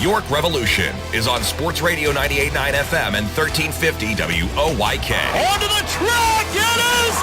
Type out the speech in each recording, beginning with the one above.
York Revolution is on Sports Radio 98.9 FM and 1350 WOYK. Onto the track, it is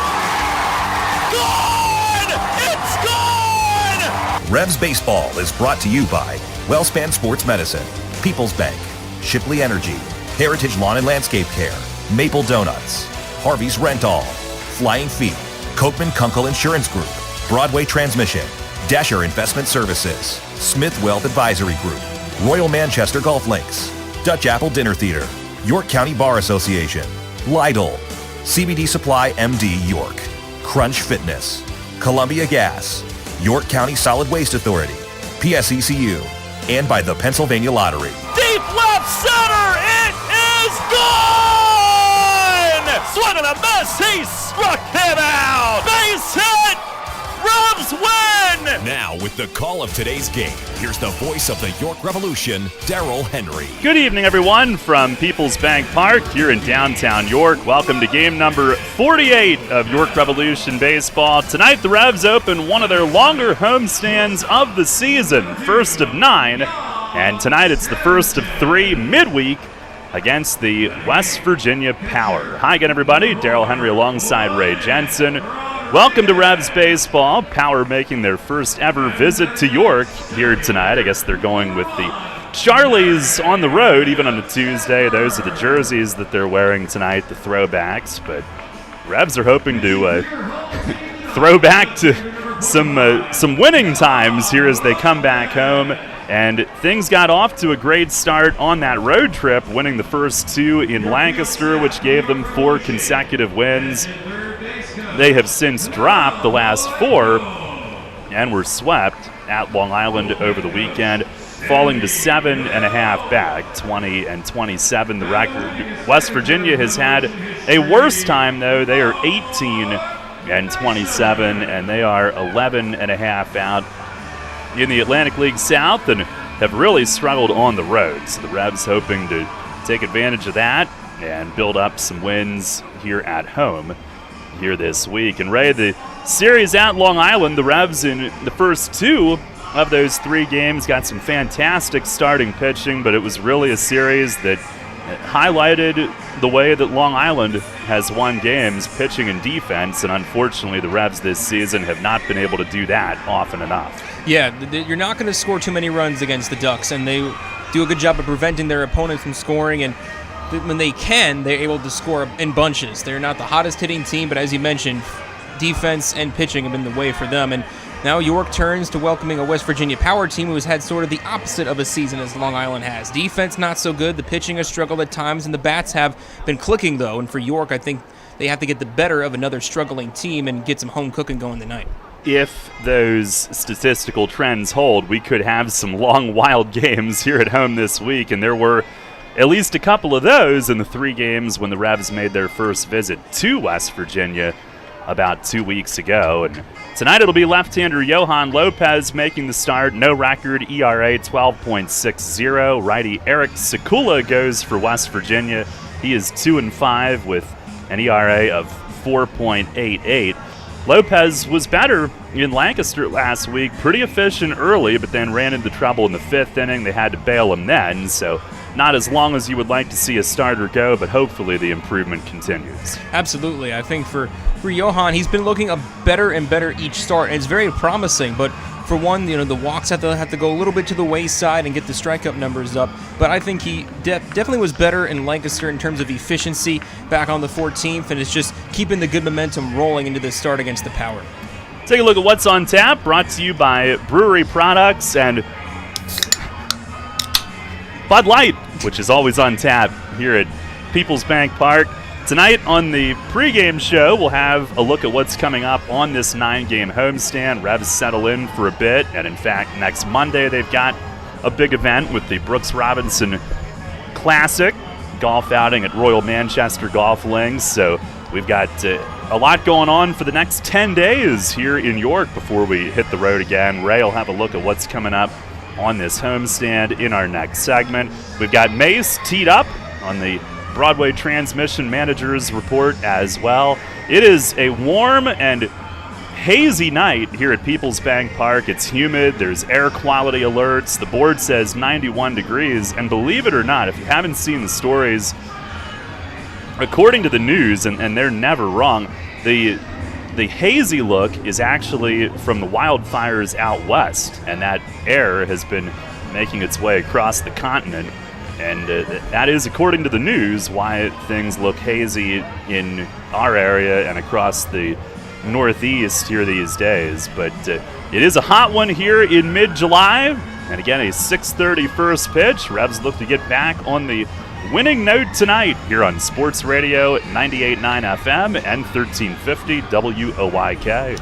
gone! It's gone! Revs Baseball is brought to you by Wellspan Sports Medicine, PeoplesBank, Shipley Energy, Heritage Lawn and Landscape Care, Maple Donuts, Harvey's Rent-All, Flying Feet, Kochman Kunkel Insurance Group, Broadway Transmission, Dasher Investment Services, Smith Wealth Advisory Group, Royal Manchester Golf Links, Dutch Apple Dinner Theater, York County Bar Association, Lidl, CBD Supply MD York, Crunch Fitness, Columbia Gas, York County Solid Waste Authority, PSECU, and by the Pennsylvania Lottery. Deep left center, it is gone! Swing and a miss, he struck him out! Base hit! Revs win! Now with the call of today's game, here's the voice of the York Revolution, Darryl Henry. Good evening, everyone, from PeoplesBank Park here in downtown York. Welcome to game number 48 of York Revolution Baseball. Tonight, the Revs open one of their longer homestands of the season, first of 9. And tonight, it's the first of 3 midweek against the West Virginia Power. Hi again, everybody. Darryl Henry alongside Ray Jensen. Welcome to Revs Baseball. Power making their first ever visit to York here tonight. I guess they're going with the Charlies on the road, even on a Tuesday. Those are the jerseys that they're wearing tonight, the throwbacks. But Revs are hoping to throw back to some winning times here as they come back home. And things got off to a great start on that road trip, winning the first 2 in Lancaster, which gave them 4 consecutive wins. They have since dropped the last 4 and were swept at Long Island over the weekend, falling to 7.5 back, 20-27 the record. West Virginia has had a worse time, though. They are 18-27, and they are 11.5 out in the Atlantic League South and have really struggled on the road. So the Revs hoping to take advantage of that and build up some wins here at home here this week. And Ray, the series at Long Island, the Revs in the first 2 of those 3 games got some fantastic starting pitching, but it was really a series that highlighted the way that Long Island has won games, pitching and defense, and unfortunately the Revs this season have not been able to do that often enough. Yeah, you're not going to score too many runs against the Ducks, and they do a good job of preventing their opponents from scoring, and when they can, they're able to score in bunches. They're not the hottest hitting team, but as you mentioned, defense and pitching have been the way for them. And now York turns to welcoming a West Virginia Power team who has had sort of the opposite of a season as Long Island has. Defense not so good, the pitching has struggled at times, and the bats have been clicking though. And for York, I think they have to get the better of another struggling team and get some home cooking going tonight. If those statistical trends hold, we could have some long, wild games here at home this week, and there were at least a couple of those in the 3 games when the Revs made their first visit to West Virginia about 2 weeks ago. And tonight it'll be left-hander Johan Lopez making the start. No record, ERA 12.60. Righty Eric Sekula goes for West Virginia. He is 2-5 with an ERA of 4.88. Lopez was better in Lancaster last week, pretty efficient early, but then ran into trouble in the 5th inning. They had to bail him then, so not as long as you would like to see a starter go, but hopefully the improvement continues. Absolutely. I think for Johan, he's been looking better and better each start, and it's very promising. But for one, the walks have to go a little bit to the wayside and get the strikeout numbers up. But I think he definitely was better in Lancaster in terms of efficiency back on the 14th, and it's just keeping the good momentum rolling into this start against the Power. Take a look at what's on tap, brought to you by Brewery Products and Bud Light, which is always on tap here at PeoplesBank Park. Tonight on the pregame show, we'll have a look at what's coming up on this 9-game homestand. Revs settle in for a bit, and in fact, next Monday they've got a big event with the Brooks Robinson Classic golf outing at Royal Manchester Golf Links. So we've got a lot going on for the next 10 days here in York before we hit the road again. Ray will have a look at what's coming up on this homestand in our next segment. We've got Mace teed up on the Broadway Transmission Managers Report as well. It is a warm and hazy night here at PeoplesBank Park. It's humid. There's air quality alerts. The board says 91 degrees. And believe it or not, if you haven't seen the stories, according to the news, and they're never wrong, the hazy look is actually from the wildfires out west, and that air has been making its way across the continent. And that is, according to the news, why things look hazy in our area and across the Northeast here these days. But it is a hot one here in mid-July. And again, a 6:30 first pitch. Revs look to get back on the winning note tonight here on Sports Radio 98.9 FM and 1350 WOYK.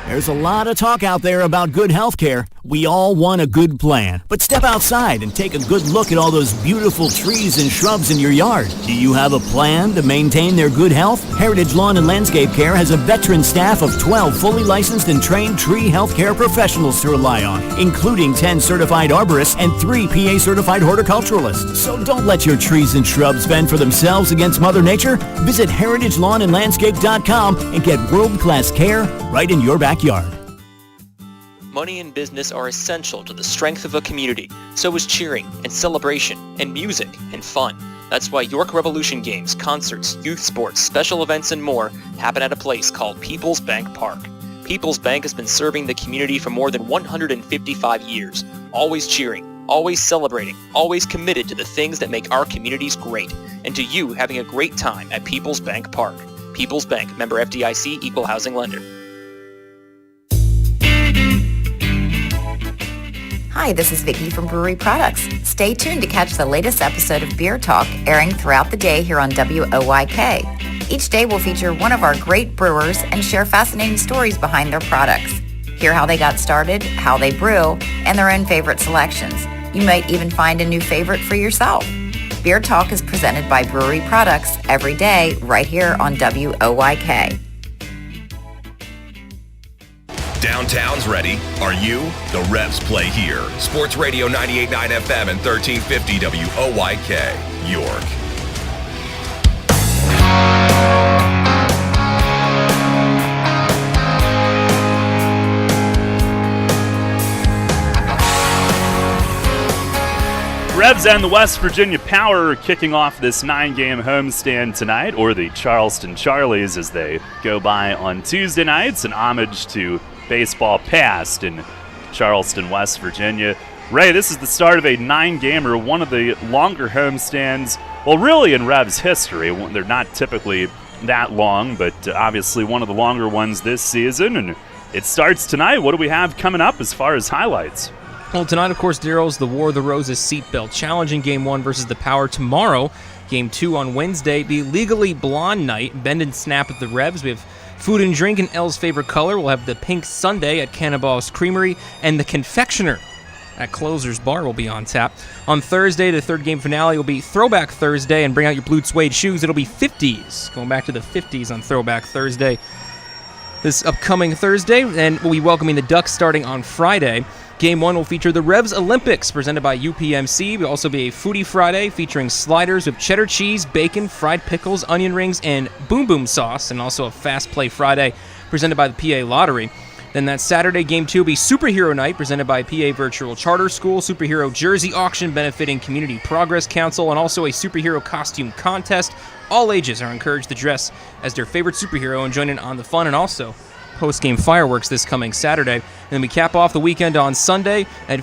There's a lot of talk out there about good health care. We all want a good plan. But step outside and take a good look at all those beautiful trees and shrubs in your yard. Do you have a plan to maintain their good health? Heritage Lawn and Landscape Care has a veteran staff of 12 fully licensed and trained tree health care professionals to rely on, including 10 certified arborists and 3 PA certified horticulturalists. So don't let your trees and shrubs fend for themselves against Mother Nature. Visit heritagelawnandlandscape.com and get world-class care right in your backyard. Money and business are essential to the strength of a community. So is cheering and celebration and music and fun. That's why York Revolution games, concerts, youth sports, special events, and more happen at a place called PeoplesBank Park. PeoplesBank has been serving the community for more than 155 years, always cheering, always celebrating, always committed to the things that make our communities great, and to you having a great time at PeoplesBank Park. PeoplesBank, member FDIC, equal housing lender. Hi, this is Vicki from Brewery Products. Stay tuned to catch the latest episode of Beer Talk airing throughout the day here on WOYK. Each day will feature one of our great brewers and share fascinating stories behind their products. Hear how they got started, how they brew, and their own favorite selections. You might even find a new favorite for yourself. Beer Talk is presented by Brewery Products every day right here on WOYK. Downtown's ready. Are you? The Revs play here. Sports Radio 98.9 FM and 1350 WOYK, York. Revs and the West Virginia Power kicking off this 9-game homestand tonight, or the Charleston Charlies as they go by on Tuesday nights, an homage to baseball past in Charleston, West Virginia. Ray, this is the start of a 9-gamer, one of the longer homestands, well, really in Revs history. They're not typically that long, but obviously one of the longer ones this season, and it starts tonight. What do we have coming up as far as highlights? Well, tonight, of course, Daryl's the War of the Roses seatbelt challenge in Game 1 versus the Power. Tomorrow, Game 2 on Wednesday, the Legally Blonde night, bend and snap at the Revs. We have food and drink in Elle's favorite color. We'll have the Pink Sundae at Cannonball's Creamery, and the Confectioner at Closer's Bar will be on tap. On Thursday, the third game finale will be Throwback Thursday, and bring out your blue suede shoes. It'll be 50s, going back to the 50s on Throwback Thursday. This upcoming Thursday, and we'll be welcoming the Ducks starting on Friday. Game 1 will feature the Revs Olympics, presented by UPMC. Will also be a Foodie Friday featuring sliders with cheddar cheese, bacon, fried pickles, onion rings, and boom boom sauce, and also a Fast Play Friday presented by the PA Lottery. Then that Saturday, Game 2 will be Superhero Night, presented by PA Virtual Charter School, Superhero Jersey Auction benefiting Community Progress Council, and also a superhero costume contest. All ages are encouraged to dress as their favorite superhero and join in on the fun, and also post-game fireworks this coming Saturday. And then we cap off the weekend on Sunday at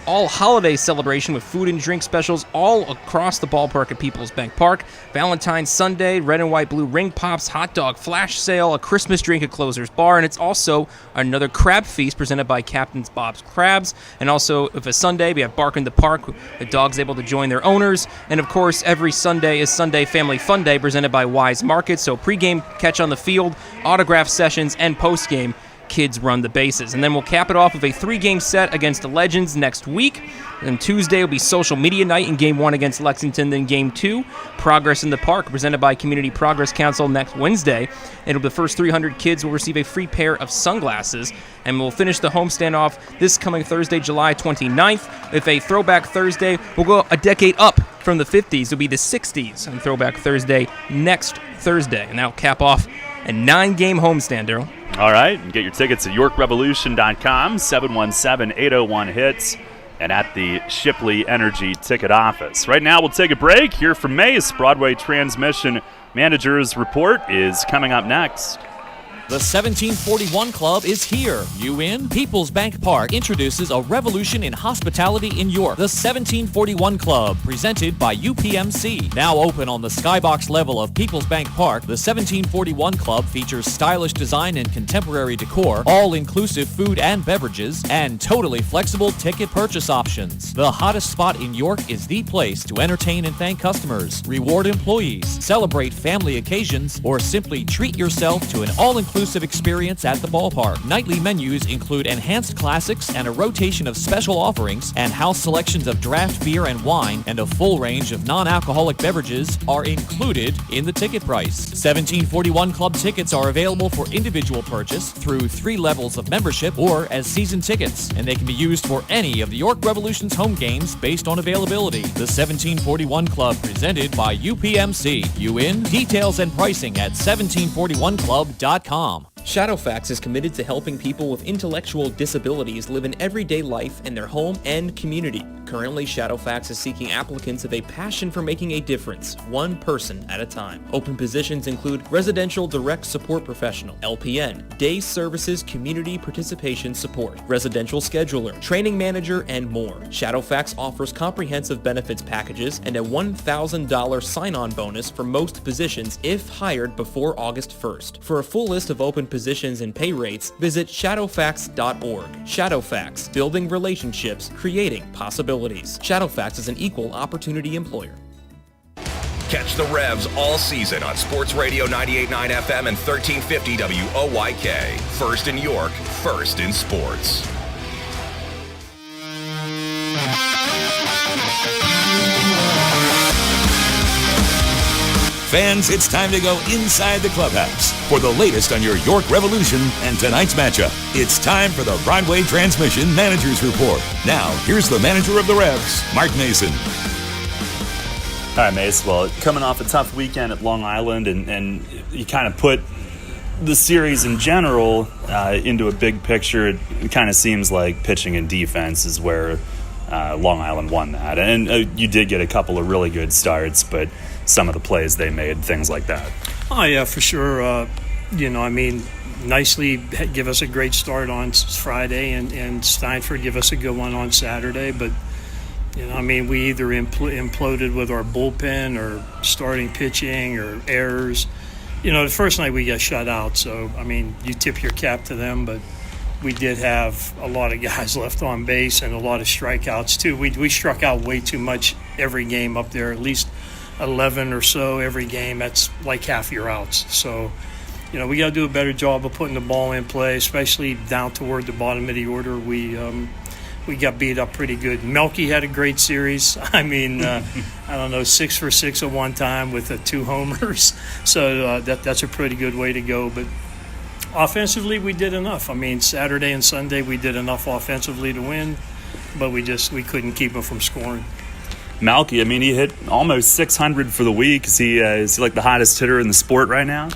all holiday celebration with food and drink specials all across the ballpark at PeoplesBank Park. Valentine's Sunday, red and white blue ring pops, hot dog flash sale, a Christmas drink at Closer's Bar, and it's also another crab feast presented by Captain's Bob's Crabs. And also, if a Sunday, we have Bark in the Park, the dogs able to join their owners. And of course, every Sunday is Sunday Family Fun Day presented by Wise Market. So pregame catch on the field, autograph sessions, and postgame kids run the bases. And then we'll cap it off with a 3-game set against the Legends next week. And Tuesday will be social media night in Game 1 against Lexington. Then Game 2, Progress in the Park, presented by Community Progress Council next Wednesday. And the first 300 kids will receive a free pair of sunglasses. And we'll finish the homestand off this coming Thursday, July 29th, with a Throwback Thursday. We'll go a decade up from the 50s. It'll be the 60s on Throwback Thursday next Thursday. And that'll cap off a 9-game homestand, Daryl. All right, and get your tickets at YorkRevolution.com, 717-801-HITS, and at the Shipley Energy ticket office. Right now, we'll take a break. Hear from Mace. Broadway Transmission Manager's Report is coming up next. The 1741 Club is here. You in? PeoplesBank Park introduces a revolution in hospitality in York. The 1741 Club, presented by UPMC. Now open on the skybox level of PeoplesBank Park, the 1741 Club features stylish design and contemporary decor, all-inclusive food and beverages, and totally flexible ticket purchase options. The hottest spot in York is the place to entertain and thank customers, reward employees, celebrate family occasions, or simply treat yourself to an all-inclusive experience at the ballpark. Nightly menus include enhanced classics and a rotation of special offerings, and house selections of draft beer and wine and a full range of non-alcoholic beverages are included in the ticket price. 1741 Club tickets are available for individual purchase through 3 levels of membership or as season tickets, and they can be used for any of the York Revolution's home games based on availability. The 1741 Club, presented by UPMC. You in? Details and pricing at 1741club.com. Shadowfax is committed to helping people with intellectual disabilities live an everyday life in their home and community. Currently, Shadowfax is seeking applicants with a passion for making a difference, one person at a time. Open positions include Residential Direct Support Professional, LPN, Day Services Community Participation Support, Residential Scheduler, Training Manager, and more. Shadowfax offers comprehensive benefits packages and a $1,000 sign-on bonus for most positions if hired before August 1st. For a full list of open positions and pay rates, visit shadowfax.org. Shadowfax, building relationships, creating possibilities. Shadowfax is an equal opportunity employer. Catch the Revs all season on Sports Radio 98.9 FM and 1350 WOYK. First in York, first in sports. Fans, it's time to go inside the clubhouse for the latest on your York Revolution and tonight's matchup. It's time for the Broadway Transmission Manager's Report. Now, here's the manager of the Revs, Mark Mason. All right, Mace. Well, coming off a tough weekend at Long Island, and you kind of put the series in general into a big picture, it kind of seems like pitching and defense is where Long Island won that. And you did get a couple of really good starts, but some of the plays they made, things like that. Oh, yeah, for sure. Nicely give us a great start on Friday, and Steinford give us a good one on Saturday. But, we either imploded with our bullpen or starting pitching or errors. The first night we got shut out, so, you tip your cap to them, but we did have a lot of guys left on base and a lot of strikeouts, too. We struck out way too much every game up there, at least 11 or so every game. That's like half your outs. So, we got to do a better job of putting the ball in play, especially down toward the bottom of the order. We got beat up pretty good. Melky had a great series. I don't know, 6 for 6 at one time with 2 homers. So that's a pretty good way to go. But offensively, we did enough. Saturday and Sunday we did enough offensively to win, but we couldn't keep them from scoring. Malky, he hit almost 600 for the week. Is he like the hottest hitter in the sport right now?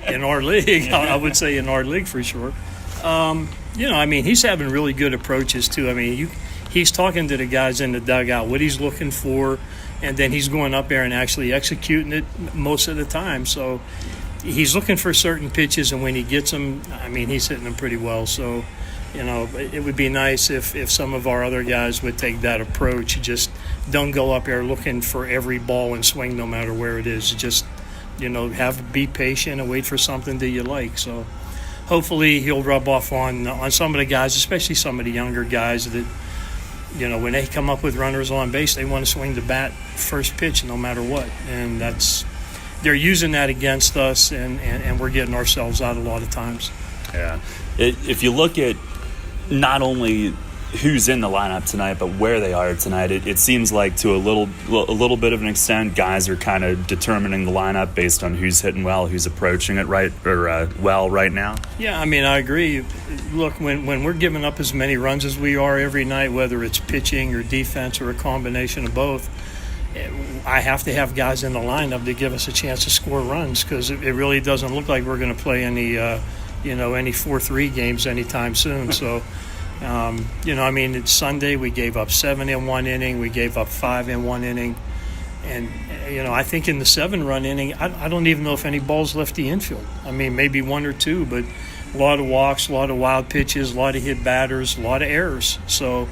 In our league, I would say in our league for sure. He's having really good approaches too. He's talking to the guys in the dugout, what he's looking for, and then he's going up there and actually executing it most of the time. So he's looking for certain pitches, and when he gets them, he's hitting them pretty well. So, it would be nice if some of our other guys would take that approach. Just don't go up there looking for every ball and swing no matter where it is. Just, be patient and wait for something that you like. So hopefully he'll rub off on some of the guys, especially some of the younger guys that, when they come up with runners on base, they want to swing the bat first pitch no matter what. And they're using that against us, and we're getting ourselves out a lot of times. Yeah. If you look at not only who's in the lineup tonight, but where they are tonight, it seems like to a little bit of an extent, guys are kind of determining the lineup based on who's hitting well, who's approaching it well right now. Yeah, I agree. Look, when we're giving up as many runs as we are every night, whether it's pitching or defense or a combination of both, I have to have guys in the lineup to give us a chance to score runs, because it really doesn't look like we're going to play any any 4-3 games anytime soon. So, it's Sunday. We gave up 7 in one inning. We gave up 5 in one inning. And, I think in the 7-run inning, I don't even know if any balls left the infield. I mean, maybe 1 or 2, but a lot of walks, a lot of wild pitches, a lot of hit batters, a lot of errors. So,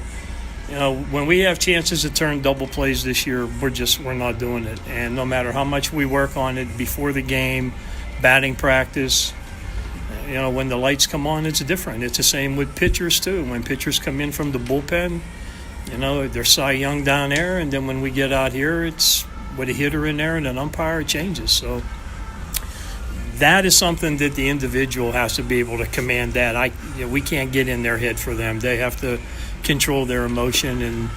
when we have chances to turn double plays this year, we're not doing it. And no matter how much we work on it before the game, batting practice, when the lights come on, it's different. It's the same with pitchers too. When pitchers come in from the bullpen, they're Cy Young down there, and then when we get out here, it's with a hitter in there and an umpire, it changes. So that is something that the individual has to be able to command. That we can't get in their head for them. They have to control their emotion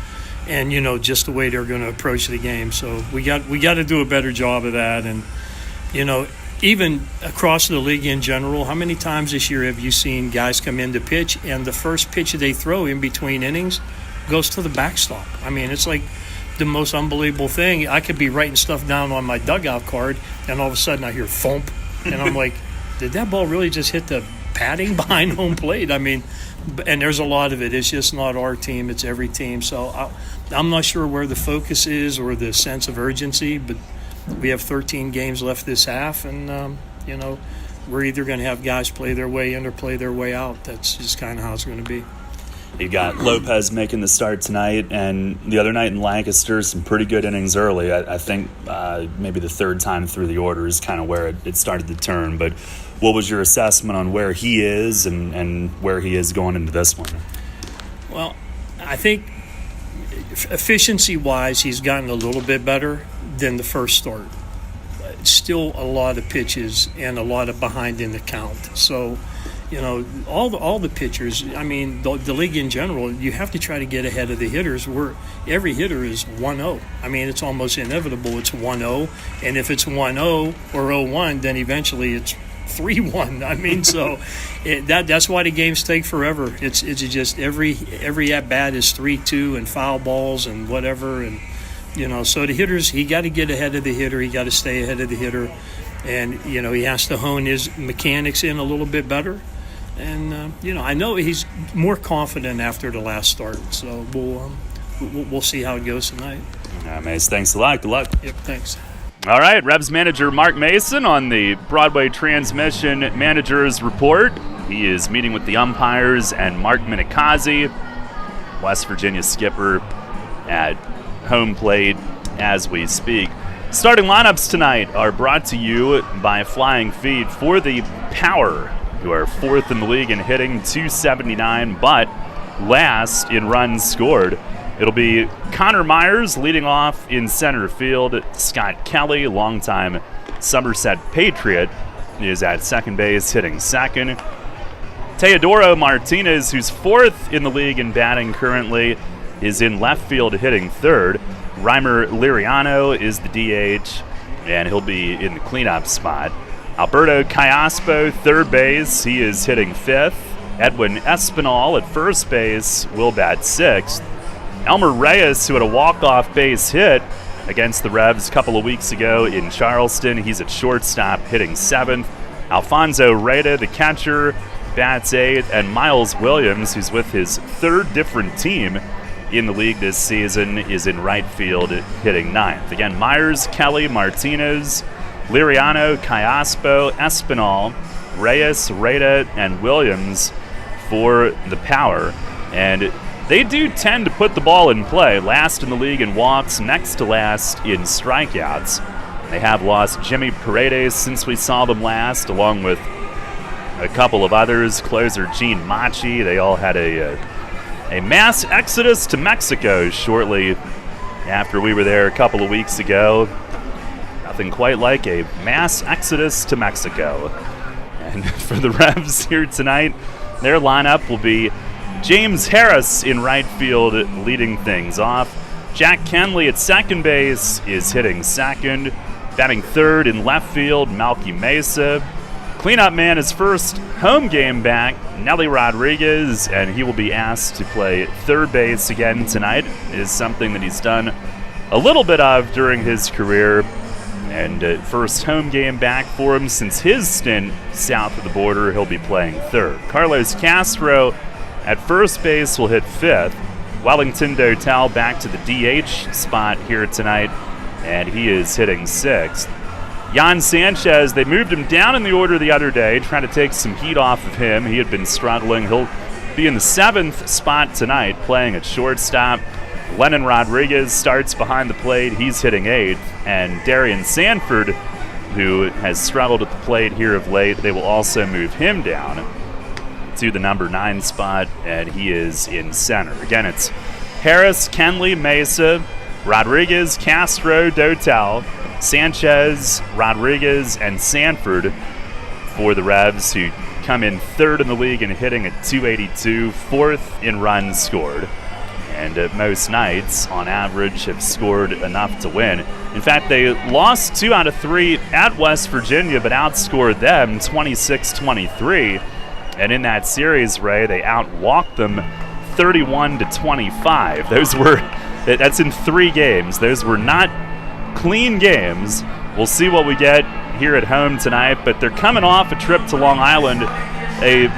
and just the way they're going to approach the game. So we got to do a better job of that. And even across the league in general, how many times this year have you seen guys come in to pitch and the first pitch they throw in between innings goes to the backstop? I mean, it's like the most unbelievable thing. I could be writing stuff down on my dugout card, and all of a sudden I hear thump, and I'm like, did that ball really just hit the padding behind home plate? I mean, and there's a lot of it. It's just not our team. It's every team. So I'm not sure where the focus is or the sense of urgency, but we have 13 games left this half, and, we're either going to have guys play their way in or play their way out. That's just kind of how it's going to be. You got Lopez making the start tonight, and the other night in Lancaster, some pretty good innings early. I think maybe the third time through the order is kind of where it started to turn. But what was your assessment on where he is and where he is going into this one? Well, I think efficiency-wise, he's gotten a little bit better than the first start. Still a lot of pitches and a lot of behind in the count. So, all the pitchers, I mean, the league in general, you have to try to get ahead of the hitters. Every hitter is 1-0. I mean, it's almost inevitable it's 1-0. And if it's 1-0 or 0-1, then eventually it's 3-1. I mean, so that's why the games take forever. It's just every at-bat is 3-2 and foul balls and whatever. And, so the hitters, he got to get ahead of the hitter. He got to stay ahead of the hitter. And, he has to hone his mechanics in a little bit better. And, I know he's more confident after the last start. So we'll see how it goes tonight. All right, Mace, thanks a lot. Good luck. Yep, thanks. All right, Revs manager Mark Mason on the Broadway Transmission Managers Report. He is meeting with the umpires and Mark Minikazi, West Virginia skipper, at home plate as we speak. Starting lineups tonight are brought to you by Flying Feet for the Power, who are fourth in the league in hitting, 279, but last in runs scored. It'll be Connor Myers leading off in center field. Scott Kelly, longtime Somerset Patriot, is at second base, hitting second. Teodoro Martinez, who's fourth in the league in batting currently, is in left field hitting third. Reimer Liriano is the DH, and he'll be in the cleanup spot. Alberto Callaspo, third base, he is hitting fifth. Edwin Espinal at first base will bat sixth. Elmer Reyes, who had a walk-off base hit against the Revs a couple of weeks ago in Charleston, he's at shortstop hitting seventh. Alfonso Reyes, the catcher, bats eighth. And Miles Williams, who's with his third different team in the league this season, is in right field hitting ninth. Again, Myers, Kelly, Martinez, Liriano, Callaspo, Espinal, Reyes, Reyes, and Williams for the Power. And they do tend to put the ball in play. Last in the league in walks, next to last in strikeouts. They have lost Jimmy Paredes since we saw them last, along with a couple of others. Closer Gene Machi. They all had a mass exodus to Mexico shortly after we were there a couple of weeks ago. Nothing quite like a mass exodus to Mexico. And for the Revs here tonight, their lineup will be James Harris in right field leading things off. Jack Kenley at second base is hitting second. Batting third in left field, Malky Mesa. Cleanup man, his first home game back, Nelly Rodriguez, and he will be asked to play third base again tonight. It is something that he's done a little bit of during his career. And first home game back for him since his stint south of the border. He'll be playing third. Carlos Castro at first base will hit fifth. Wellington Dotel back to the DH spot here tonight, and he is hitting sixth. Jan Sanchez, they moved him down in the order the other day, trying to take some heat off of him. He had been struggling. He'll be in the seventh spot tonight, playing at shortstop. Lennon Rodriguez starts behind the plate. He's hitting eighth. And Darian Sanford, who has struggled at the plate here of late, they will also move him down to the number 9 spot, and he is in center. Again, it's Harris, Kenley, Mesa, Rodriguez, Castro, Dotel, Sanchez, Rodriguez, and Sanford for the Revs, who come in third in the league and hitting at .282, fourth in runs scored. And most nights, on average, have scored enough to win. In fact, they lost 2 out of 3 at West Virginia, but outscored them 26-23. And in that series, Ray, they outwalked them 31-25. That's in 3 games. Those were not clean games. We'll see what we get here at home tonight, but they're coming off a trip to Long Island, a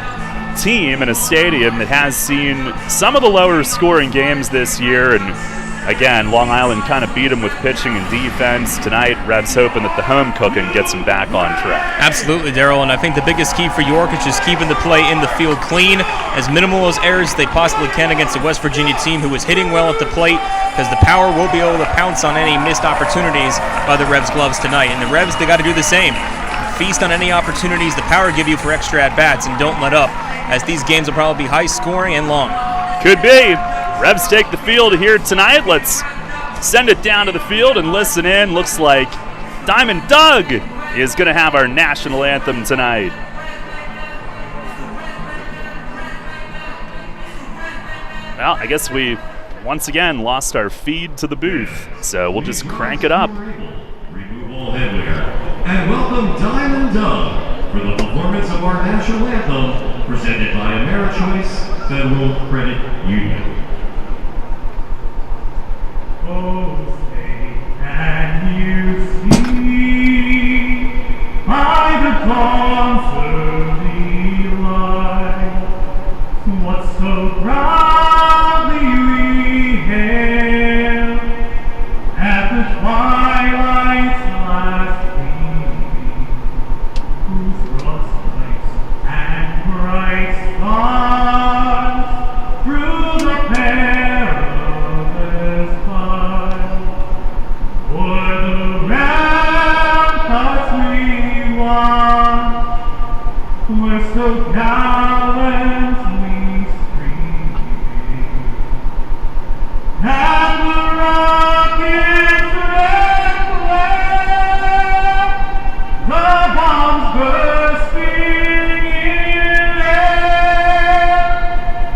team in a stadium that has seen some of the lower scoring games this year, and again, Long Island kind of beat them with pitching and defense. Tonight, Revs hoping that the home cooking gets them back on track. Absolutely, Daryl, and I think the biggest key for York is just keeping the play in the field clean, as minimal as errors they possibly can against a West Virginia team who is hitting well at the plate, because the power will be able to pounce on any missed opportunities by the Revs gloves tonight. And the Revs, they got to do the same. Feast on any opportunities the power give you for extra at-bats, and don't let up, as these games will probably be high scoring and long. Could be. Revs take the field here tonight. Let's send it down to the field and listen in. Looks like Diamond Doug is going to have our national anthem tonight. Well, I guess we once again lost our feed to the booth, so we'll just crank it up. Remove all headwear and welcome Diamond Doug for the performance of our national anthem, presented by AmeriChoice Federal Credit Union. Oh, say, can you see by the dawn's early light what so proudly we hailed at the twilight's last gleam, whose rust lights and bright stars through the perilous fight o'er the ramparts we won, were so gallantly streaming, and the rockets red glare, the bombs bursting in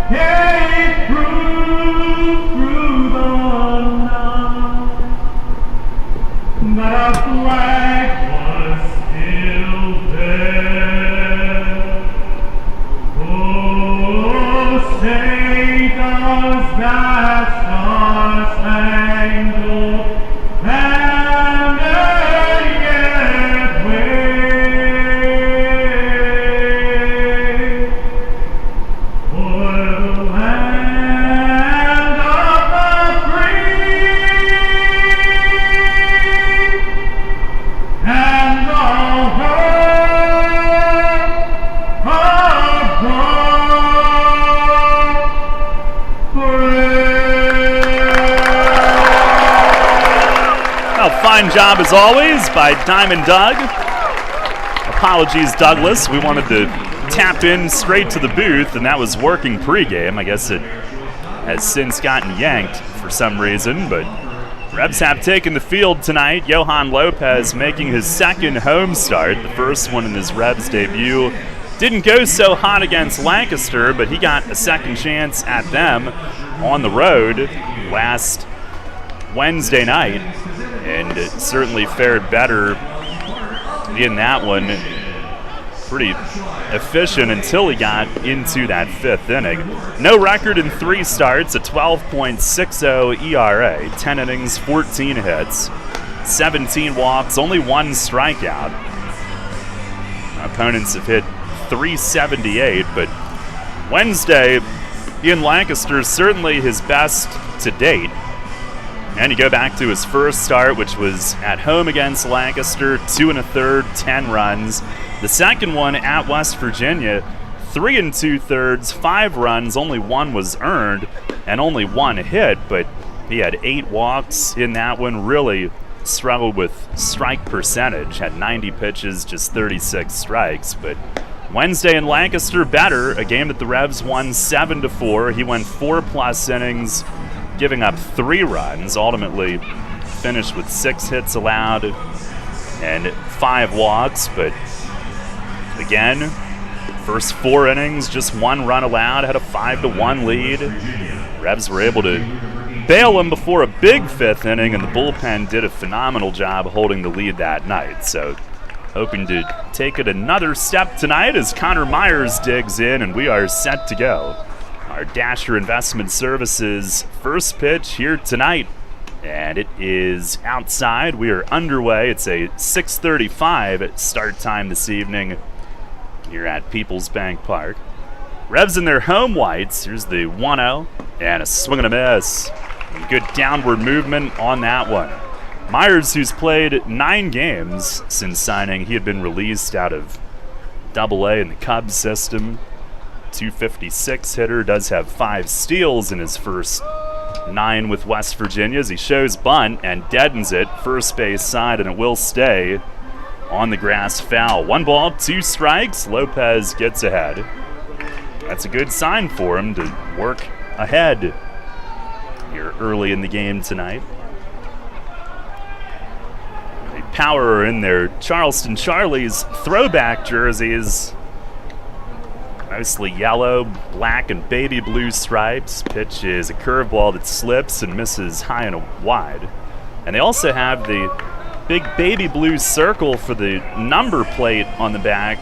air, it proved through the night that our flag was still there. Oh, say does that star-spangled banner yet wave o'er the land of the free and all hope Well, fine job as always by Diamond Doug. Apologies, Douglas. We wanted to tap in straight to the booth, and that was working pregame. I guess it has since gotten yanked for some reason, but Revs have taken the field tonight. Johan Lopez making his second home start, the first one in his Revs debut. Didn't go so hot against Lancaster, but he got a second chance at them on the road last Wednesday night, and it certainly fared better in that one. Pretty efficient until he got into that fifth inning. No record in 3 starts, a 12.60 ERA, 10 innings, 14 hits, 17 walks, only 1 strikeout. Opponents have hit 378, but Wednesday in Lancaster, certainly his best to date. And you go back to his first start, which was at home against Lancaster, 2 1/3, 10 runs. The second one at West Virginia, 3 2/3, 5 runs, only 1 was earned, and only 1 hit, but he had 8 walks in that one, really struggled with strike percentage, had 90 pitches, just 36 strikes, but Wednesday in Lancaster better, a game that the Revs won 7-4. He went 4+ innings, giving up 3 runs, ultimately finished with 6 hits allowed and 5 walks, but again, first 4 innings, just 1 run allowed, had a 5-1 lead. Revs were able to bail him before a big 5th inning, and the bullpen did a phenomenal job holding the lead that night. So hoping to take it another step tonight as Connor Myers digs in, and we are set to go. Our Dasher Investment Services first pitch here tonight, and it is outside. We are underway. It's a 6:35 at start time this evening here at PeoplesBank Park. Revs in their home whites. Here's the 1-0, and a swing and a miss. And good downward movement on that one. Myers, who's played 9 games since signing, he had been released out of AA in the Cubs system. 256 hitter, does have 5 steals in his first 9 with West Virginia as he shows bunt and deadens it first base side, and it will stay on the grass foul. 1 ball, 2 strikes. Lopez gets ahead. That's a good sign for him to work ahead here early in the game tonight. The Power in their Charleston Charlies throwback jerseys. Mostly yellow, black, and baby blue stripes. Pitch is a curveball that slips and misses high and wide. And they also have the big baby blue circle for the number plate on the back.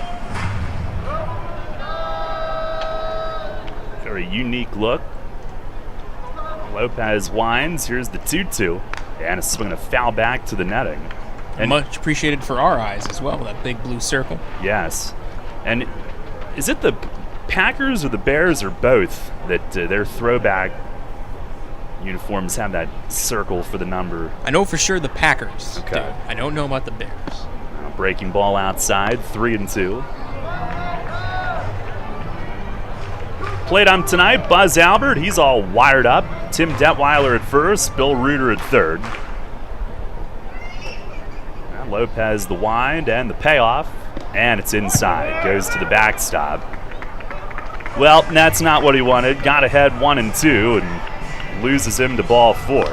Very unique look. Lopez winds. Here's the 2-2. And a swing and a foul back to the netting. And much appreciated for our eyes as well, that big blue circle. Yes. And is it the Packers or the Bears or both that their throwback uniforms have that circle for the number? I know for sure the Packers. Okay. Do. I don't know about the Bears. Breaking ball outside, 3-2. Plate on tonight, Buzz Albert. He's all wired up. Tim Detweiler at first, Bill Reuter at third. Now Lopez the wind and the payoff, and it's inside. Goes to the backstop. Well, that's not what he wanted. Got ahead 1-2 and loses him to ball 4.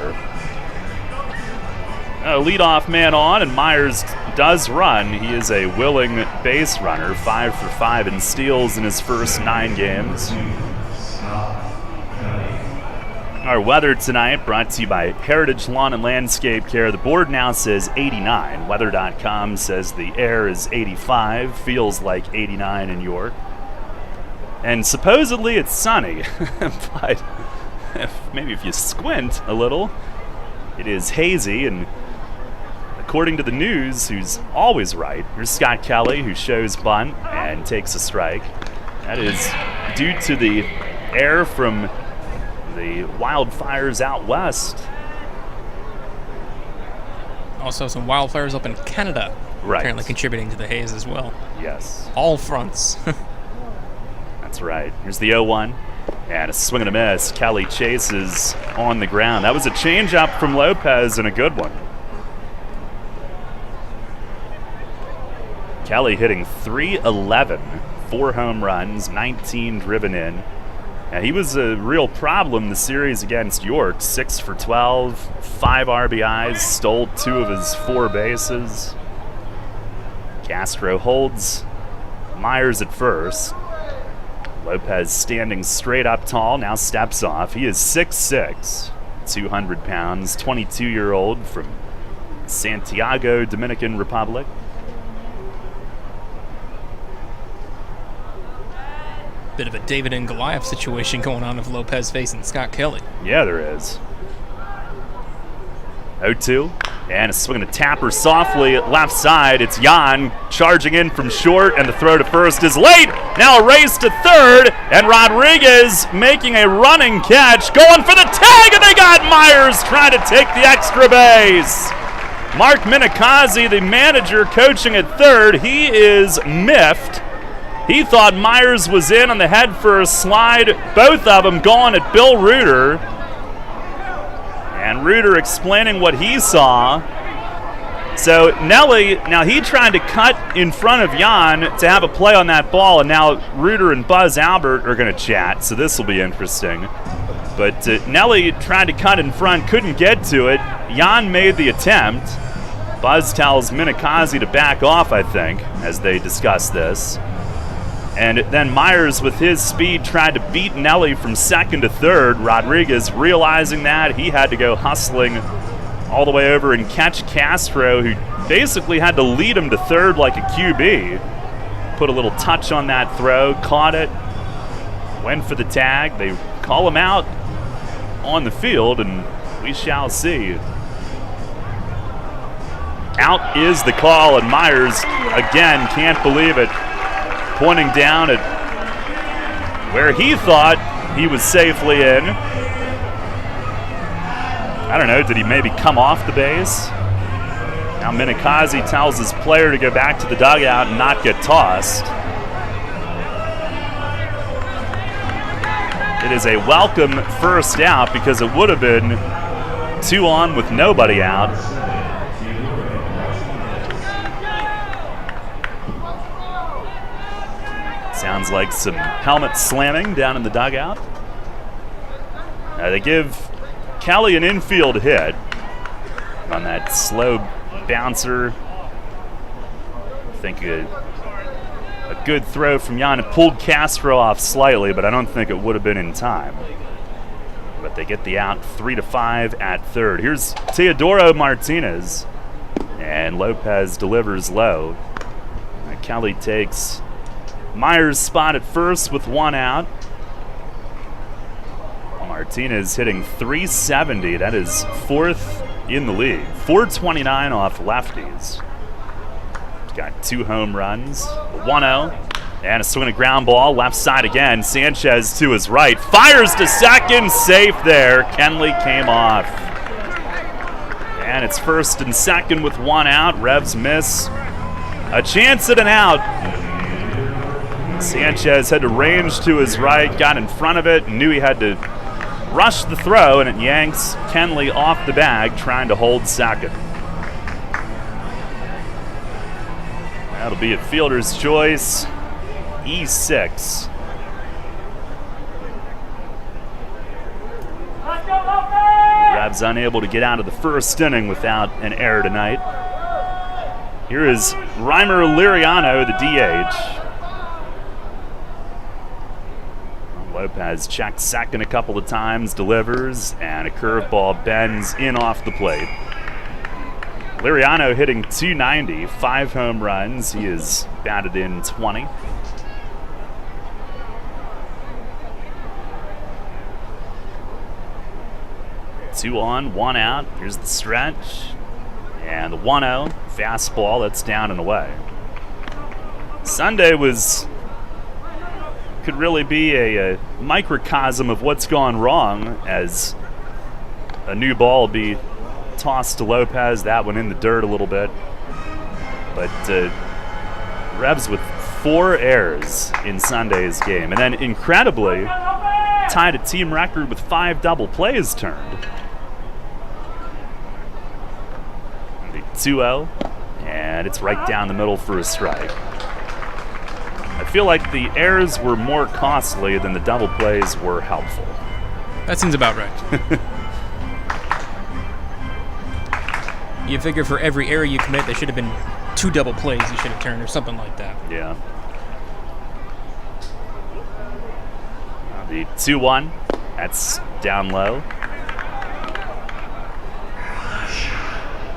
A leadoff man on, and Myers does run. He is a willing base runner, 5 for 5 in steals in his first 9 games. Our weather tonight brought to you by Heritage Lawn and Landscape Care. The board now says 89. Weather.com says the air is 85. Feels like 89 in York. And supposedly it's sunny, but maybe if you squint a little, it is hazy. And according to the news, who's always right, here's Scott Kelly, who shows bunt and takes a strike. That is due to the air from the wildfires out west. Also some wildfires up in Canada. Right. Apparently contributing to the haze as well. Yes. All fronts. That's right. Here's the 0-1. And a swing and a miss. Kelly chases on the ground. That was a changeup from Lopez and a good one. Kelly hitting .311, 4 home runs, 19 driven in. And he was a real problem the series against York. 6 for 12, 5 RBIs, stole 2 of his 4 bases. Castro holds Myers at first. Lopez standing straight up tall, now steps off. He is 6'6", 200 pounds, 22-year-old from Santiago, Dominican Republic. Bit of a David and Goliath situation going on with Lopez facing Scott Kelly. Yeah, there is. 0-2. And a swing and a tapper softly left side. It's Jan charging in from short, and the throw to first is late. Now a race to third, and Rodriguez making a running catch, going for the tag, and they got Myers trying to take the extra base. Mark Minikazi, the manager coaching at third, he is miffed. He thought Myers was in on the head first slide, both of them going at Bill Reuter. And Reuter explaining what he saw. So Nelly, now he tried to cut in front of Jan to have a play on that ball, and now Reuter and Buzz Albert are going to chat, so this will be interesting. But Nelly tried to cut in front, couldn't get to it. Jan made the attempt. Buzz tells Minikazi to back off, I think, as they discuss this. And then Myers, with his speed, tried to beat Nelly from second to third. Rodriguez, realizing that, he had to go hustling all the way over and catch Castro, who basically had to lead him to third like a QB. Put a little touch on that throw, caught it, went for the tag. They call him out on the field, and we shall see. Out is the call, and Myers, again, can't believe it. Pointing down at where he thought he was safely in. I don't know, did he maybe come off the base? Now Minikazi tells his player to go back to the dugout and not get tossed. It is a welcome first out because it would have been 2 on with nobody out. Sounds like some helmet slamming down in the dugout. They give Kelly an infield hit on that slow bouncer. I think a good throw from Jan. It pulled Castro off slightly, but I don't think it would have been in time. But they get the out 3-5 at third. Here's Teodoro Martinez, and Lopez delivers low. Kelly takes Myers' spot at first with 1 out. Martinez hitting .370. That is 4th in the league. .429 off lefties. He's got 2 home runs. 1-0. And a swing and a ground ball. Left side again. Sanchez to his right. Fires to second. Safe there. Kenley came off. And it's first and second with 1 out. Revs miss a chance at an out. Sanchez had to range to his right, got in front of it, knew he had to rush the throw, and it yanks Kenley off the bag, trying to hold second. That'll be a fielder's choice, E6. Revs unable to get out of the first inning without an error tonight. Here is Reimer Liriano, the DH. Lopez checked second a couple of times, delivers, and a curveball bends in off the plate. Liriano hitting .290, 5 home runs. He is batted in 20. Two on, 1 out. Here's the stretch. And the 1-0, fastball, that's down and away. Sunday could really be a microcosm of what's gone wrong, as a new ball will be tossed to Lopez. That one in the dirt a little bit. But Revs with 4 errors in Sunday's game. And then incredibly tied a team record with 5 double plays turned. The 2-0, and it's right down the middle for a strike. I feel like the errors were more costly than the double plays were helpful. That seems about right. You figure for every error you commit, there should have been 2 double plays you should have turned, or something like that. Yeah. The 2-1, that's down low.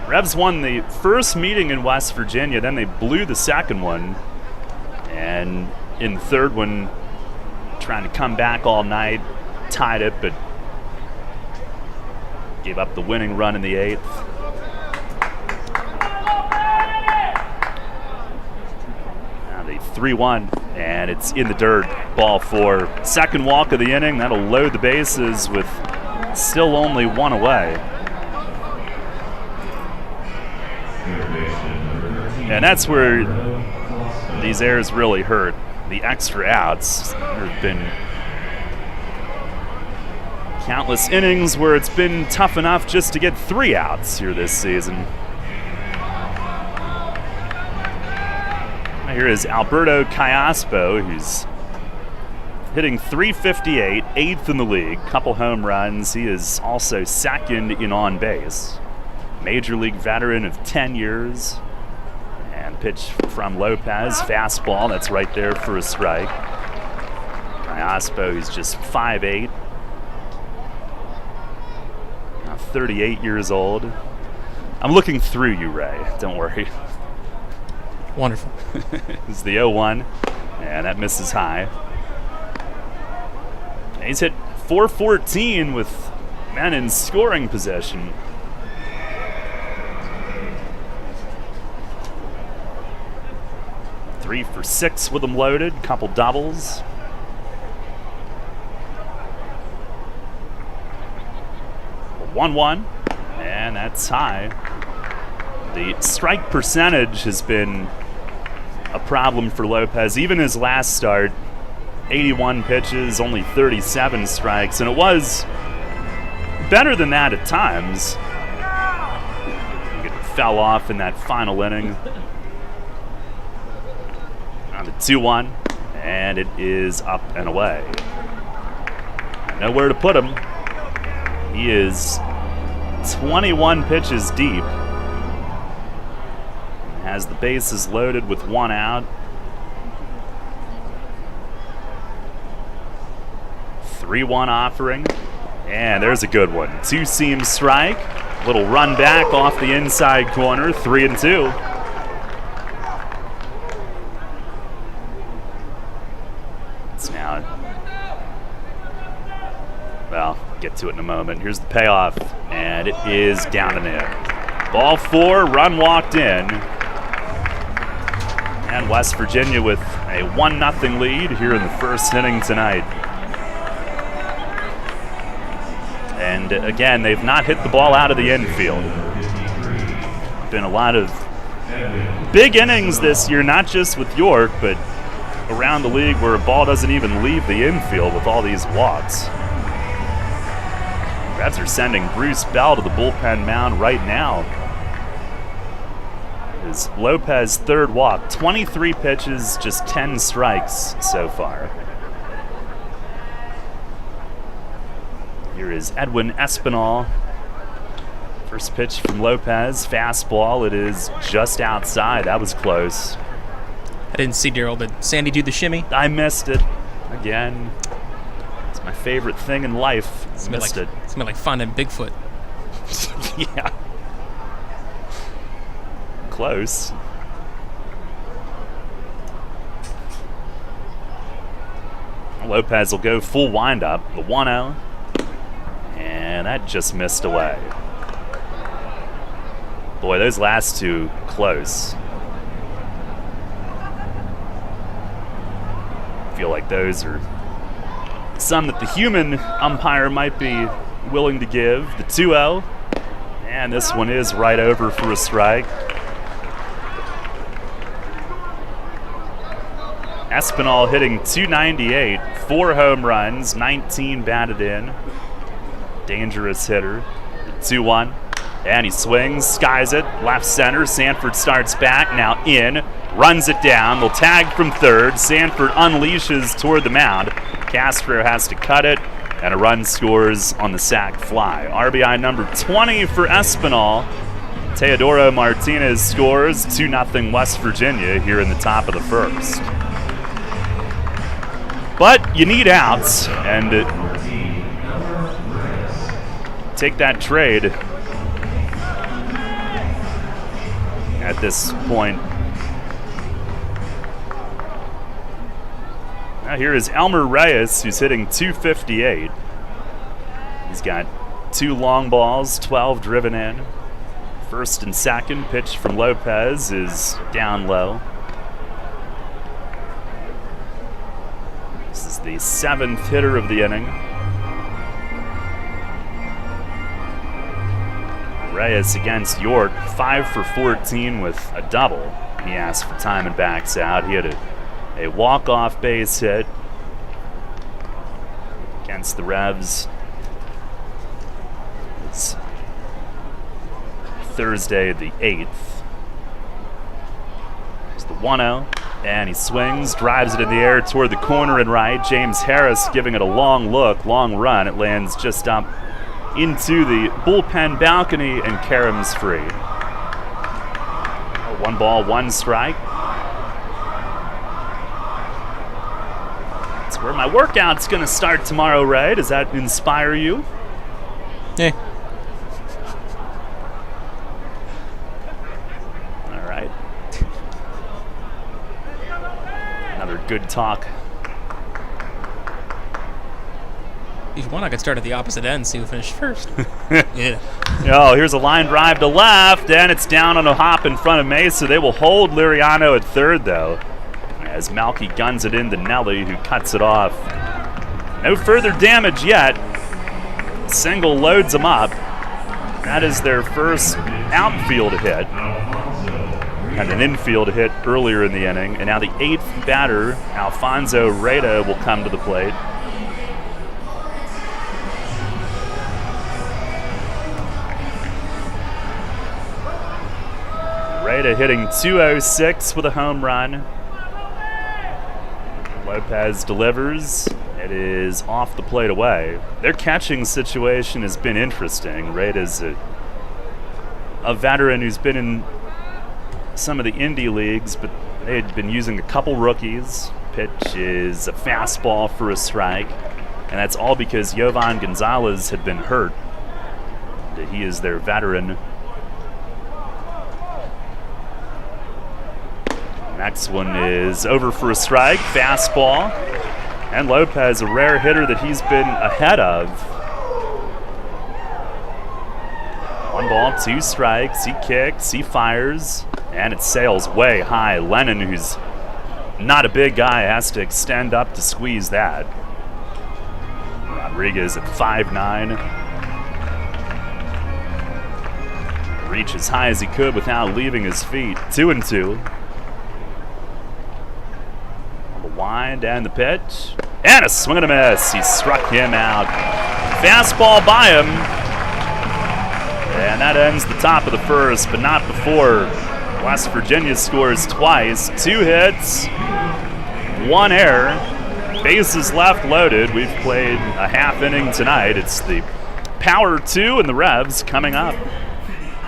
Revs won the first meeting in West Virginia, then they blew the second one. And in the third one, trying to come back all night, tied it, but gave up the winning run in the 8th. 3-1, and it's in the dirt. Ball 4. Second walk of the inning. That'll load the bases with still only one away. And that's where these errors really hurt. The extra outs. There have been countless innings where it's been tough enough just to get 3 outs here this season. Here is Alberto Callaspo, who's hitting .358, 8th in the league, couple home runs. He is also second in on base. Major league veteran of 10 years. And pitch from Lopez, fastball, that's right there for a strike. Callaspo, he's just 5'8", now 38 years old. I'm looking through you, Ray, don't worry. Wonderful. It's the 0-1, and that misses high. He's hit .414 with men in scoring position. Three for 6 with them loaded, couple doubles. A 1-1, and that's high. The strike percentage has been a problem for Lopez. Even his last start, 81 pitches, only 37 strikes, and it was better than that at times. It fell off in that final inning. On the 2-1, and it is up and away. Nowhere to put him. He is 21 pitches deep. Has the bases loaded with 1 out. 3-1 offering, and there's a good one. 2-seam strike, little run back off the inside corner, 3-2. It's now, well, get to it in a moment. Here's the payoff, and it is down and in. Ball 4, run walked in. And West Virginia with a 1-0 lead here in the first inning tonight. And again, they've not hit the ball out of the infield. Been a lot of big innings this year, not just with York, but around the league where a ball doesn't even leave the infield with all these walks. Reds are sending Bruce Bell to the bullpen mound right now. Is Lopez third walk, 23 pitches, just 10 strikes so far. Here is Edwin Espinal. First pitch from Lopez, fastball. It is just outside. That was close. I didn't see Daryl. Did Sandy do the shimmy? I missed it again. It's my favorite thing in life. It's like finding Bigfoot. Yeah. Close. Lopez will go full windup, the 1-0, and that just missed away. Boy, those last two close. Feel like those are some that the human umpire might be willing to give. The 2-0, and this one is right over for a strike. Espinal hitting .298, 4 home runs, 19 batted in. Dangerous hitter. 2-1, and he swings, skies it, left center. Sanford starts back, now in, runs it down. They'll tag from third. Sanford unleashes toward the mound. Castro has to cut it, and a run scores on the sac fly. RBI number 20 for Espinal. Teodoro Martinez scores 2-0 West Virginia here in the top of the first. But you need outs, and take that trade at this point. Now here is Elmer Reyes, who's hitting .258. He's got 2 long balls, 12 driven in. First and second pitch from Lopez is down low. He's the 7th hitter of the inning. Reyes against York, 5 for 14 with a double. He asked for time and backs out. He had a walk-off base hit against the Revs. It's Thursday the 8th. It's the 1-0, and he swings, drives it in the air toward the corner and right. James Harris giving it a long look, long run. It lands just up into the bullpen balcony, and Karam's free. 1 ball, 1 strike. That's where my workout's going to start tomorrow, Ray. Does that inspire you? Yeah. All right. Another good talk. If you want, I could start at the opposite end, see who finished first. Yeah. Oh, here's a line drive to left, and it's down on a hop in front of Mesa. They will hold Liriano at third, though, as Malky guns it in to Nelly, who cuts it off. No further damage yet. Single loads them up. That is their first outfield hit. Had an infield hit earlier in the inning, and now the 8th batter, Alfonso Reda, will come to the plate. Reda hitting .206 with a home run. Lopez delivers. It is off the plate away. Their catching situation has been interesting. Reda's a veteran who's been in some of the indie leagues, but they had been using a couple rookies. Pitch is a fastball for a strike, and that's all because Yovan Gonzalez had been hurt. He is their veteran. Next one is over for a strike, fastball. And Lopez, a rare hitter that he's been ahead of. 1 ball, 2 strikes. He kicks, he fires, and it sails way high. Lennon, who's not a big guy, has to extend up to squeeze that. Rodriguez at 5'9". Reach as high as he could without leaving his feet. 2-2. Wind and the pitch, and a swing and a miss. He struck him out. Fastball by him, and that ends the top of the first, but not before West Virginia scores twice. 2 hits, 1 error, bases left loaded. We've played a half inning tonight. It's the Power 2 and the Revs coming up.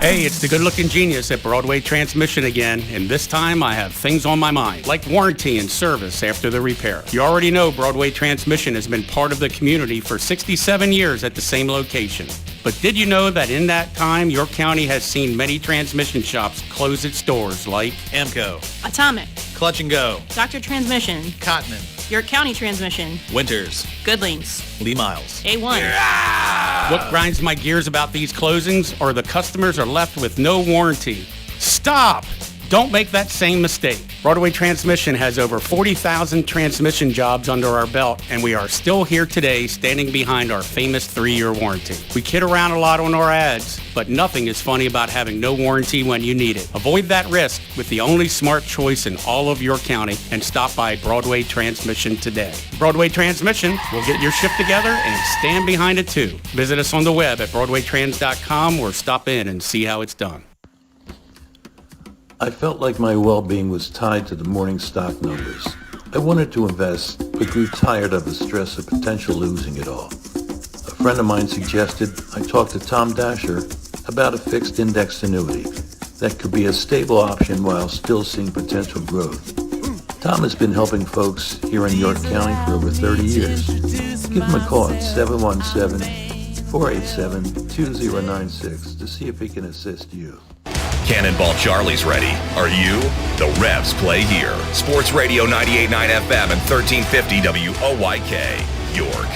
Hey, it's the good-looking genius at Broadway Transmission again, and this time I have things on my mind, like warranty and service after the repair. You already know Broadway Transmission has been part of the community for 67 years at the same location. But did you know that in that time, your county has seen many transmission shops close its doors, like Amco, Atomic, Clutch and Go, Dr. Transmission, Cotman, York County Transmission, Winters, Goodlings, Lee Miles, A1. Yeah! What grinds my gears about these closings are the customers are left with no warranty. Stop! Don't make that same mistake. Broadway Transmission has over 40,000 transmission jobs under our belt, and we are still here today standing behind our famous 3-year warranty. We kid around a lot on our ads, but nothing is funny about having no warranty when you need it. Avoid that risk with the only smart choice in all of your county and stop by Broadway Transmission today. Broadway Transmission will get your shift together and stand behind it too. Visit us on the web at broadwaytrans.com or stop in and see how it's done. I felt like my well-being was tied to the morning stock numbers. I wanted to invest, but grew tired of the stress of potential losing it all. A friend of mine suggested I talk to Tom Dasher about a fixed index annuity that could be a stable option while still seeing potential growth. Tom has been helping folks here in York County for over 30 years. Give him a call at 717-487-2096 to see if he can assist you. Cannonball Charlie's ready. Are you? The Revs play here. Sports Radio 98.9 FM and 1350 WOYK, York.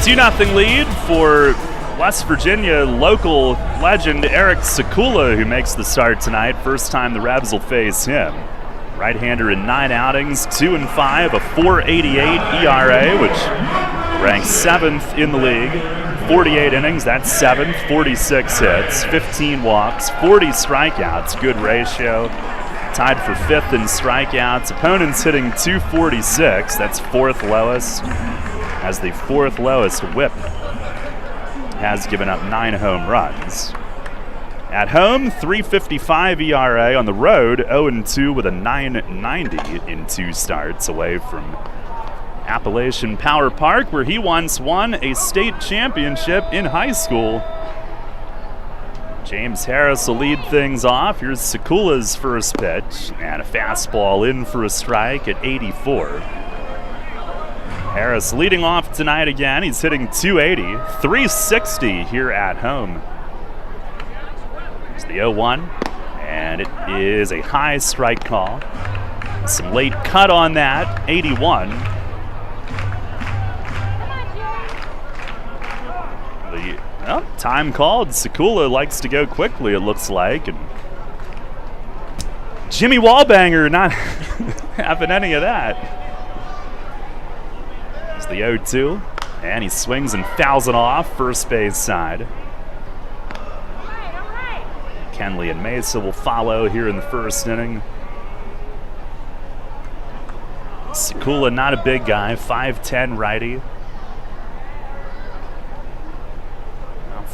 Two 2-0 lead for West Virginia local legend Eric Sekula, who makes the start tonight. First time the Rebs will face him. Right-hander in 9 outings, 2-5, a 4.88 ERA, which ranks 7th in the league. 48 innings, that's 7th, 46 hits, 15 walks, 40 strikeouts, good ratio. Tied for 5th in strikeouts. Opponents hitting 246, that's 4th lowest. Has the 4th lowest whip. Has given up 9 home runs. At home, 3.55 ERA. On the road, 0-2 with a 9.90 in 2 starts away from Appalachian Power Park, where he once won a state championship in high school. James Harris will lead things off. Here's Sekula's first pitch, and a fastball in for a strike at 84. Harris leading off tonight again. He's hitting 280, 360 here at home. It's the 0-1, and it is a high strike call. Some late cut on that, 81. Time called. Sekula likes to go quickly, it looks like. And Jimmy Wallbanger not having any of that. It's the 0-2, and he swings and fouls it off first base side. Kenley and Mesa will follow here in the first inning. Sekula, not a big guy, 5'10" righty.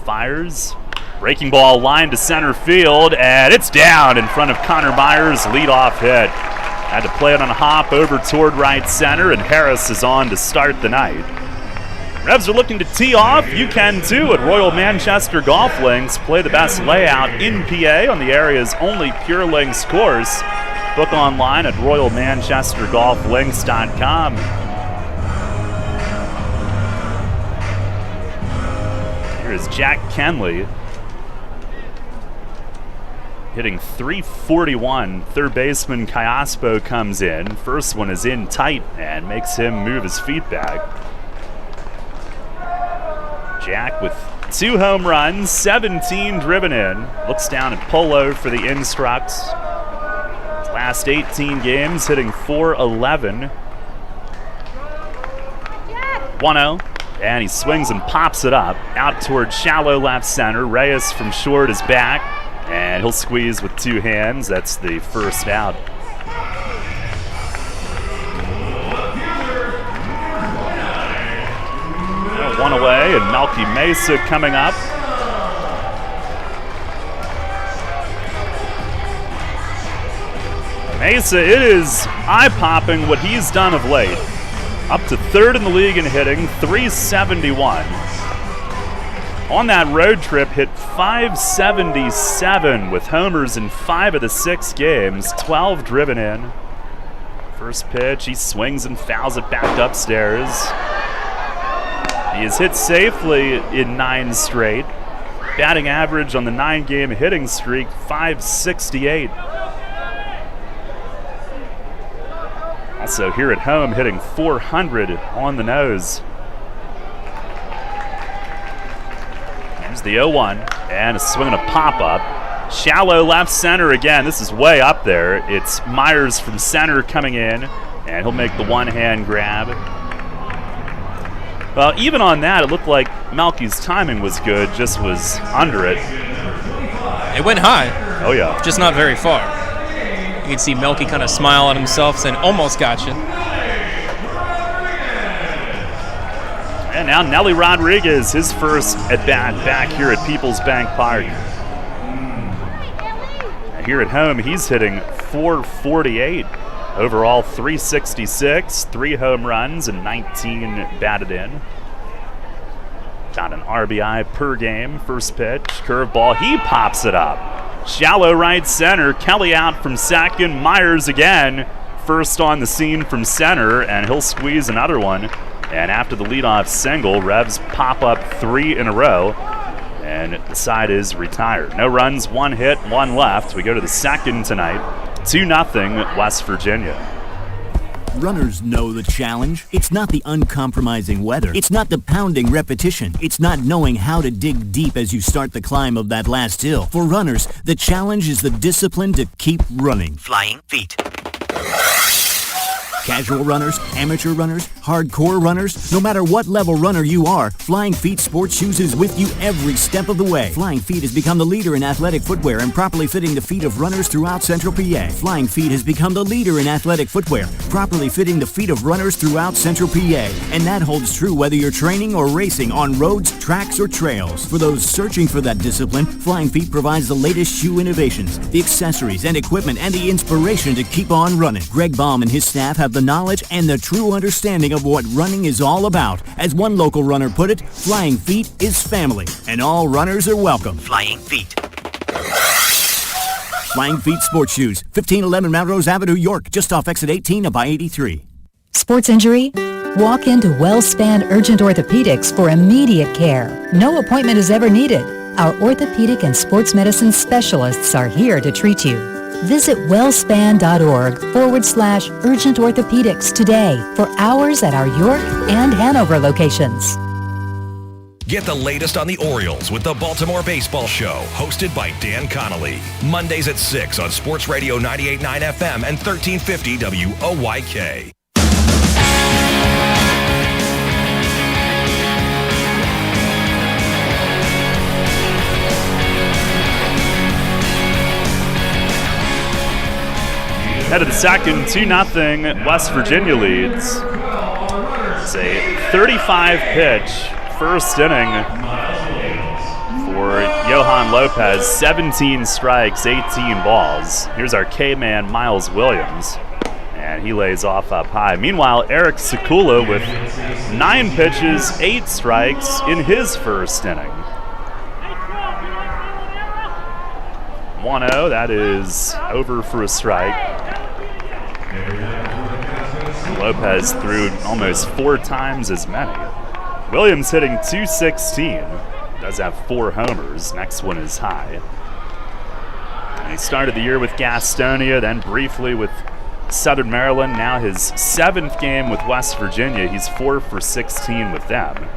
Fires. Breaking ball line to center field, and it's down in front of Connor Myers' leadoff hit. Had to play it on a hop over toward right center, and Harris is on to start the night. Revs are looking to tee off. You can too at Royal Manchester Golf Links. Play the best layout in PA on the area's only Pure Links course. Book online at royalmanchestergolflinks.com. Is Jack Kenley hitting 341. Third baseman Kayaspo comes in. First one is in tight and makes him move his feet back. Jack with 2 home runs, 17 driven in. Looks down at Polo for the instructs. His last 18 games hitting 411. 1-0. And he swings and pops it up out toward shallow left center. Reyes from short is back, and he'll squeeze with 2 hands. That's the first out. One away, and Melky Mesa coming up. Mesa, it is eye-popping what he's done of late. Up to 3rd in the league in hitting, 371. On that road trip, hit 577 with homers in 5 of the 6 games, 12 driven in. First pitch, he swings and fouls it back upstairs. He has hit safely in 9 straight. Batting average on the 9-game hitting streak, .568. Also here at home, hitting .400 on the nose. Here's the 0-1, and a swing and a pop-up. Shallow left center again. This is way up there. It's Myers from center coming in, and he'll make the one-hand grab. Well, even on that, it looked like Melky's timing was good, just was under it. It went high. Oh, yeah. Just not very far. You can see Melky kind of smile at himself, saying, almost got you. And now Nelly Rodriguez, his first at-bat back here at PeoplesBank Park. Here at home, he's hitting .448. Overall, .366, 3 home runs, and 19 batted in. Got an RBI per game. First pitch, curveball, he pops it up. Shallow right center, Kelly out from second, Myers again. First on the scene from center, and he'll squeeze another one. And after the leadoff single, Revs pop up 3 in a row, and the side is retired. No runs, 1 hit, 1 left. We go to the second tonight, 2-0 West Virginia. Runners know the challenge. It's not the uncompromising weather. It's not the pounding repetition. It's not knowing how to dig deep as you start the climb of that last hill. For runners, the challenge is the discipline to keep running. Flying feet. Casual runners, amateur runners, hardcore runners, no matter what level runner you are, Flying Feet Sports Shoes is with you every step of the way. Flying Feet has become the leader in athletic footwear and properly fitting the feet of runners throughout Central PA. Flying Feet has become the leader in athletic footwear, properly fitting the feet of runners throughout Central PA. And that holds true whether you're training or racing on roads, tracks, or trails. For those searching for that discipline, Flying Feet provides the latest shoe innovations, the accessories and equipment, and the inspiration to keep on running. Greg Baum and his staff have the knowledge and the true understanding of what running is all about. As one local runner put it, Flying Feet is family, and all runners are welcome. Flying Feet. Flying Feet Sports Shoes, 1511 Melrose Avenue, York, just off exit 18 of I-83. Sports injury? Walk into WellSpan Urgent Orthopedics for immediate care. No appointment is ever needed. Our orthopedic and sports medicine specialists are here to treat you. Visit wellspan.org/urgent orthopedics today for hours at our York and Hanover locations. Get the latest on the Orioles with the Baltimore Baseball Show, hosted by Dan Connolly. Mondays at 6 on Sports Radio 98.9 FM and 1350 WOYK. Head of the second, 2-0, West Virginia leads. It's a 35-pitch first inning for Johan Lopez. 17 strikes, 18 balls. Here's our K-man, Miles Williams, and he lays off up high. Meanwhile, Eric Sekula with 9 pitches, 8 strikes in his first inning. 1-0, that is over for a strike. Lopez threw almost 4 times as many. Williams hitting .216. Does have 4 homers. Next one is high. And he started the year with Gastonia, then briefly with Southern Maryland. Now his 7th game with West Virginia. He's 4 for 16 with them.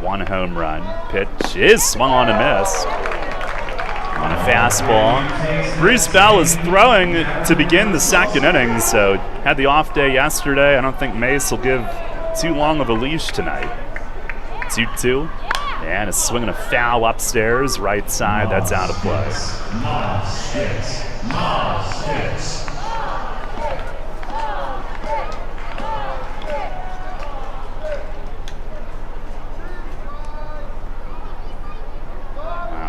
1 home run. Pitch is swung on and missed. On a fastball. Bruce Bell is throwing to begin the second inning, so had the off day yesterday. I don't think Mace will give too long of a leash tonight. 2-2, and a swing and a foul upstairs, right side, that's out of play.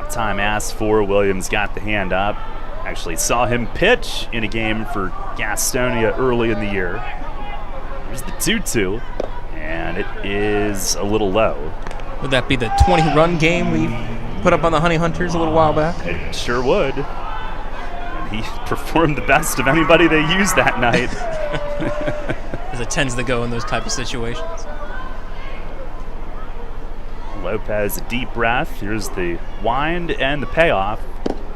Time asked for. Williams got the hand up. Actually saw him pitch in a game for Gastonia early in the year. Here's the 2-2, and it is a little low. Would that be the 20-run game we put up on the Honey Hunters a little while back? It sure would. And he performed the best of anybody they used that night. As it tends to go in those type of situations. Lopez, a deep breath. Here's the wind and the payoff,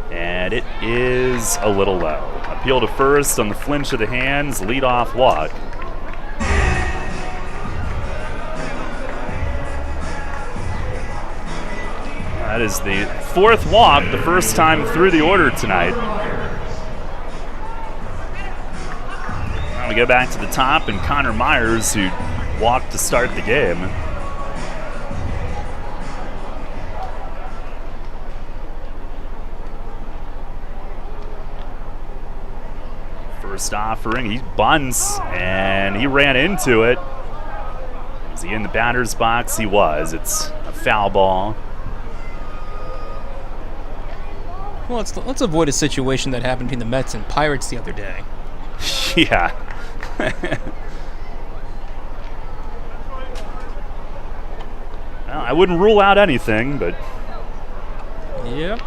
and it is a little low. Appeal to first on the flinch of the hands, leadoff walk. That is the 4th walk, the first time through the order tonight. Now we go back to the top, and Connor Myers, who walked to start the game. First offering, he bunts, and he ran into it. Was he in the batter's box? He was. It's a foul ball. Well, let's avoid a situation that happened between the Mets and Pirates the other day. Yeah. Well, I wouldn't rule out anything, but... Yep.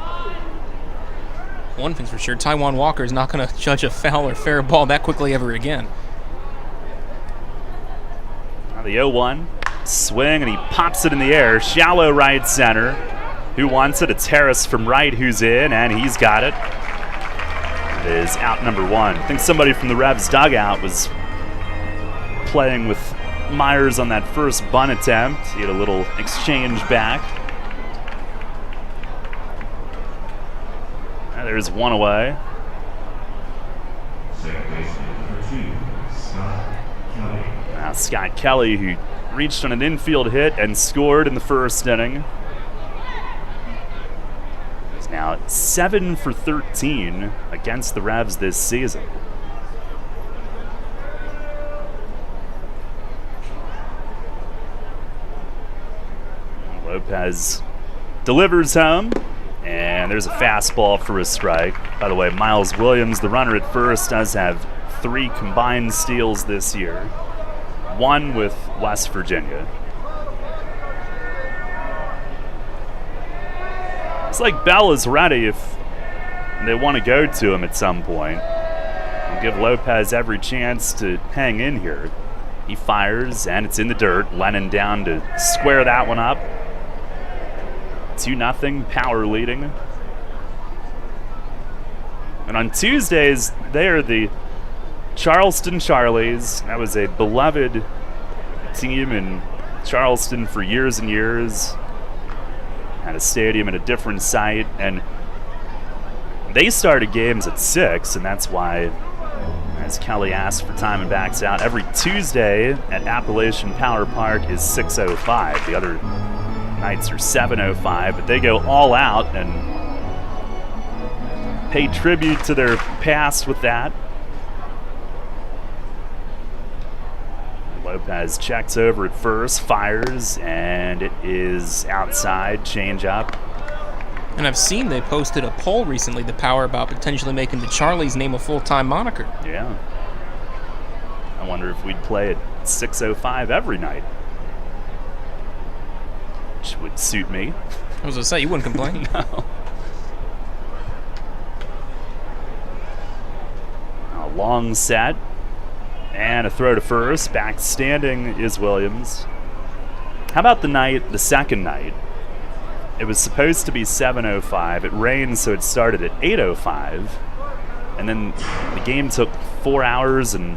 One thing's for sure, Taijuan Walker is not going to judge a foul or fair ball that quickly ever again. Now the 0-1, swing, and he pops it in the air. Shallow right center. Who wants it? It's Harris from right who's in, and he's got it. It is out number 1. I think somebody from the Revs dugout was playing with Myers on that first bunt attempt. He had a little exchange back. And there's one away. Second baseman number 2, Scott Kelly. Now Scott Kelly, who reached on an infield hit and scored in the first inning. He's now 7 for 13 against the Revs this season. Lopez delivers home, and there's a fastball for a strike. By the way, Miles Williams, the runner at first, does have 3 combined steals this year, 1 with West Virginia. It's like Bell is ready if they want to go to him at some point. We'll give Lopez every chance to hang in here. He fires, and it's in the dirt. Lennon down to square that one up. 2-0, Power leading. And on Tuesdays, they are the Charleston Charlies. That was a beloved team in Charleston for years and years. Had a stadium at a different site, and they started games at 6, and that's why, as Kelly asked for time and backs out, every Tuesday at Appalachian Power Park is 6:05. The other nights are 7:05, but they go all out and pay tribute to their past with that. Lopez checks over at first, fires, and it is outside, change up. And I've seen they posted a poll recently, the Power, about potentially making the Charlies name a full-time moniker. Yeah. I wonder if we'd play at 6:05 every night. Which would suit me. I was going to say, you wouldn't complain. No. A long set. And a throw to first. Back standing is Williams. How about the second night? It was supposed to be 7:05. It rained, so it started at 8:05. And then the game took 4 hours and,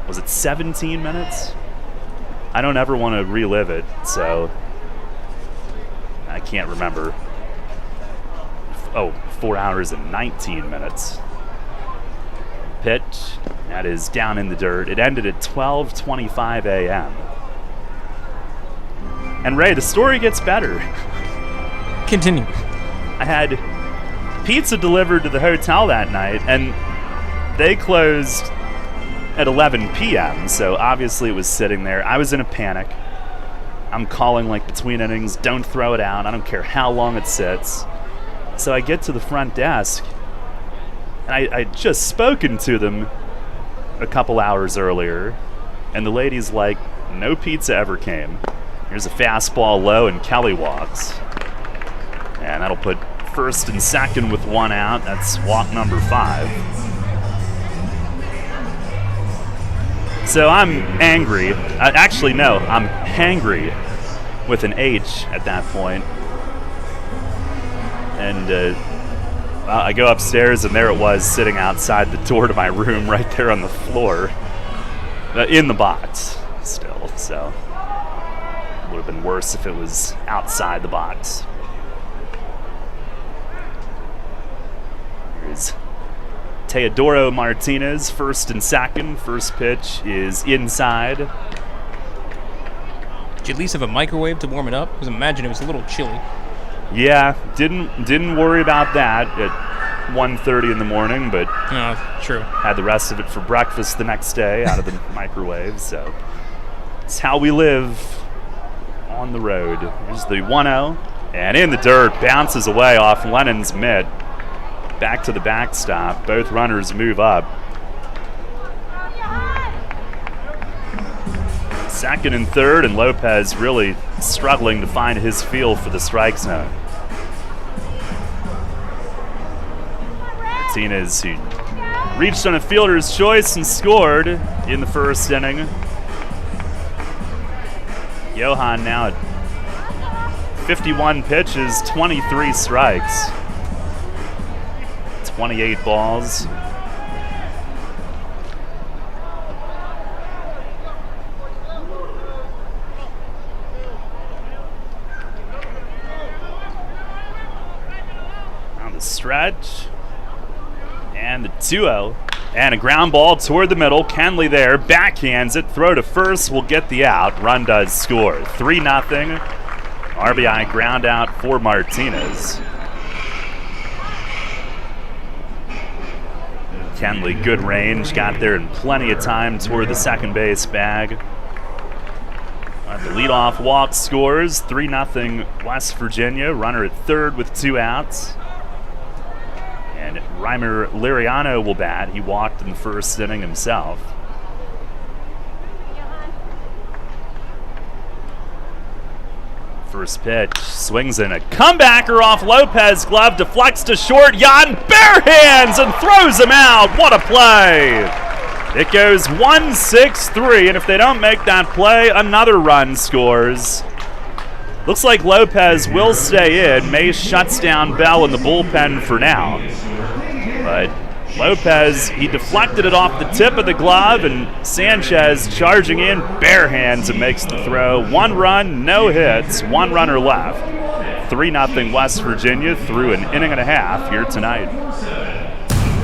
was it 17 minutes? I don't ever want to relive it, so I can't remember. 4 hours and 19 minutes. Pitch, that is down in the dirt. It ended at 12:25 a.m. And Ray, the story gets better. Continue. I had pizza delivered to the hotel that night, and they closed at 11 p.m., so obviously it was sitting there. I was in a panic. I'm calling like between innings, don't throw it out. I don't care how long it sits. So I get to the front desk, and I'd just spoken to them a couple hours earlier, and the lady's like, no pizza ever came. Here's a fastball low, and Kelly walks. And that'll put first and second with 1 out. That's walk number 5. So I'm angry. Actually, no, I'm hangry with an H at that point. And I go upstairs, and there it was, sitting outside the door to my room, right there on the floor, in the box still. So it would have been worse if it was outside the box. Here's Teodoro Martinez, first and second. First pitch is inside. Did you at least have a microwave to warm it up? Because imagine it was a little chilly. Yeah, didn't worry about that at 1:30 in the morning, but true. Had the rest of it for breakfast the next day out of the microwave. So it's how we live on the road. Here's the 1-0, and in the dirt, bounces away off Lennon's mitt. Back to the backstop. Both runners move up. Second and third, and Lopez really struggling to find his feel for the strike zone. Martinez, who reached on a fielder's choice and scored in the first inning. Johan now at 51 pitches, 23 strikes. 28 balls. stretch. And the 2-0. And a ground ball toward the middle. Kenley there. Backhands it. Throw to first will get the out. Run does score. 3-0. RBI ground out for Martinez. Kenley, good range. Got there in plenty of time toward the second base bag. The leadoff walk scores. 3-0 West Virginia. Runner at third with 2 outs. And Reimer Liriano will bat. He walked in the first inning himself. First pitch, swings in a comebacker off Lopez glove, deflects to short. Jan bare hands and throws him out. What a play! It goes 1-6-3, and if they don't make that play, another run scores. Looks like Lopez will stay in. Mace shuts down Bell in the bullpen for now. But Lopez, he deflected it off the tip of the glove, and Sanchez charging in, bare hands, and makes the throw. 1 run, no hits, 1 runner left. 3-0 West Virginia through an inning and a half here tonight.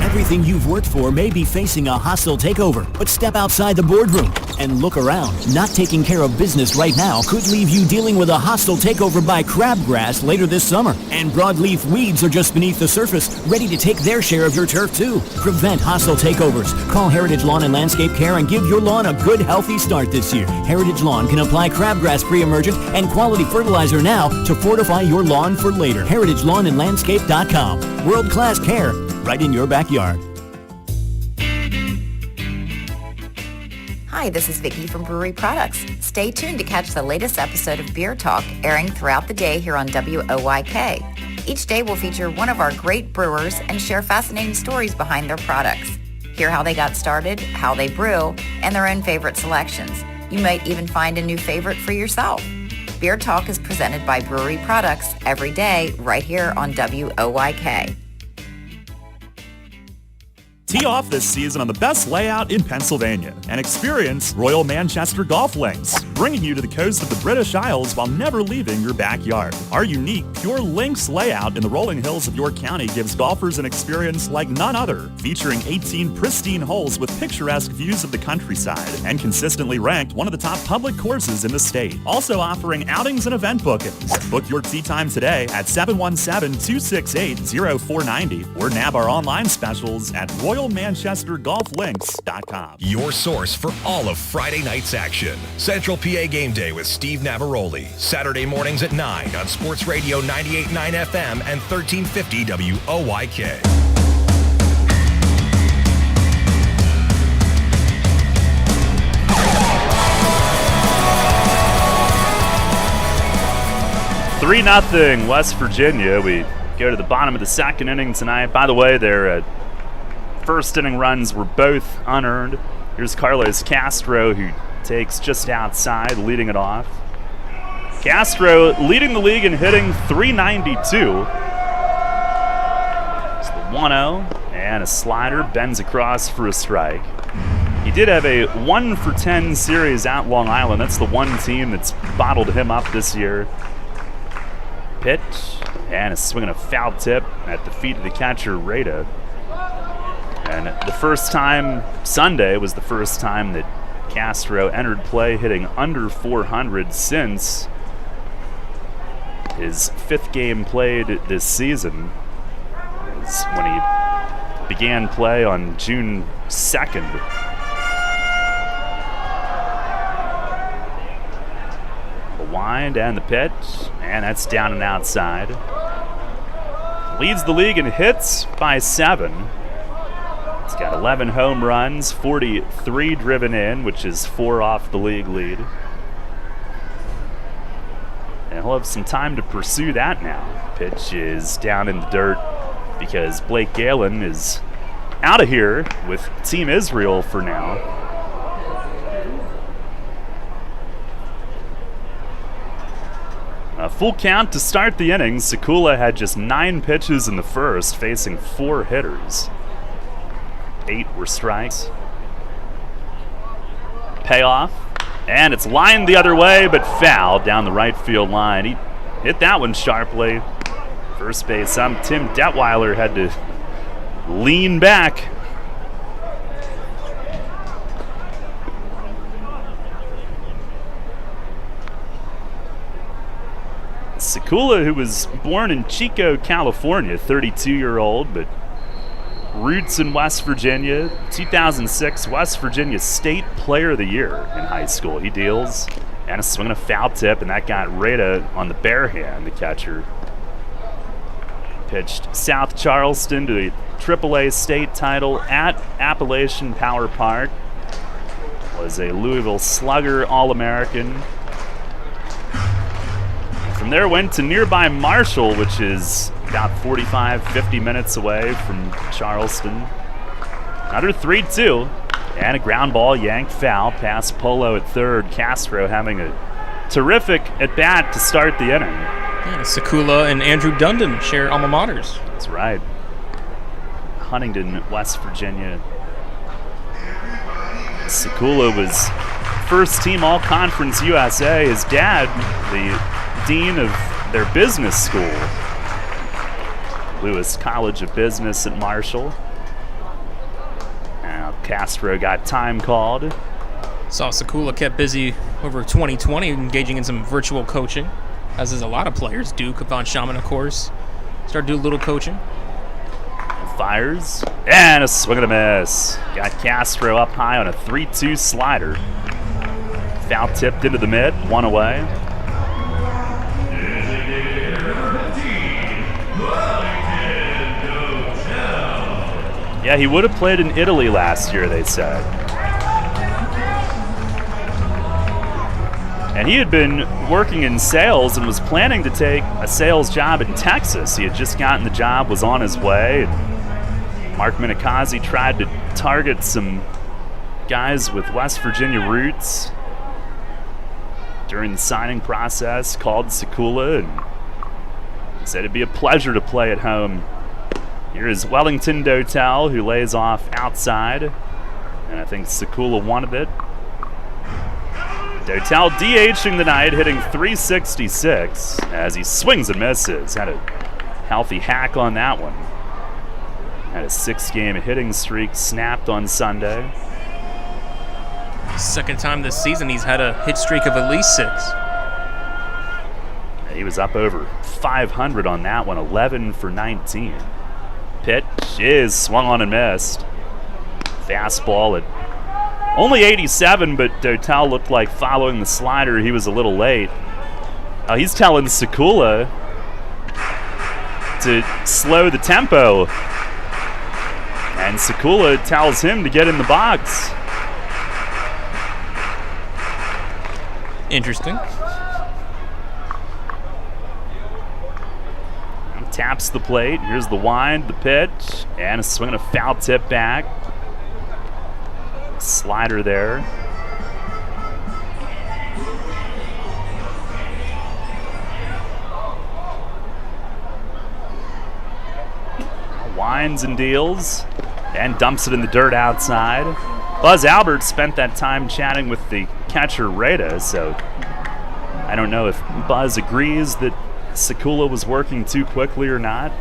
Everything you've worked for may be facing a hostile takeover, but step outside the boardroom and look around. Not taking care of business right now could leave you dealing with a hostile takeover by crabgrass later this summer. And broadleaf weeds are just beneath the surface, ready to take their share of your turf too. Prevent hostile takeovers. Call Heritage Lawn and Landscape Care and give your lawn a good, healthy start this year. Heritage Lawn can apply crabgrass pre-emergent and quality fertilizer now to fortify your lawn for later. HeritageLawnandLandscape.com. World-class care right in your backyard. Hi, this is Vicki from Brewery Products. Stay tuned to catch the latest episode of Beer Talk airing throughout the day here on WOYK. Each day will feature one of our great brewers and share fascinating stories behind their products. Hear how they got started, how they brew, and their own favorite selections. You might even find a new favorite for yourself. Beer Talk is presented by Brewery Products every day right here on WOYK. Tee off this season on the best layout in Pennsylvania and experience Royal Manchester Golf Links, bringing you to the coast of the British Isles while never leaving your backyard. Our unique Pure Links layout in the rolling hills of York County gives golfers an experience like none other, featuring 18 pristine holes with picturesque views of the countryside and consistently ranked one of the top public courses in the state. Also offering outings and event bookings. Book your tee time today at 717-268-0490 or nab our online specials at RoyalManchesterGolfLinks.com. Your source for all of Friday night's action. Central PA Game Day with Steve Navaroli. Saturday mornings at 9 on Sports Radio 98.9 FM and 1350 WOYK. Three 0 West Virginia. We go to the bottom of the second inning tonight. By the way, their first inning runs were both unearned. Here's Carlos Castro, who takes just outside, leading it off. Castro leading the league in hitting, 392. It's the 1-0, and a slider bends across for a strike. He did have a 1-for-10 series at Long Island. That's the one team that's bottled him up this year. Pitch, and a swing and a foul tip at the feet of the catcher, Rada. And the first time, Sunday was the first time that Castro entered play hitting under 400 since his 5th game played this season. Was when he began play on June 2nd. The wind and the pitch, and that's down and outside. Leads the league in hits by 7. He's got 11 home runs, 43 driven in, which is 4 off the league lead. And he'll have some time to pursue that now. Pitch is down in the dirt because Blake Galen is out of here with Team Israel for now. A full count to start the inning. Sekula had just 9 pitches in the first, facing 4 hitters. 8 were strikes. Payoff, and it's lined the other way, but foul down the right field line. He hit that one sharply. First base, Tim Detweiler had to lean back. Sekula, who was born in Chico, California, 32-year-old, but roots in West Virginia. 2006 West Virginia State Player of the Year in high school. He deals and a swing and a foul tip, and that got Rada on the bare hand, the catcher. Pitched South Charleston to the AAA state title at Appalachian Power Park. Was a Louisville Slugger All-American. From there went to nearby Marshall, which is about 45-50 minutes away from Charleston. Another 3-2, and a ground ball yanked foul past Polo at third. Castro having a terrific at-bat to start the inning. Yeah, Sekula and Andrew Dundon share alma maters. That's right. Huntington, West Virginia. Sekula was first team All-Conference USA. His dad, the dean of their business school, Lewis College of Business at Marshall. Now Castro got time called. Saw Sekula kept busy over 2020, engaging in some virtual coaching, as is a lot of players. Duke, Von Shaman, of course, started doing a little coaching. Fires, and a swing and a miss. Got Castro up high on a 3-2 slider. Foul tipped into the mid, one away. Yeah, he would have played in Italy last year, they said. And he had been working in sales and was planning to take a sales job in Texas. He had just gotten the job, was on his way. And Mark Minikazi tried to target some guys with West Virginia roots during the signing process, called Sekula and said it'd be a pleasure to play at home. Here is Wellington Dotel, who lays off outside, and I think Sekula wanted it. Dotel DHing the night, hitting .366 as he swings and misses. Had a healthy hack on that one. Had a 6-game hitting streak snapped on Sunday. Second time this season he's had a hit streak of at least 6. He was up over 500 on that one, 11 for 19. Pitch is swung on and missed. Fastball at only 87, but Dotel looked like following the slider. He was a little late. He's telling Sekula to slow the tempo. And Sekula tells him to get in the box. Interesting. Taps the plate. Here's the wind, the pitch, and a swing and a foul tip back. Slider there. Winds and deals, and dumps it in the dirt outside. Buzz Albert spent that time chatting with the catcher Rada, so I don't know if Buzz agrees that Sekula was working too quickly or not.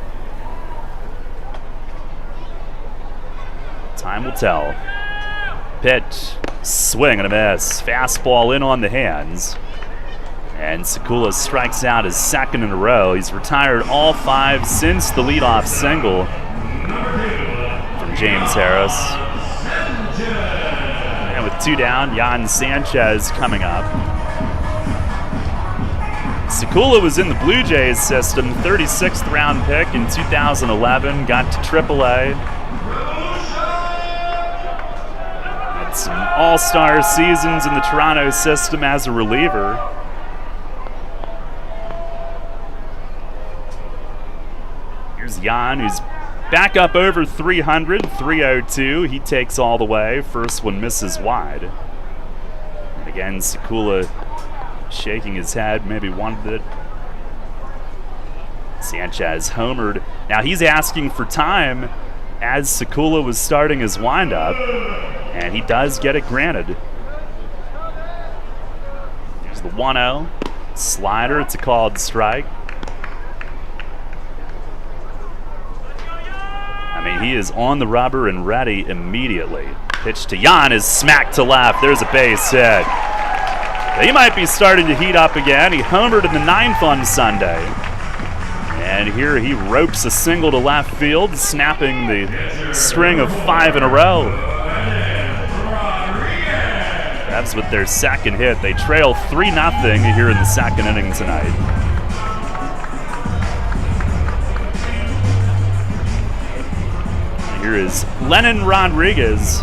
Time will tell. Pitch, swing and a miss. Fastball in on the hands. And Sekula strikes out his second in a row. He's retired all 5 since the leadoff single from James Harris. And with 2 down, Jan Sanchez coming up. Sekula was in the Blue Jays system, 36th round pick in 2011, got to AAA. Had some all-star seasons in the Toronto system as a reliever. Here's Jan, who's back up over 300, 302. He takes all the way. First one misses wide. And again, Sekula shaking his head, maybe wanted it. Sanchez homered. Now he's asking for time as Sekula was starting his windup, and he does get it granted. There's the 1-0. Slider, it's a called strike. he is on the rubber and ready immediately. Pitch to Jan is smacked to left. There's a base hit. He might be starting to heat up again. He homered in the 9th on Sunday. And here he ropes a single to left field, snapping the string of 5 in a row. Revs with their second hit. They trail 3-0 here in the second inning tonight. Here is Lennon Rodriguez.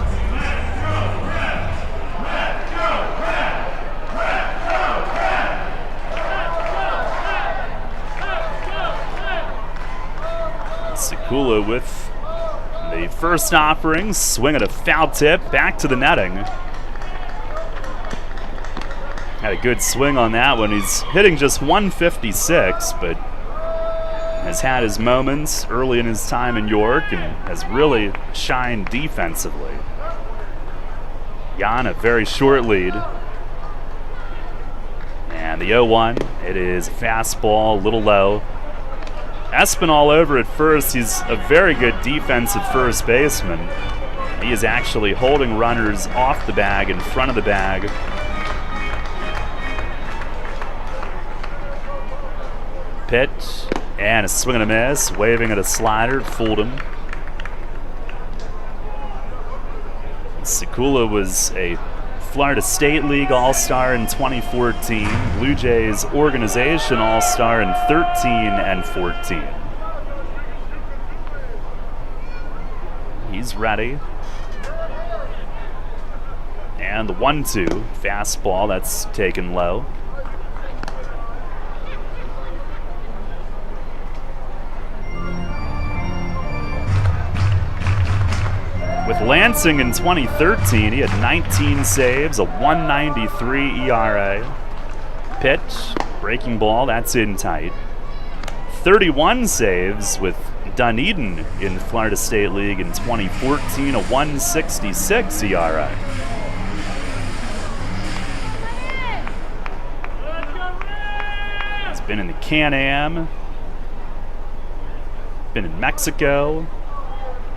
Sekula with the first offering, swing at a foul tip, back to the netting. Had a good swing on that one. He's hitting just 156, but has had his moments early in his time in York and has really shined defensively. Jan, a very short lead. And the 0-1, it is a fastball, a little low. Espinal over at first. He's a very good defensive first baseman. He is actually holding runners off the bag, in front of the bag. Pitch, and a swing and a miss, waving at a slider, fooled him. Sekula was a Florida State League All-Star in 2014, Blue Jays Organization All-Star in 13 and 14. He's ready. And the 1-2, fastball, that's taken low. With Lansing in 2013, he had 19 saves, a 1.93 ERA. Pitch, breaking ball, that's in tight. 31 saves with Dunedin in the Florida State League in 2014, a 1.66 ERA. He's been in the Can-Am, been in Mexico.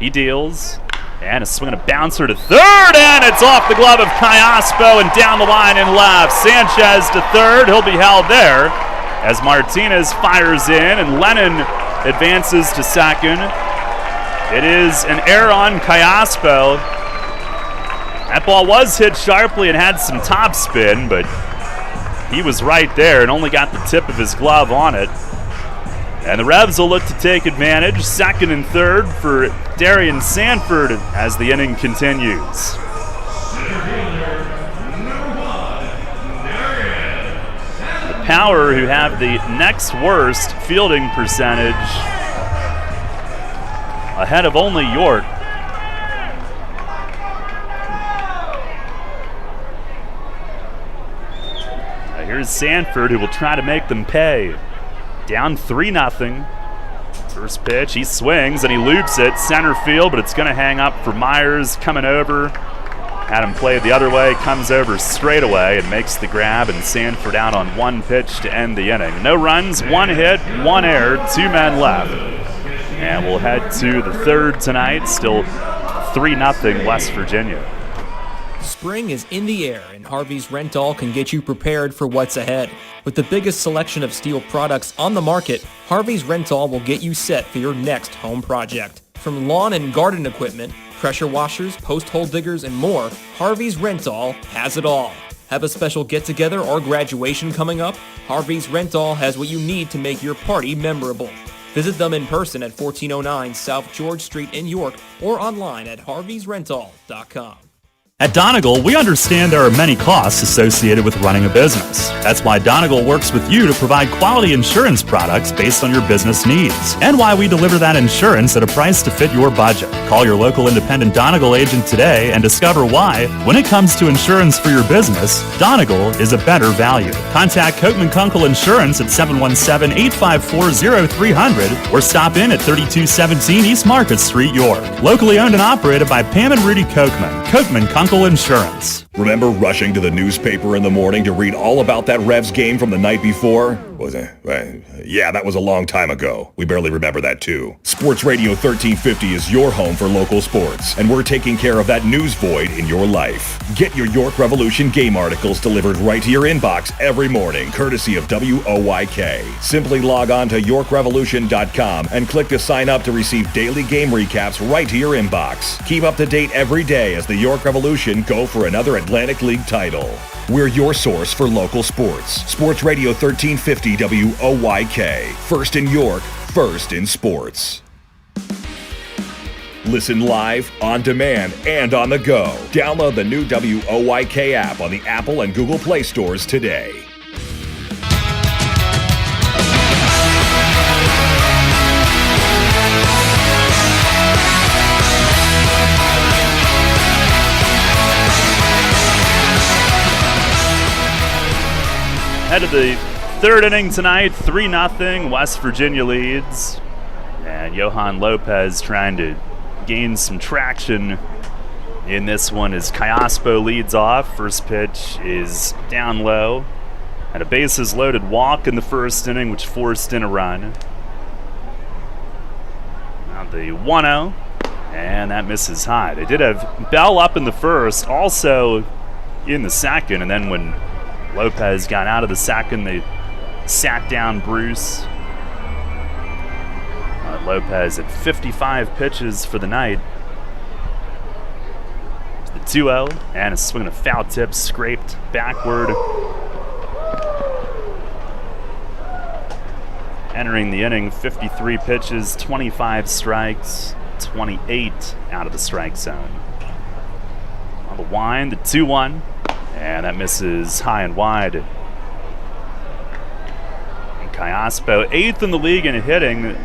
He deals. And a swing and a bouncer to third, and it's off the glove of Cayaspo and down the line and left. Sanchez to third, he'll be held there as Martinez fires in and Lennon advances to second. It is an error on Cayaspo. That ball was hit sharply and had some top spin, but he was right there and only got the tip of his glove on it. And the Revs will look to take advantage, second and third for Darian Sanford as the inning continues. The Power, who have the next worst fielding percentage, ahead of only York. Now here's Sanford, who will try to make them pay. Down 3-0. First pitch, he swings and he loops it center field, but it's going to hang up for Myers coming over. Had him play the other way, comes over straight away and makes the grab, and Sanford out on one pitch to end the inning. No runs, one hit, one error, 2 men left. And we'll head to the third tonight, still 3-0 West Virginia. Spring is in the air, and Harvey's Rental can get you prepared for what's ahead. With the biggest selection of steel products on the market, Harvey's Rental will get you set for your next home project. From lawn and garden equipment, pressure washers, post hole diggers, and more, Harvey's Rental has it all. Have a special get-together or graduation coming up? Harvey's Rental has what you need to make your party memorable. Visit them in person at 1409 South George Street in York or online at harveysrental.com. At Donegal, we understand there are many costs associated with running a business. That's why Donegal works with you to provide quality insurance products based on your business needs, and why we deliver that insurance at a price to fit your budget. Call your local independent Donegal agent today and discover why, when it comes to insurance for your business, Donegal is a better value. Contact Kochman Kunkel Insurance at 717-854-0300 or stop in at 3217 East Market Street, York. Locally owned and operated by Pam and Rudy Kochman. Kochman Kunkel Insurance. Remember rushing to the newspaper in the morning to read all about that Revs game from the night before? Was it? Yeah, that was a long time ago. We barely remember that too. Sports Radio 1350 is your home for local sports, and we're taking care of that news void in your life. Get your York Revolution game articles delivered right to your inbox every morning, courtesy of WOYK. Simply log on to YorkRevolution.com and click to sign up to receive daily game recaps right to your inbox. Keep up to date every day as the York Revolution go for another Atlantic League title. We're your source for local sports. Sports Radio 1350 WOYK. First in York, first in sports. Listen live, on demand, and on the go. Download the new WOYK app on the Apple and Google Play stores today. Head of the third inning tonight, 3-0, West Virginia leads. And Johan Lopez trying to gain some traction in this one as Cayaspo leads off. First pitch is down low. Had a bases loaded walk in the first inning, which forced in a run. Now the 1-0, and that misses high. They did have Bell up in the first, also in the second, and then when Lopez got out of the second, they sat down Bruce. Lopez at 55 pitches for the night. The 2-0, and a swing and a foul tip, scraped backward. Entering the inning, 53 pitches, 25 strikes, 28 out of the strike zone. On the wind, the 2-1. And that misses high and wide. And Cayaspo, 8th in the league in hitting,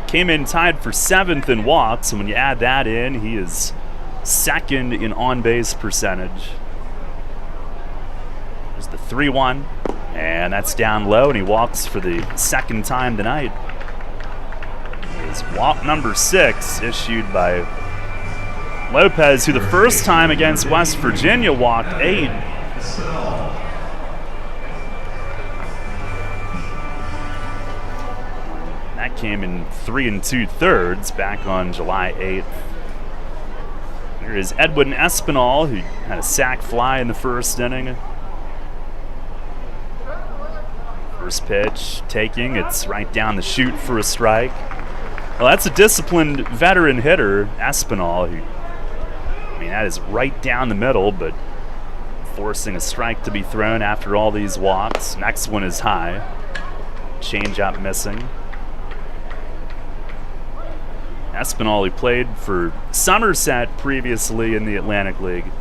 came in tied for 7th in walks. And when you add that in, he is 2nd in on-base percentage. There's the 3-1, and that's down low, and he walks for the second time tonight. His walk number 6 issued by Lopez, who the first time against West Virginia walked 8. That came in 3 2/3 back on July 8th. Here is Edwin Espinal, who had a sac fly in the first inning. First pitch taking, it's right down the chute for a strike. Well, that's a disciplined veteran hitter, Espinal, who, I mean, that is right down the middle, but forcing a strike to be thrown after all these walks. Next one is high. Change-up missing. Espinal, who played for Somerset previously in the Atlantic League.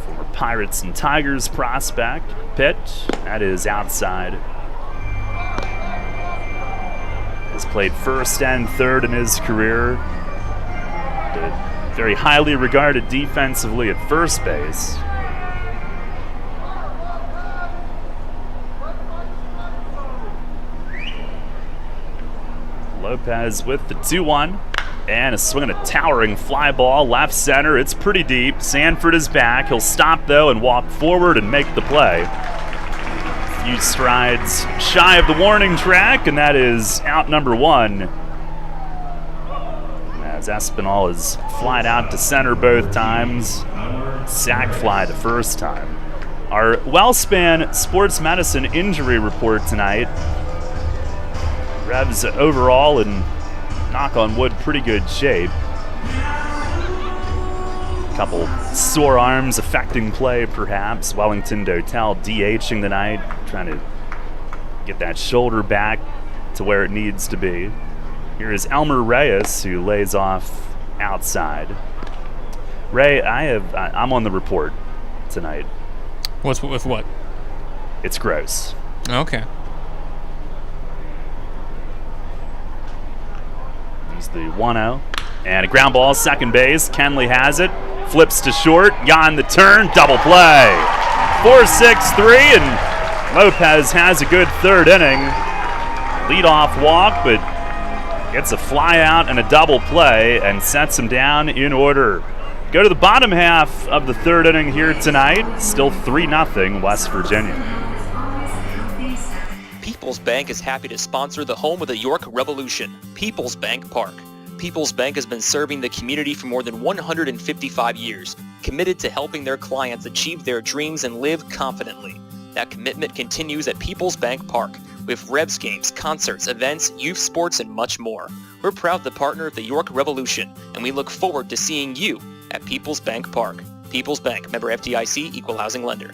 Former Pirates and Tigers prospect. Pitch, that is outside. Has played first and third in his career. Very highly regarded defensively at first base. Lopez with the 2-1, and a swing and a towering fly ball left center. It's pretty deep. Sanford is back. He'll stop though and walk forward and make the play. A few strides shy of the warning track, and that is out number 1. As Espinal is flied out to center both times. Sac fly the first time. Our WellSpan Sports Medicine injury report tonight. Revs overall in, knock on wood, pretty good shape. A couple sore arms affecting play perhaps. Wellington Dotel DHing tonight, trying to get that shoulder back to where it needs to be. Here is Elmer Reyes, who lays off outside. Ray, I'm on the report tonight. What's with what? It's gross. Okay. He's the 1-0. And a ground ball, second base. Kenley has it. Flips to short. Yon the turn. Double play. 4-6-3, and Lopez has a good third inning. Leadoff walk, but gets a fly out and a double play and sets him down in order. Go to the bottom half of the third inning here tonight. Still 3-0 West Virginia. PeoplesBank is happy to sponsor the home of the York Revolution, PeoplesBank Park. PeoplesBank has been serving the community for more than 155 years, committed to helping their clients achieve their dreams and live confidently. That commitment continues at PeoplesBank Park, with Revs games, concerts, events, youth sports, and much more. We're proud to partner with the York Revolution, and we look forward to seeing you at PeoplesBank Park. PeoplesBank, member FDIC, equal housing lender.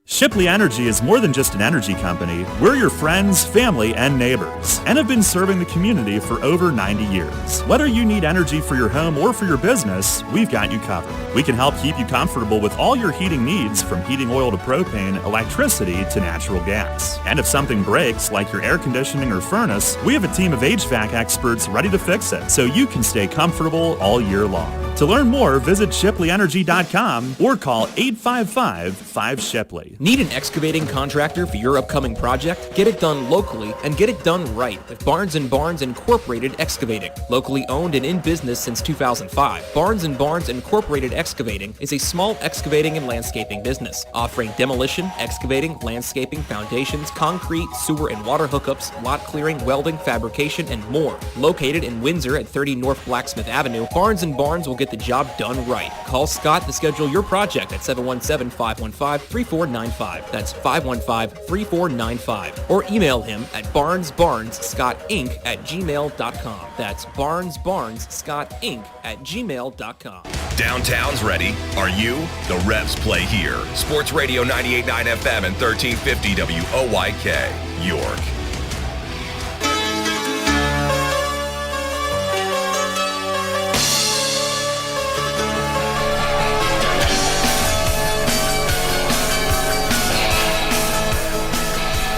Shipley Energy is more than just an energy company. We're your friends, family, and neighbors, and have been serving the community for over 90 years. Whether you need energy for your home or for your business, we've got you covered. We can help keep you comfortable with all your heating needs, from heating oil to propane, electricity to natural gas. And if something breaks, like your air conditioning or furnace, we have a team of HVAC experts ready to fix it, so you can stay comfortable all year long. To learn more, visit ShipleyEnergy.com or call 855-5-SHIPLEY. Need an excavating contractor for your upcoming project? Get it done locally and get it done right with Barnes & Barnes Incorporated Excavating. Locally owned and in business since 2005, Barnes & Barnes Incorporated Excavating is a small excavating and landscaping business, offering demolition, excavating, landscaping, foundations, concrete, sewer and water hookups, lot clearing, welding, fabrication, and more. Located in Windsor at 30 North Blacksmith Avenue, Barnes & Barnes will get the job done right. Call Scott to schedule your project at 717-515-3495. That's 515-3495. Or email him at barnesbarnesscottinc@gmail.com. That's barnesbarnesscottinc@gmail.com. Downtown's ready. Are you? The Revs play here. Sports Radio 98.9 FM and 1350 WOYK, York.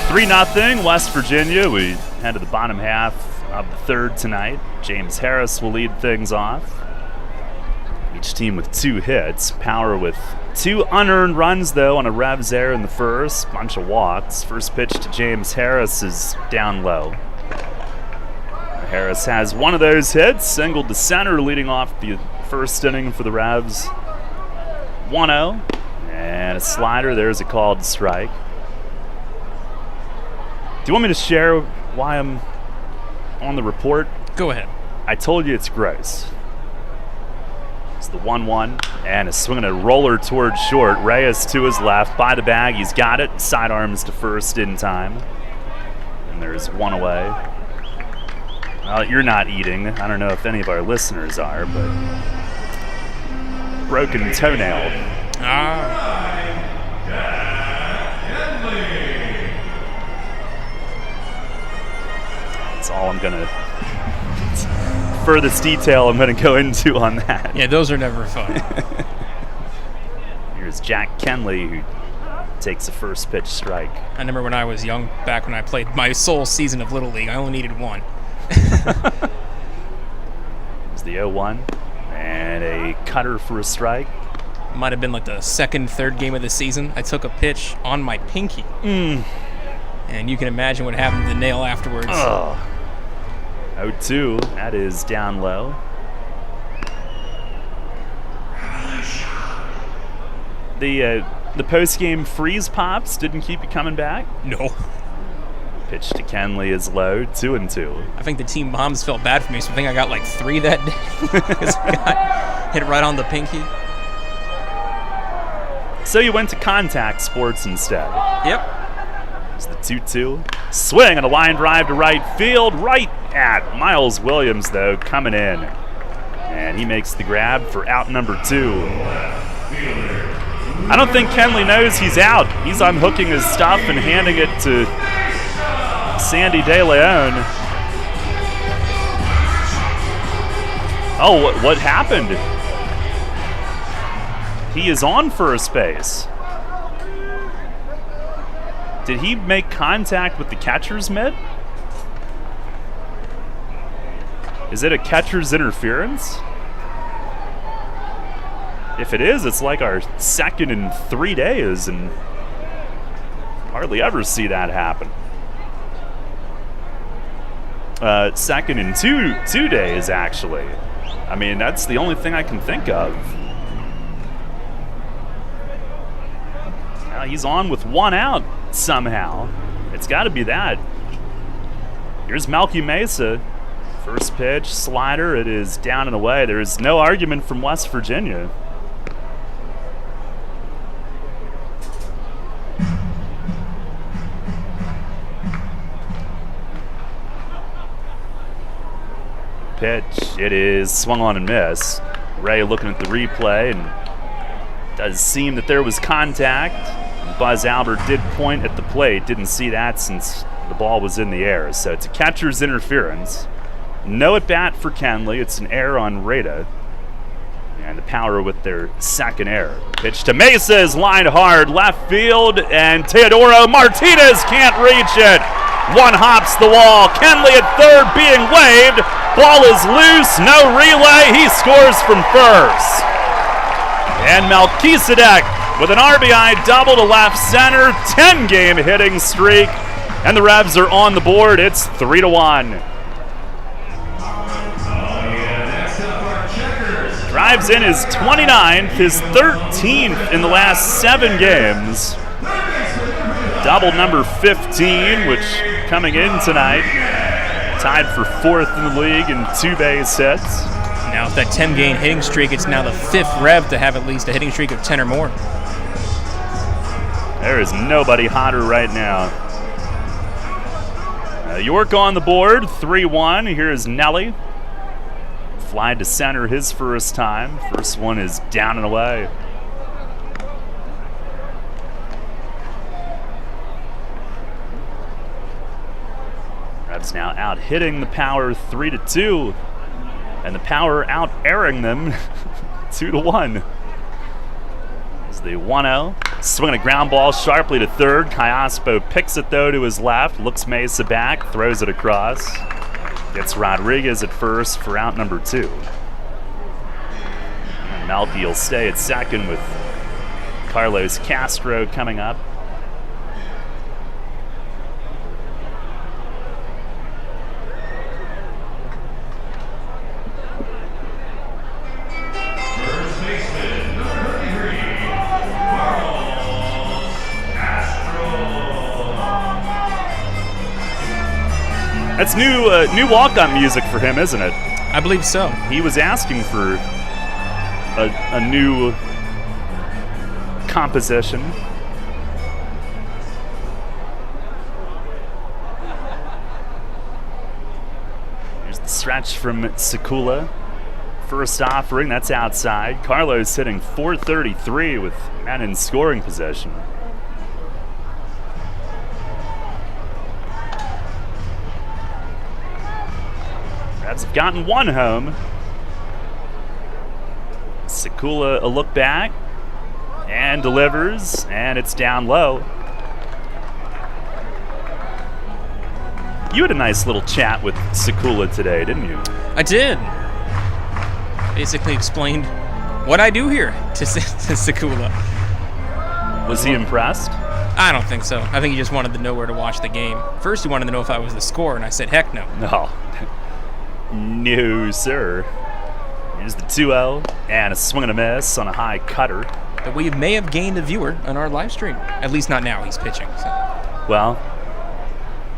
Three 0 West Virginia. We head to the bottom half of the third tonight. James Harris will lead things off. Each team with 2 hits. Power with 2 unearned runs, though, on a Revs error in the first. Bunch of walks. First pitch to James Harris is down low. Harris has one of those hits. Single to center, leading off the first inning for the Revs. 1-0. And a slider. There's a called strike. Do you want me to share why I'm on the report? Go ahead. I told you it's gross. It's the 1-1, and is swinging a roller towards short. Reyes to his left, by the bag, he's got it. Sidearms to first in time. And there's one away. Well, you're not eating. I don't know if any of our listeners are, but broken toenail. That's all I'm gonna. Furthest detail I'm gonna go into on that. Yeah, those are never fun. Here's Jack Kenley, who takes the first pitch strike. I remember when I was young, back when I played my sole season of Little League, I only needed one. It's the 0-1, and a cutter for a strike. Might have been like the second, third game of the season. I took a pitch on my pinky. And you can imagine what happened to the nail afterwards. 0-2, that is down low. The post-game freeze pops didn't keep you coming back? No. Pitch to Kenley is low, 2-2. I think the team moms felt bad for me, so I think I got like 3 that day because I got hit right on the pinky. So you went to contact sports instead. Yep. It's the 2-2. Swing and a line drive to right field, right at Miles Williams, though, coming in. And he makes the grab for out number 2. I don't think Kenley knows he's out. He's unhooking his stuff and handing it to Sandy De Leon. Oh, what happened? He is on first base. Did he make contact with the catcher's mitt? Is it a catcher's interference? If it is, it's like our second in 3 days, and hardly ever see that happen. Second in two days, actually. I mean, that's the only thing I can think of. Now he's on with one out somehow. It's got to be that. Here's Malky Mesa. First pitch, slider. It is down and away. There is no argument from West Virginia. Pitch, it is swung on and miss. Ray looking at the replay, and does seem that there was contact. Buzz Albert did point at the plate, didn't see that since the ball was in the air. So it's a catcher's interference. No at bat for Kenley. It's an error on Rada. And the Power with their second error. Pitch to Mesa is lined hard left field, and Teodoro Martinez can't reach it. One hops the wall. Kenley at third being waved. Ball is loose, no relay. He scores from first. And Melchizedek with an RBI double to left center. 10-game hitting streak. And the Revs are on the board. It's 3-1. Drives in his 29th, his 13th in the last 7 games. Double number 15, which coming in tonight, tied for 4th in the league in 2 base hits. Now with that 10-game hitting streak, it's now the 5th Rev to have at least a hitting streak of 10 or more. There is nobody hotter right now. York on the board, 3-1. Here is Nelly. Fly to center his first time. First one is down and away. Revs now out hitting the Power 3-2, and the Power out airing them 2-1. As the 1-0, swinging a ground ball sharply to third. Cayaspo picks it though to his left, looks Mesa back, throws it across. Gets Rodriguez at first for out number 2. And Malky will stay at second with Carlos Castro coming up. First baseman, number 33, Carlos Castro. That's new walk-on music for him, isn't it? I believe so. He was asking for a new composition. Here's the stretch from Sekula. First offering, that's outside. Carlos hitting .433 with men in scoring position. Revs have gotten one home. Sekula a look back and delivers, and it's down low. You had a nice little chat with Sekula today, didn't you? I did. Basically explained what I do here to Sekula. Was he impressed? I don't think so. I think he just wanted to know where to watch the game. First, he wanted to know if I was the score, and I said, heck no. No. No, sir. Here's the 2-0, and a swing and a miss on a high cutter. But we may have gained a viewer on our live stream. At least not now, he's pitching. So. Well,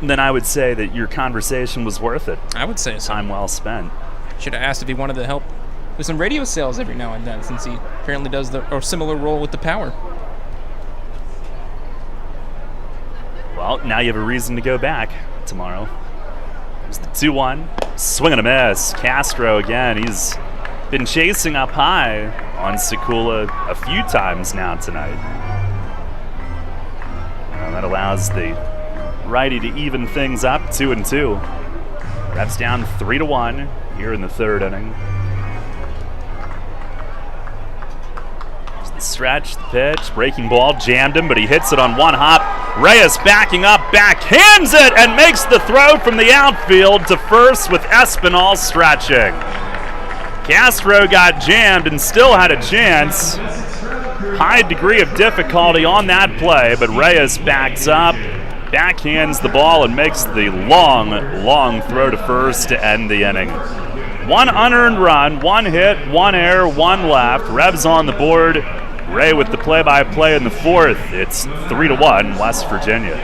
then I would say that your conversation was worth it. I would say so. Time well spent. Should have asked if he wanted to help with some radio sales every now and then, since he apparently does a similar role with the Power. Well, now you have a reason to go back tomorrow. There's the 2-1. Swing and a miss. Castro again. He's been chasing up high on Sekula a few times now tonight. That allows the righty to even things up 2-2. Revs down 3-1 here in the 3rd inning. There's the stretch, the pitch, breaking ball, jammed him, but he hits it on one hop. Reyes backing up, backhands it, and makes the throw from the outfield to first with Espinal stretching. Castro got jammed and still had a chance. High degree of difficulty on that play, but Reyes backs up, backhands the ball, and makes the long throw to first to end the inning. 1 unearned run, 1 hit, 1 error, 1 left. Revs on the board. Ray with the play-by-play in the 4th. It's 3-1 West Virginia.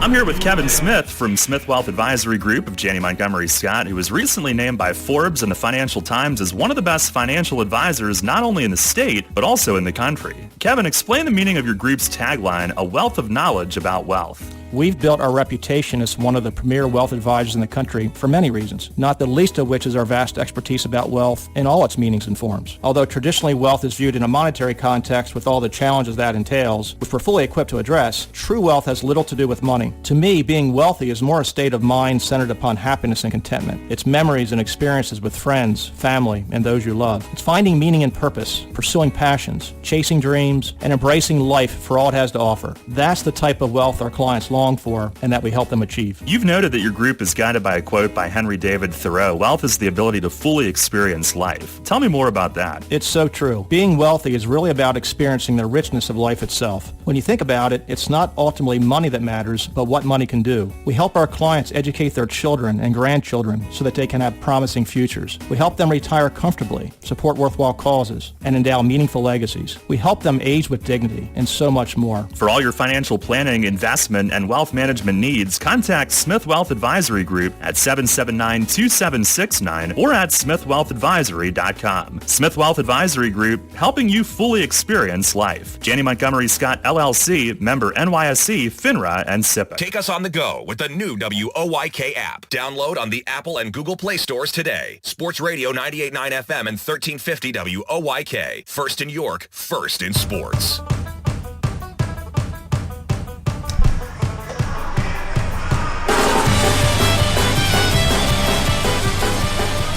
I'm here with Kevin Smith from Smith Wealth Advisory Group of Janney Montgomery Scott, who was recently named by Forbes and the Financial Times as one of the best financial advisors not only in the state, but also in the country. Kevin, explain the meaning of your group's tagline, a wealth of knowledge about wealth. We've built our reputation as one of the premier wealth advisors in the country for many reasons, not the least of which is our vast expertise about wealth in all its meanings and forms. Although traditionally wealth is viewed in a monetary context with all the challenges that entails, which we're fully equipped to address, true wealth has little to do with money. To me, being wealthy is more a state of mind centered upon happiness and contentment. It's memories and experiences with friends, family, and those you love. It's finding meaning and purpose, pursuing passions, chasing dreams, and embracing life for all it has to offer. That's the type of wealth our clients long for and that we help them achieve. You've noted that your group is guided by a quote by Henry David Thoreau, wealth is the ability to fully experience life. Tell me more about that. It's so true. Being wealthy is really about experiencing the richness of life itself. When you think about it, it's not ultimately money that matters, but what money can do. We help our clients educate their children and grandchildren so that they can have promising futures. We help them retire comfortably, support worthwhile causes, and endow meaningful legacies. We help them age with dignity and so much more. For all your financial planning, investment, and wealth management needs, contact Smith Wealth Advisory Group at 779-2769 or at smithwealthadvisory.com. Smith Wealth Advisory Group, helping you fully experience life. Janney Montgomery Scott LLC, member NYSE, FINRA, and SIPC. Take us on the go with the new WOYK app. Download on the Apple and Google Play stores today. Sports Radio 98.9 FM and 1350 WOYK. First in York, first in sports.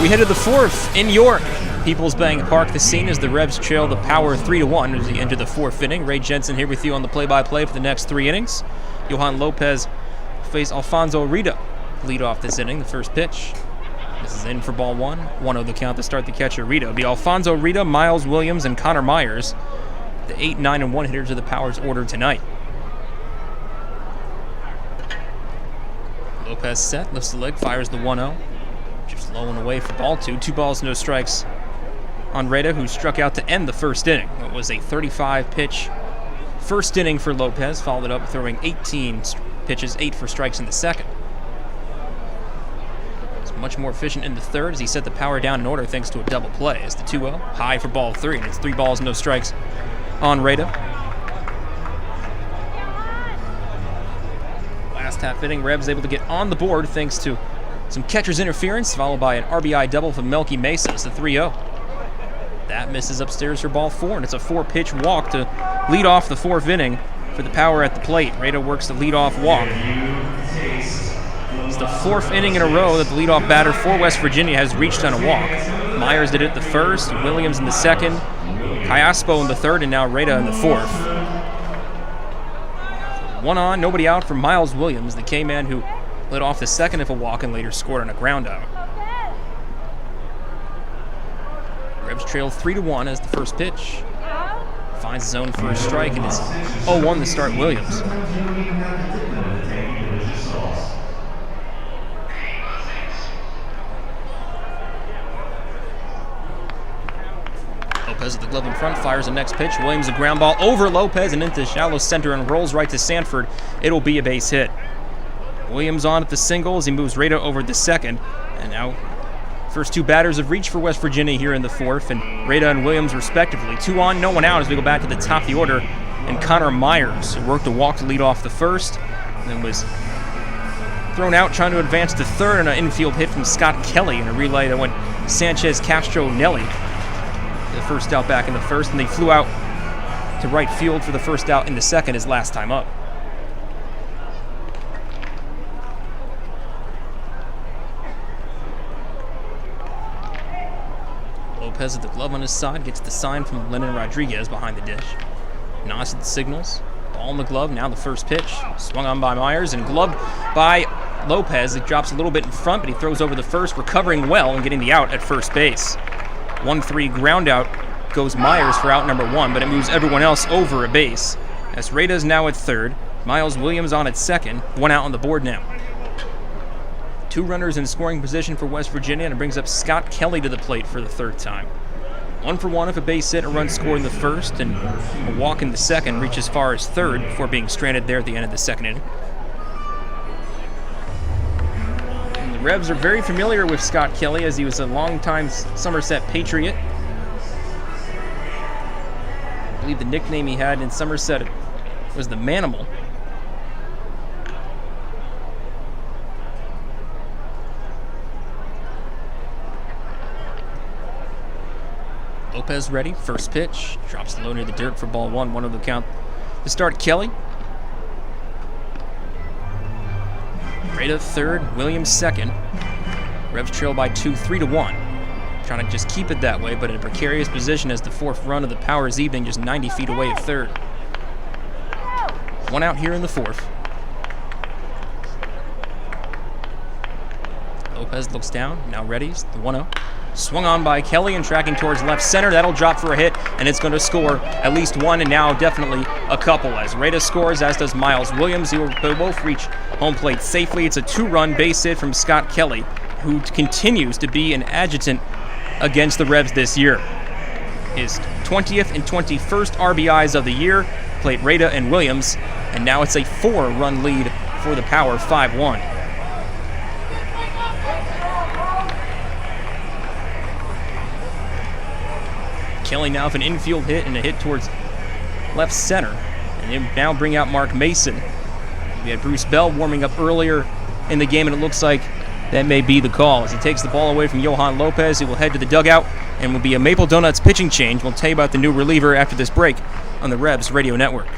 We head to the 4th in York. PeoplesBank Park, the scene as the Revs trail the Power 3-1 as we enter the 4th inning. Ray Jensen here with you on the play-by-play for the next 3 innings. Johan Lopez face Alfonso Rita lead off this inning, the first pitch. This is in for ball 1. 1-0 the count to start the catcher Rita. It'll be Alfonso Rita, Miles Williams, and Connor Myers, the 8, 9, and 1 hitters of the Power's order tonight. Lopez set, lifts the leg, fires the 1-0. Just low and away for ball 2. 2 balls, no strikes on Rita, who struck out to end the first inning. It was a 35-pitch first inning for Lopez, followed it up throwing 18 pitches, 8 for strikes in the second. He's much more efficient in the third as he set the Power down in order thanks to a double play. As the 2-0, high for ball 3, and it's 3 balls, no strikes on Rita. Last half inning, Rebs able to get on the board thanks to some catcher's interference, followed by an RBI double from Melky Mesa. It's the 3-0. That misses upstairs for ball 4, and it's a 4-pitch walk to lead off the 4th inning for the Power at the plate. Rita works the leadoff walk. It's the 4th inning in a row that the leadoff batter for West Virginia has reached on a walk. Myers did it the first, Williams in the second, Cayaspo in the third, and now Rita in the 4th. 1 on, nobody out for Miles Williams, the K-man who led off the second of a walk and later scored on a ground out. Rebs trail 3-1 as the first pitch. Finds his own first strike, and it's 0-1 to start Williams. Lopez with the glove in front, fires the next pitch. Williams a ground ball over Lopez and into shallow center and rolls right to Sanford. It'll be a base hit. Williams on at the single as he moves Rita over the second. And now, first 2 batters have reached for West Virginia here in the 4th, and Rita and Williams respectively. 2 on, no one out as we go back to the top of the order. And Connor Myers, who worked a walk to lead off the first, and then was thrown out trying to advance to third on an infield hit from Scott Kelly in a relay that went Sanchez, Castro, Nelly. The first out back in the first, and they flew out to right field for the first out in the second his last time up. Lopez with the glove on his side, gets the sign from Lennon Rodriguez behind the dish. Nods at the signals. Ball in the glove, now the first pitch. Swung on by Myers and gloved by Lopez. It drops a little bit in front, but he throws over the first, recovering well and getting the out at first base. 1-3 ground out goes Myers for out number 1, but it moves everyone else over a base. As Rita's now at third, Miles Williams on at second, 1 out on the board now. 2 runners in scoring position for West Virginia, and it brings up Scott Kelly to the plate for the 3rd time. 1 for 1 if a base hit, a run scored in the 1st, and a walk in the 2nd, reach as far as 3rd before being stranded there at the end of the 2nd inning. And the Revs are very familiar with Scott Kelly, as he was a longtime Somerset Patriot. I believe the nickname he had in Somerset was the Manimal. Lopez ready, first pitch, drops the low near the dirt for ball 1, 1 of the count to start Kelly. Rada 3rd, Williams 2nd. Revs trail by 2, 3-1. Trying to just keep it that way, but in a precarious position as the 4th run of the Power is evening, just 90 feet away at 3rd. 1 out here in the 4th. Lopez looks down, now ready, the 1-0. Swung on by Kelly and tracking towards left center. That'll drop for a hit, and it's going to score at least 1 and now definitely a couple. As Rada scores, as does Miles Williams. They will both reach home plate safely. It's a 2-run base hit from Scott Kelly, who continues to be an adjutant against the Revs this year. His 20th and 21st RBIs of the year played Rada and Williams, and now it's a 4-run lead for the Power, 5-1. Kelly now with an infield hit and a hit towards left center. And they now bring out Mark Mason. We had Bruce Bell warming up earlier in the game, and it looks like that may be the call. As he takes the ball away from Johan Lopez, he will head to the dugout and will be a Maple Donuts pitching change. We'll tell you about the new reliever after this break on the Revs Radio Network.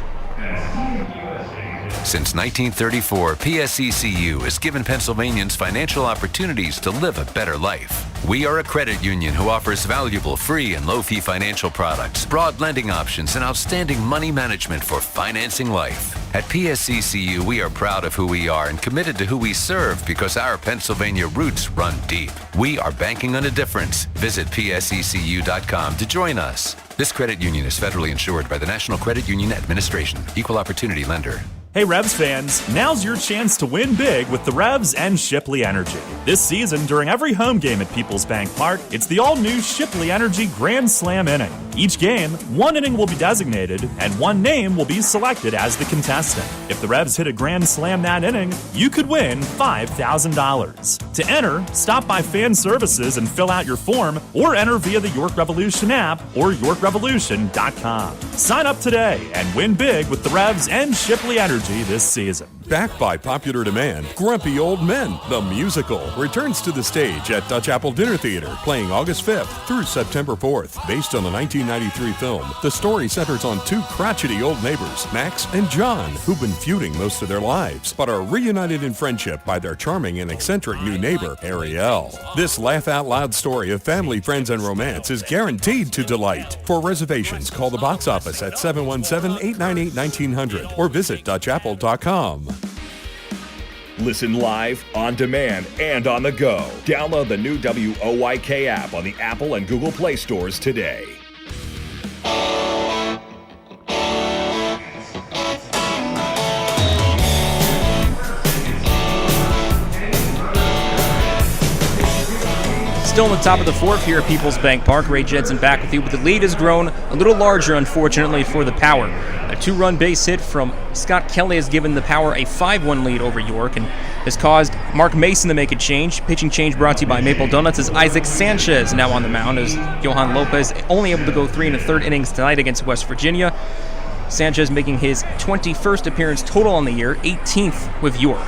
Since 1934, PSECU has given Pennsylvanians financial opportunities to live a better life. We are a credit union who offers valuable free and low-fee financial products, broad lending options, and outstanding money management for financing life. At PSECU, we are proud of who we are and committed to who we serve because our Pennsylvania roots run deep. We are banking on a difference. Visit PSECU.com to join us. This credit union is federally insured by the National Credit Union Administration. Equal Opportunity Lender. Hey Revs fans, now's your chance to win big with the Revs and Shipley Energy. This season, during every home game at PeoplesBank Park, it's the all-new Shipley Energy Grand Slam inning. Each game, 1 inning will be designated, and 1 name will be selected as the contestant. If the Revs hit a Grand Slam that inning, you could win $5,000. To enter, stop by Fan Services and fill out your form, or enter via the York Revolution app or YorkRevolution.com. Sign up today and win big with the Revs and Shipley Energy this season. Backed by popular demand, Grumpy Old Men, the musical, returns to the stage at Dutch Apple Dinner Theater, playing August 5th through September 4th. Based on the 1993 film, the story centers on 2 crotchety old neighbors, Max and John, who've been feuding most of their lives, but are reunited in friendship by their charming and eccentric new neighbor, Ariel. This laugh-out-loud story of family, friends, and romance is guaranteed to delight. For reservations, call the box office at 717-898-1900 or visit DutchApple.com. Listen live, on demand, and on the go. Download the new WOYK app on the Apple and Google Play stores today. Still on the top of the 4th here at PeoplesBank Park. Ray Jensen back with you, but the lead has grown a little larger, unfortunately, for the Power. A 2-run base hit from Scott Kelly has given the Power a 5-1 lead over York and has caused Mark Mason to make a change. Pitching change brought to you by Maple Donuts as Isaac Sanchez now on the mound, as Johan Lopez only able to go 3 1/3 innings tonight against West Virginia. Sanchez making his 21st appearance total on the year, 18th with York.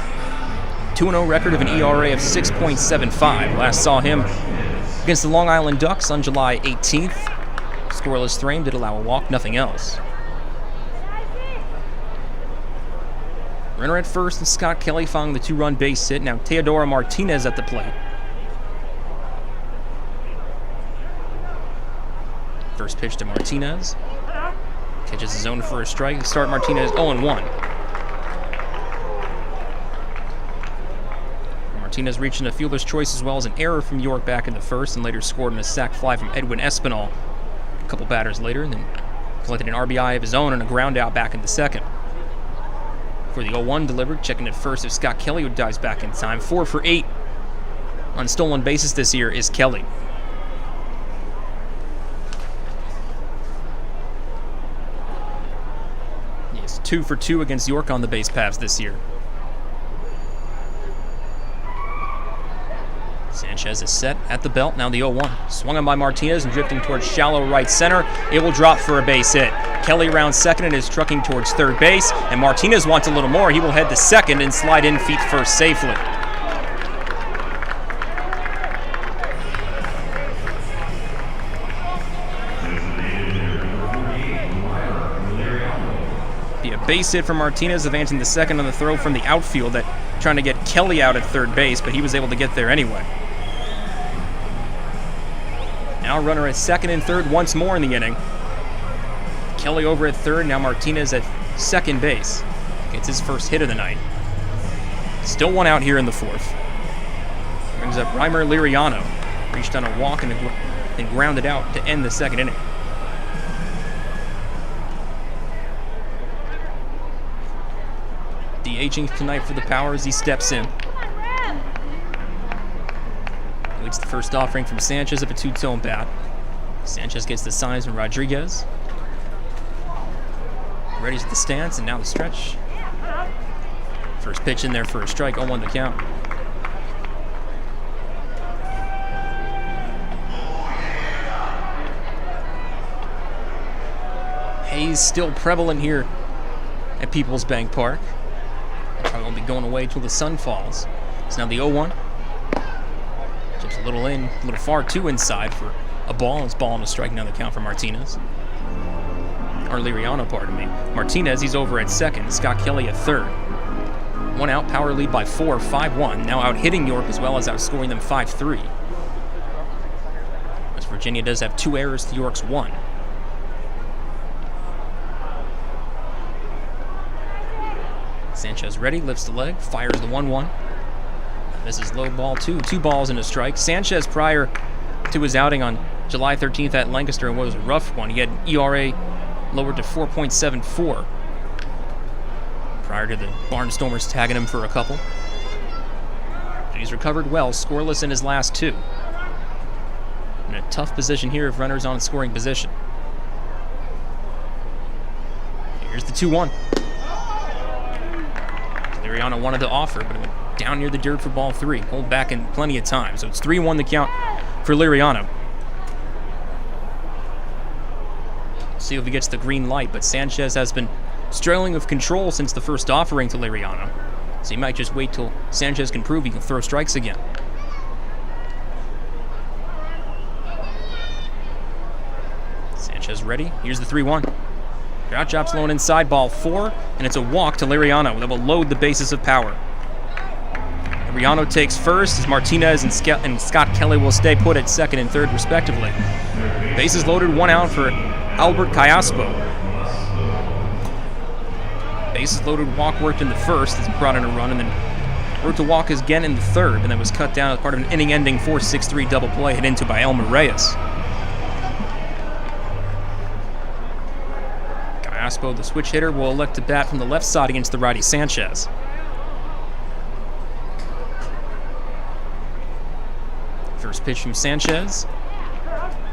2-0 record of an ERA of 6.75. Last saw him against the Long Island Ducks on July 18th. Scoreless frame, did allow a walk, nothing else. Runner at first and Scott Kelly following the 2-run base hit. Now Teodoro Martinez at the plate. First pitch to Martinez. Catches his own for a strike. Start Martinez 0-1. Martinez reaching a fielder's choice as well as an error from York back in the first, and later scored in a sac fly from Edwin Espinal a couple batters later, and then collected an RBI of his own and a ground out back in the second. For the 0-1 delivered, checking at first of Scott Kelly, who dives back in time. 4 for 8 on stolen bases this year is Kelly. He is 2 for 2 against York on the base paths this year. Sanchez is set at the belt. Now the 0-1. Swung on by Martinez and drifting towards shallow right center. It will drop for a base hit. Kelly rounds second and is trucking towards third base. And Martinez wants a little more. He will head to second and slide in feet first safely. Be a base hit from Martinez, advancing to second on the throw from the outfield, that trying to get Kelly out at third base, but he was able to get there anyway. Now runner at second and third once more in the inning. Kelly over at third, now Martinez at second base. Gets his first hit of the night. Still one out here in the fourth. Brings up Reimer Liriano. Reached on a walk and grounded out to end the second inning. DHing tonight for the Power as he steps in. Leads the first offering from Sanchez of a two-tone bat. Sanchez gets the signs from Rodriguez. Ready to the stance, and now the stretch. First pitch in there for a strike, 0-1 to count. Haze still prevalent here at PeoplesBank Park. Probably won't be going away until the sun falls. It's now the 0-1. Chips a little in, a little far too inside for a ball. It's ball and a strike, now the count for Martinez. Or Liriano, pardon me. Martinez, he's over at second. Scott Kelly at third. One out, Power lead by 4, 5-1. Now out hitting York as well as outscoring them 5-3. West Virginia does have 2 errors to York's 1. Sanchez ready, lifts the leg, fires the 1-1. This is low ball 2. 2 balls and a strike. Sanchez, prior to his outing on July 13th at Lancaster, and what was a rough one, he had ERA lowered to 4.74. Prior to the Barnstormers tagging him for a couple. But he's recovered well, scoreless in his last 2. In a tough position here if runners on scoring position. Here's the 2-1. Liriano wanted to offer, but it went down near the dirt for ball 3. Pulled back in plenty of time, so it's 3-1 the count for Liriano. See if he gets the green light, but Sanchez has been struggling with control since the first offering to Liriano. So he might just wait till Sanchez can prove he can throw strikes again. Sanchez ready. Here's the 3-1. Grout chops low and inside, ball 4, and it's a walk to Liriano that will load the bases of Power. Liriano takes first as Martinez and Scott Kelly will stay put at second and third respectively. Bases loaded, 1 out for Albert Callaspo. Bases loaded, walk worked in the first as he brought in a run, and then worked to walk again in the third, and then was cut down as part of an inning-ending 4-6-3 double play hit into by Elmer Reyes. Callaspo, the switch hitter, will elect to bat from the left side against the righty Sanchez. First pitch from Sanchez.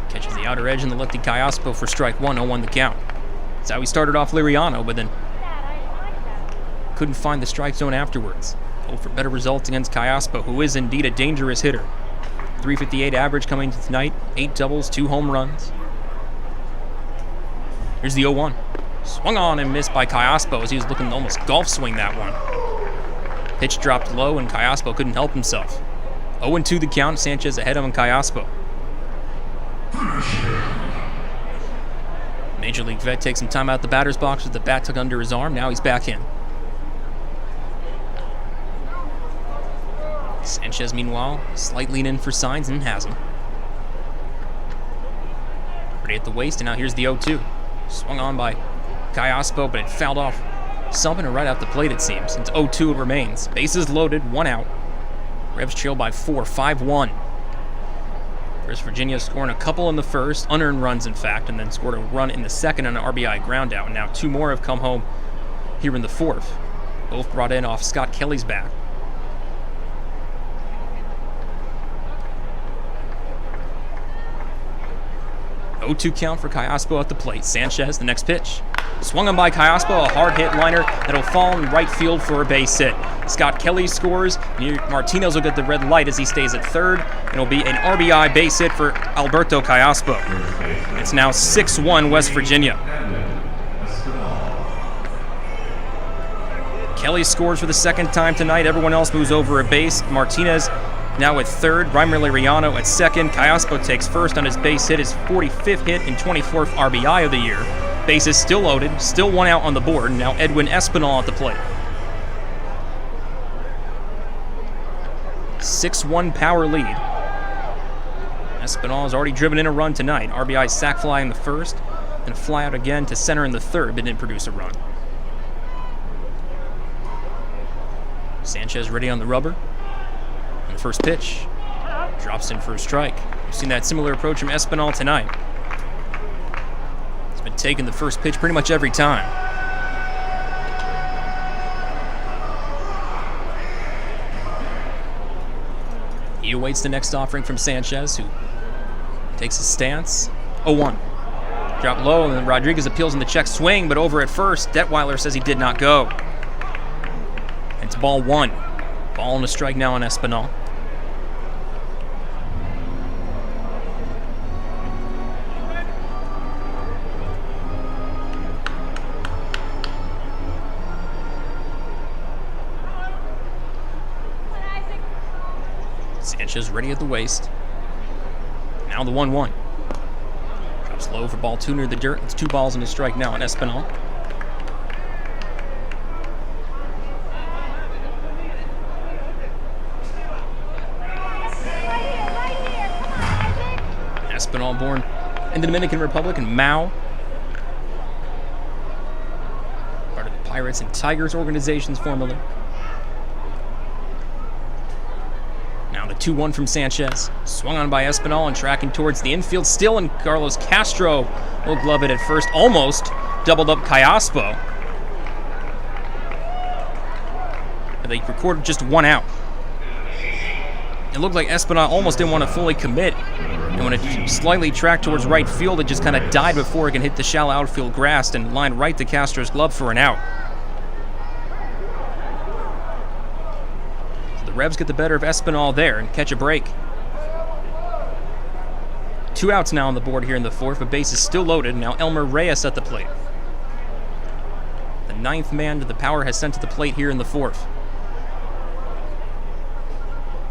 Catches the outer edge and the lefty Callaspo for strike 1, 0-1 the count. That's how he started off Liriano, but then couldn't find the strike zone afterwards. Hope for better results against Callaspo, who is indeed a dangerous hitter. .358 average coming to tonight, 8 doubles, 2 home runs. Here's the 0-1. Swung on and missed by Callaspo as he was looking to almost golf swing that one. Pitch dropped low and Callaspo couldn't help himself. 0-2 the count, Sanchez ahead of Callaspo. Major League vet takes some time out the batter's box with the bat tucked under his arm. Now he's back in. Sanchez, meanwhile, slight lean in for signs and has them. Ready at the waist, and now here's the 0-2. Swung on by Callaspo, but it fouled off something right out the plate, it seems. It's 0-2 it remains. Bases loaded, 1 out. Revs trail by 4, 5-1. West Virginia scoring a couple in the first, unearned runs in fact, and then scored a run in the second on an RBI ground out. And now 2 more have come home here in the fourth. Both brought in off Scott Kelly's bat. 0-2 count for Kayaspo at the plate. Sanchez, the next pitch. Swung on by Kayaspo, a hard hit liner that'll fall in right field for a base hit. Scott Kelly scores. Martinez will get the red light as he stays at third. It'll be an RBI base hit for Alberto Kayaspo. It's now 6-1 West Virginia. Kelly scores for the second time tonight. Everyone else moves over a base. Martinez now at third. Reimer Liriano at second. Kayaspo takes first on his base hit, his 45th hit and 24th RBI of the year. Bases still loaded, still one out on the board. Now Edwin Espinal at the plate. 6-1 power lead. Espinal has already driven in a run tonight. RBI sac fly in the first, and a fly out again to center in the third, but didn't produce a run. Sanchez ready on the rubber. And the first pitch drops in for a strike. We've seen that similar approach from Espinal tonight. He's been taking the first pitch pretty much every time. He awaits the next offering from Sanchez, who takes his stance. 0-1. Drop low, and then Rodriguez appeals in the check swing, but over at first, Detweiler says he did not go. It's ball one. Ball and a strike now on Espinal. Sanchez ready at the waist. Now the 1-1. Drops low for ball two near the dirt. It's 2 balls and a strike now on Espinal. Espinal born in the Dominican Republic in Mao. Part of the Pirates and Tigers organizations formerly. Now the 2-1 from Sanchez. Swung on by Espinal and tracking towards the infield still, and Carlos Castro will glove it at first. Almost doubled up Kayaspo. But they recorded just 1 out. It looked like Espinal almost didn't want to fully commit. And when it slightly tracked towards right field, it just kind of died before it can hit the shallow outfield grass and line right to Castro's glove for an out. So the Revs get the better of Espinal there and catch a break. 2 outs now on the board here in the fourth, but base is still loaded. Now Elmer Reyes at the plate. The 9th man that the Power has sent to the plate here in the fourth.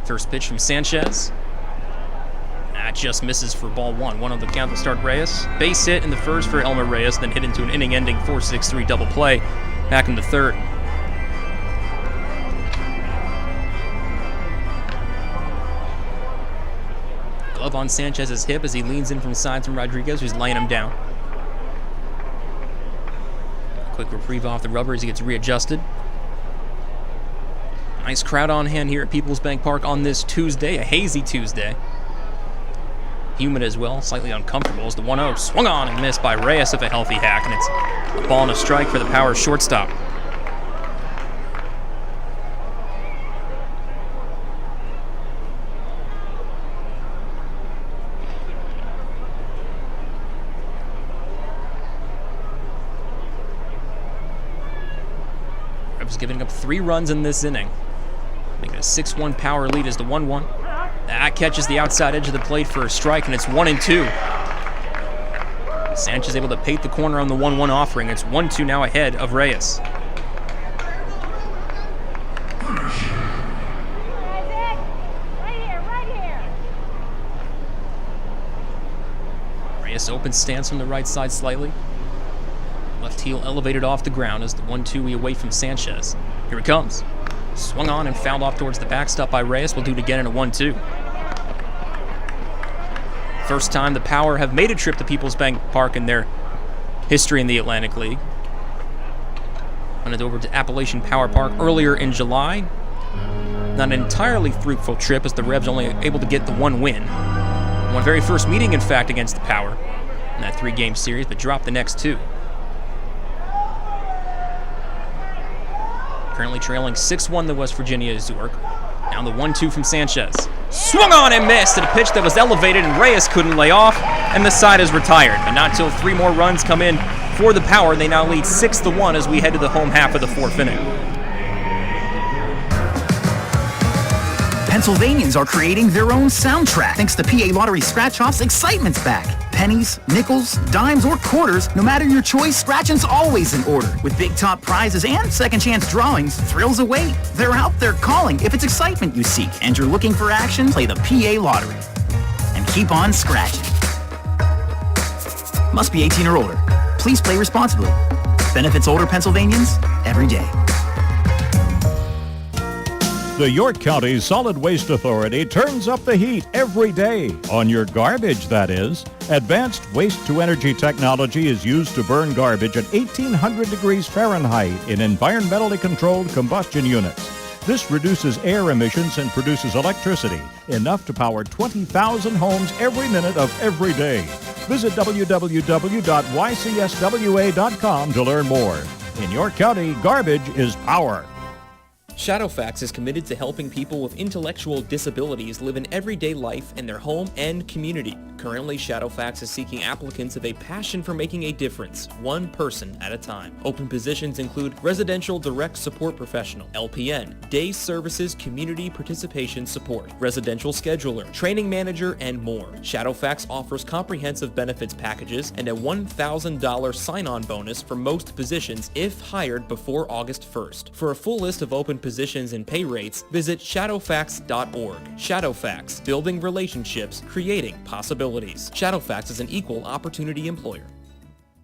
First pitch from Sanchez. That just misses for ball 1. 1 on the count to start Reyes. Base hit in the first for Elmer Reyes, then hit into an inning-ending 4-6-3 double play back in the third. Glove on Sanchez's hip as he leans in from sides from Rodriguez, who's laying him down. Quick reprieve off the rubber as he gets readjusted. Nice crowd on hand here at PeoplesBank Park on this Tuesday, a hazy Tuesday. Humid as well, slightly uncomfortable as the 1-0 swung on and missed by Reyes with a healthy hack, and it's a ball and a strike for the Power shortstop. Revs giving up 3 runs in this inning. Making a 6-1 Power lead as the 1-1. That catches the outside edge of the plate for a strike, and it's 1-2. Sanchez able to paint the corner on the 1-1 offering. It's 1-2 now ahead of Reyes. Reyes open stance from the right side slightly. Left heel elevated off the ground as the 1-2 we await from Sanchez. Here it comes. Swung on and fouled off towards the backstop by Reyes. We'll do it again in a 1-2. First time the Power have made a trip to PeoplesBank Park in their history in the Atlantic League. Went over to Appalachian Power Park earlier in July. Not an entirely fruitful trip as the Revs only able to get the 1 win. Won very first meeting, in fact, against the Power in that 3-game series, but dropped the next 2. Currently trailing 6-1 the West Virginia Zork. Now the 1-2 from Sanchez. Swung on and missed at a pitch that was elevated, and Reyes couldn't lay off, and the side is retired. But not till 3 more runs come in for the Power. They now lead 6-1 as we head to the home half of the 4th inning. Pennsylvanians are creating their own soundtrack. Thanks to PA Lottery Scratch-Offs, excitement's back. Pennies, nickels, dimes, or quarters, no matter your choice, scratching's always in order. With big top prizes and second chance drawings, thrills await. They're out there calling. If it's excitement you seek and you're looking for action, play the PA Lottery. And keep on scratching. Must be 18 or older. Please play responsibly. Benefits older Pennsylvanians every day. The York County Solid Waste Authority turns up the heat every day. On your garbage, that is. Advanced waste-to-energy technology is used to burn garbage at 1,800 degrees Fahrenheit in environmentally controlled combustion units. This reduces air emissions and produces electricity, enough to power 20,000 homes every minute of every day. Visit www.ycswa.com to learn more. In York County, garbage is power. Shadowfax is committed to helping people with intellectual disabilities live an everyday life in their home and community. Currently, Shadowfax is seeking applicants of a passion for making a difference, one person at a time. Open positions include Residential Direct Support Professional, LPN, Day Services Community Participation Support, Residential Scheduler, Training Manager, and more. Shadowfax offers comprehensive benefits packages and a $1,000 sign-on bonus for most positions if hired before August 1st. For a full list of open positions and pay rates, visit shadowfax.org. Shadowfax, building relationships, creating possibilities. Shadowfax is an equal opportunity employer.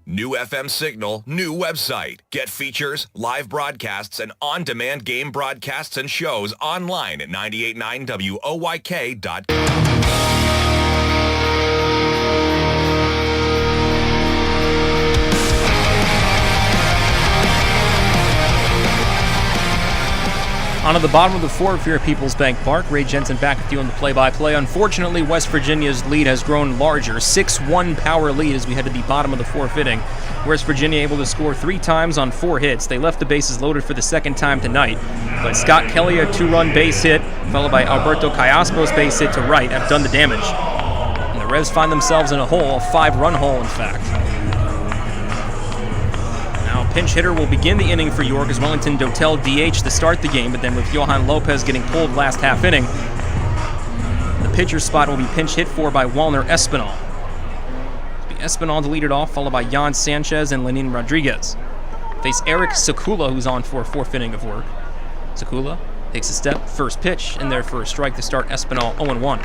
New FM signal, new website. Get features, live broadcasts, and on-demand game broadcasts and shows online at 989WOYK.com. On to the bottom of the 4th here at PeoplesBank Park. Ray Jensen back with you on the play-by-play. Unfortunately, West Virginia's lead has grown larger. 6-1 Power lead as we head to the bottom of the 4th inning. West Virginia able to score 3 times on 4 hits. They left the bases loaded for the 2nd time tonight. But Scott Kelly, a 2-run base hit, followed by Alberto Callaspo's base hit to right, have done the damage. And the Revs find themselves in a hole, a 5-run hole in fact. Pinch hitter will begin the inning for York as Wellington Dotel DH to start the game, but then with Johan Lopez getting pulled last half inning, the pitcher spot will be pinch hit for by Walner Espinal. It'll be Espinal to lead it off, followed by Jan Sanchez and Lenin Rodriguez. Face Eric Sakula, who's on for a 4th inning of work. Sakula takes a step, first pitch, in there for a strike to start Espinal 0-1.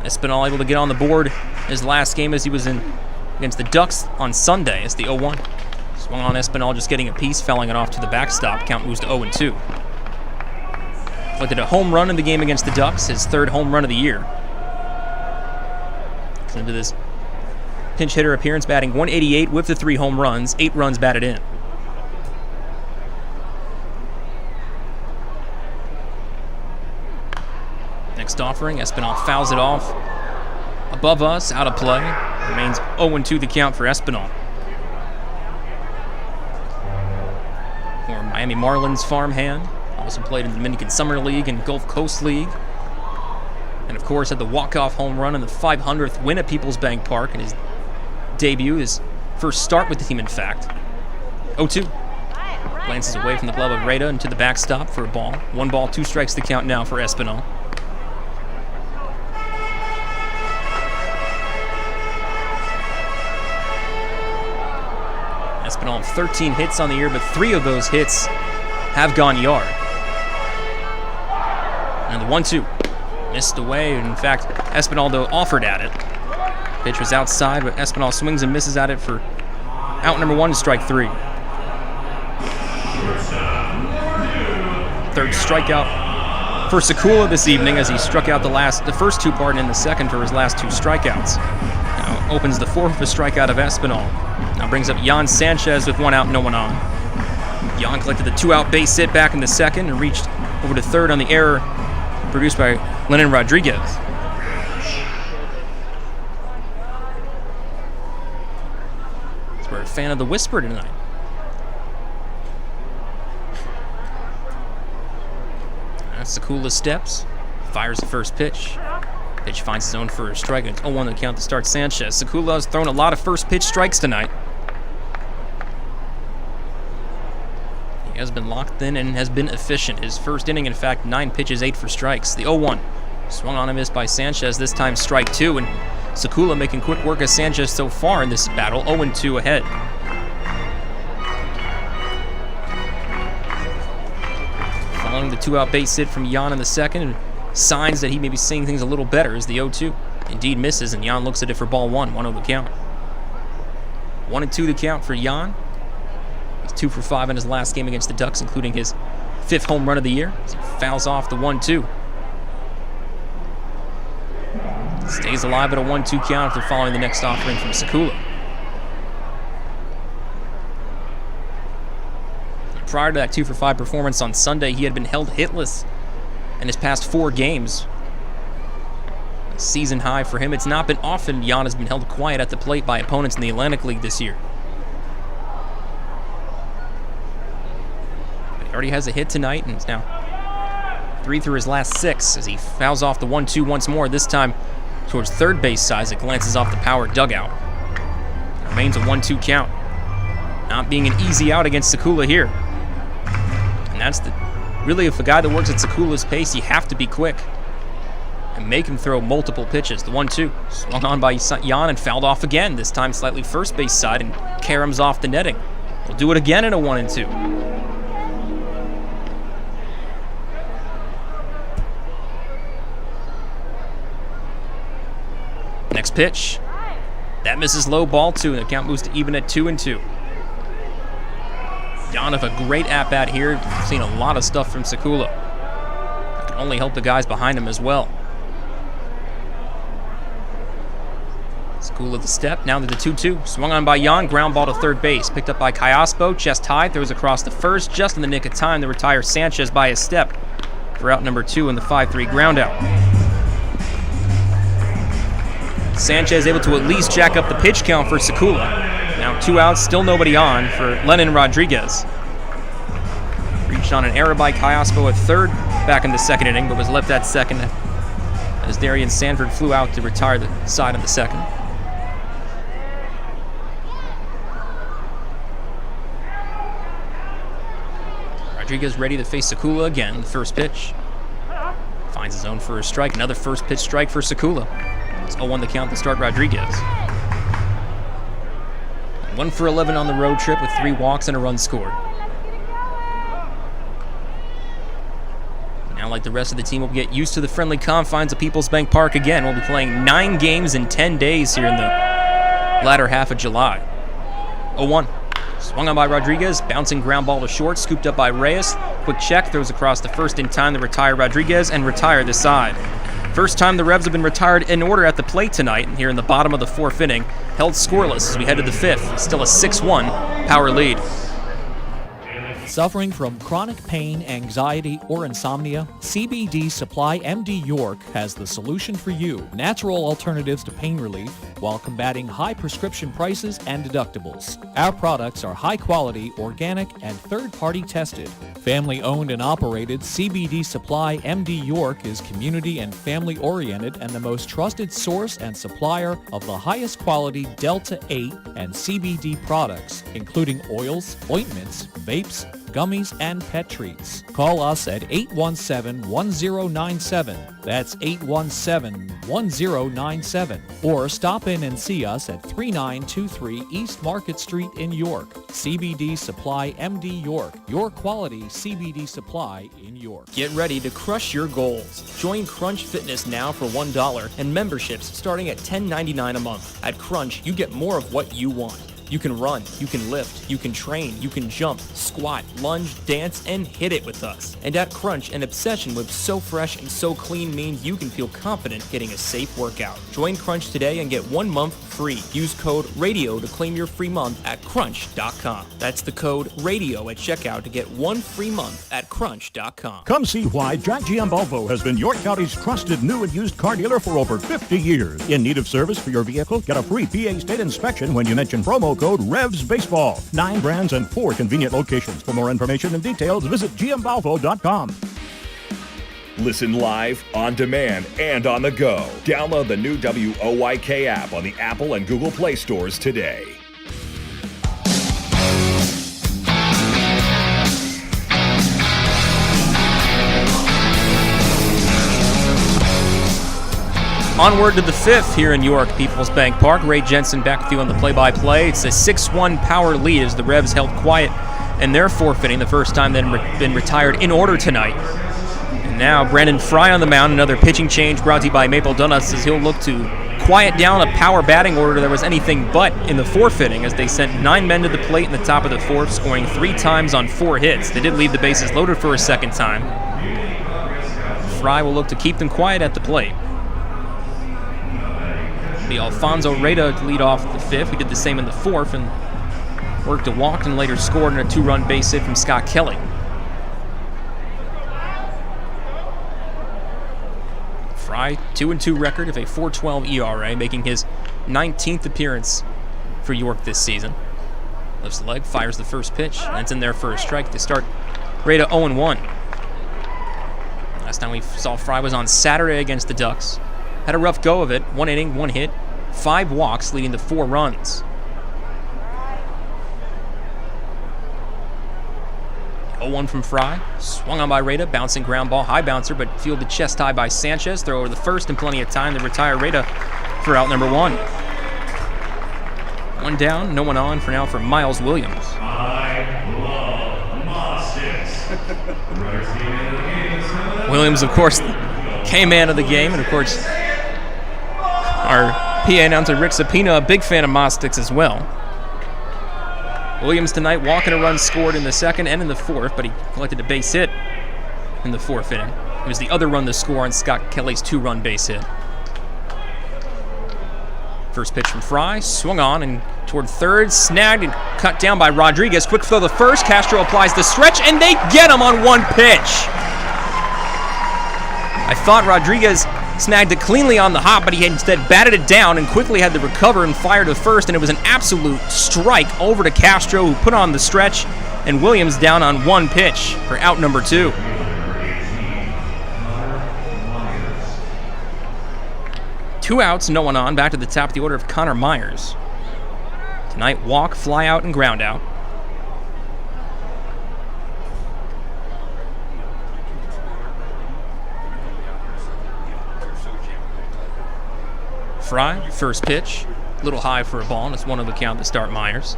Espinal able to get on the board his last game as he was in against the Ducks on Sunday as the 0-1. Swung on Espinal, just getting a piece, fouling it off to the backstop. Count moves to 0-2. Collected a home run in the game against the Ducks, his 3rd home run of the year. Into this pinch hitter appearance, batting .188 with the 3 home runs, 8 runs batted in. Next offering, Espinal fouls it off. Above us, out of play. Remains 0-2 the count for Espinal. For Miami Marlins farmhand. Also played in the Dominican Summer League and Gulf Coast League. And of course had the walk-off home run in the 500th win at PeoplesBank Park in his debut, his first start with the team in fact. 0-2. Glances away from the glove of Rada into the backstop for a ball. 1 ball, 2 strikes the count now for Espinal. Espinal 13 hits on the year, but 3 of those hits have gone yard. And the 1-2 missed away. In fact, Espinal, though, offered at it. Pitch was outside, but Espinal swings and misses at it for out number 1 to strike 3. 3rd strikeout for Sakula this evening as he struck out the first 2 and in the 2nd for his last 2 strikeouts. Now opens the 4th with a strikeout of Espinal. Now brings up Jan Sanchez with 1 out, no one on. Jan collected the 2-out base hit back in the 2nd and reached over to 3rd on the error produced by Lenin Rodriguez. So we're a fan of the whisper tonight. Sekula steps, fires the first pitch. Pitch finds his own for a strike, and it's 0-1 to count to start Sanchez. Sekula has thrown a lot of first pitch strikes tonight. He has been locked in and has been efficient. His first inning, in fact, 9 pitches, 8 for strikes. The 0-1 swung on and missed by Sanchez, this time strike 2, and Sekula making quick work of Sanchez so far in this battle, 0-2 ahead. Following the 2-out base hit from Jan in the second, and signs that he may be seeing things a little better as the 0-2 indeed misses, and Jan looks at it for ball 1, 1-0 the count. 1-2 the count for Jan. He's 2 for 5 in his last game against the Ducks, including his 5th home run of the year, as he fouls off the 1-2. Stays alive at a 1-2 count after following the next offering from Sekula. Prior to that 2 for 5 performance on Sunday, he had been held hitless in his past 4 games. A season high for him. It's not been often Jan has been held quiet at the plate by opponents in the Atlantic League this year. But he already has a hit tonight, and it's now 3 through his last 6 as he fouls off the 1-2 once more, this time towards third base side as it glances off the power dugout. It remains a 1-2 count. Not being an easy out against Sekula here. And that's really, if a guy that works at Sekula's pace, you have to be quick and make him throw multiple pitches. The 1-2 swung on by Jan and fouled off again, this time slightly first base side, and caroms off the netting. He'll do it again in a 1-2. Next pitch. That misses low, ball 2, and the count moves to even at 2-2. Jan of a great at-bat here. We've seen a lot of stuff from Sekula. That can only help the guys behind him as well. Sekula the step, now to the 2-2. Swung on by Jan, ground ball to third base. Picked up by Cayaspo, chest high, throws across the first, just in the nick of time to retire Sanchez by a step for out number 2 in the 5-3 ground out. Sanchez able to at least jack up the pitch count for Sekula. Now 2 outs, still nobody on for Lenin Rodriguez. Reached on an error by Cayaspo at third back in the second inning, but was left at second as Darian Sanford flew out to retire the side in the second. Rodriguez ready to face Sekula again. The first pitch. Finds his own for a strike. Another first pitch strike for Sekula. It's 0-1 the count to start Rodriguez. 1 for 11 on the road trip with 3 walks and a run scored. Now, like the rest of the team, we'll get used to the friendly confines of PeoplesBank Park again. We'll be playing 9 games in 10 days here in the latter half of July. 0-1. Swung on by Rodriguez, bouncing ground ball to short, scooped up by Reyes. Quick check, throws across the first in time to retire Rodriguez and retire the side. First time the Revs have been retired in order at the plate tonight, and here in the bottom of the 4th inning, held scoreless as we head to the 5th. Still a 6-1 power lead. Suffering from chronic pain, anxiety, or insomnia? CBD Supply MD York has the solution for you. Natural alternatives to pain relief while combating high prescription prices and deductibles. Our products are high quality, organic, and third-party tested. Family owned and operated, CBD Supply MD York is community and family oriented and the most trusted source and supplier of the highest quality Delta 8 and CBD products, including oils, ointments, vapes, gummies, and pet treats. Call us at 817-1097. That's 817-1097. Or stop in and see us at 3923 East Market Street in York. CBD Supply MD York, your quality CBD supply in York. Get ready to crush your goals. Join Crunch Fitness now for $1 and memberships starting at $10.99 a month. At Crunch, you get more of what you want. You can run, you can lift, you can train, you can jump, squat, lunge, dance, and hit it with us. And at Crunch, an obsession with so fresh and so clean means you can feel confident getting a safe workout. Join Crunch today and get 1 month free. Use code RADIO to claim your free month at crunch.com. That's the code RADIO at checkout to get 1 free month at crunch.com. Come see why Jack GM Volvo has been York County's trusted new and used car dealer for over 50 years. In need of service for your vehicle? Get a free PA state inspection when you mention promo code Revs Baseball. 9 brands and 4 convenient locations. For more information and details, visit gmvolvo.com. Listen live, on demand, and on the go. Download the new WOYK app on the Apple and Google Play stores today. Onward to the fifth here in York, PeoplesBank Park. Ray Jensen back with you on the play-by-play. It's a 6-1 power lead as the Revs held quiet and they're forfeiting the first time they've been retired in order tonight. And now Brandon Fry on the mound, another pitching change brought to you by Maple Donuts as he'll look to quiet down a power batting order that was anything but in the fourth inning as they sent 9 men to the plate in the top of the fourth, scoring 3 times on 4 hits. They did leave the bases loaded for a second time. Fry will look to keep them quiet at the plate. The Alfonso Reda to lead off the fifth. He did the same in the fourth and worked a walk and later scored in a 2-run base hit from Scott Kelly. Fry, 2-2 record of a 4.12 ERA, making his 19th appearance for York this season. Lifts the leg, fires the first pitch, and it's in there for a strike to start Reda 0-1. Last time we saw Fry was on Saturday against the Ducks. Had a rough go of it, 1 inning, 1 hit, 5 walks, leading to 4 runs. 0-1 from Fry, swung on by Reda, bouncing ground ball, high bouncer, but fielded chest high by Sanchez. Throw over the first and plenty of time to retire Reda for out number 1. 1 down, no one on for now for Miles Williams. I love Mostics. Williams, of course, K-man of the game, and of course, our PA announcer Rick Sapina, a big fan of Mostics as well. Williams tonight walking a run scored in the second and in the fourth, but he collected a base hit in the fourth inning. It was the other run to score on Scott Kelly's 2-run base hit. First pitch from Fry, swung on and toward third, snagged and cut down by Rodriguez. Quick throw to first, Castro applies the stretch, and they get him on 1 pitch. I thought Rodriguez snagged it cleanly on the hop, but he instead batted it down and quickly had to recover and fire to first, and it was an absolute strike over to Castro, who put on the stretch, and Williams down on 1 pitch for out number 2. Two outs, no one on. Back to the top of the order of Connor Myers. Tonight, walk, fly out, and ground out. Fry, first pitch, a little high for a ball, and it's 1 of the count to start Myers.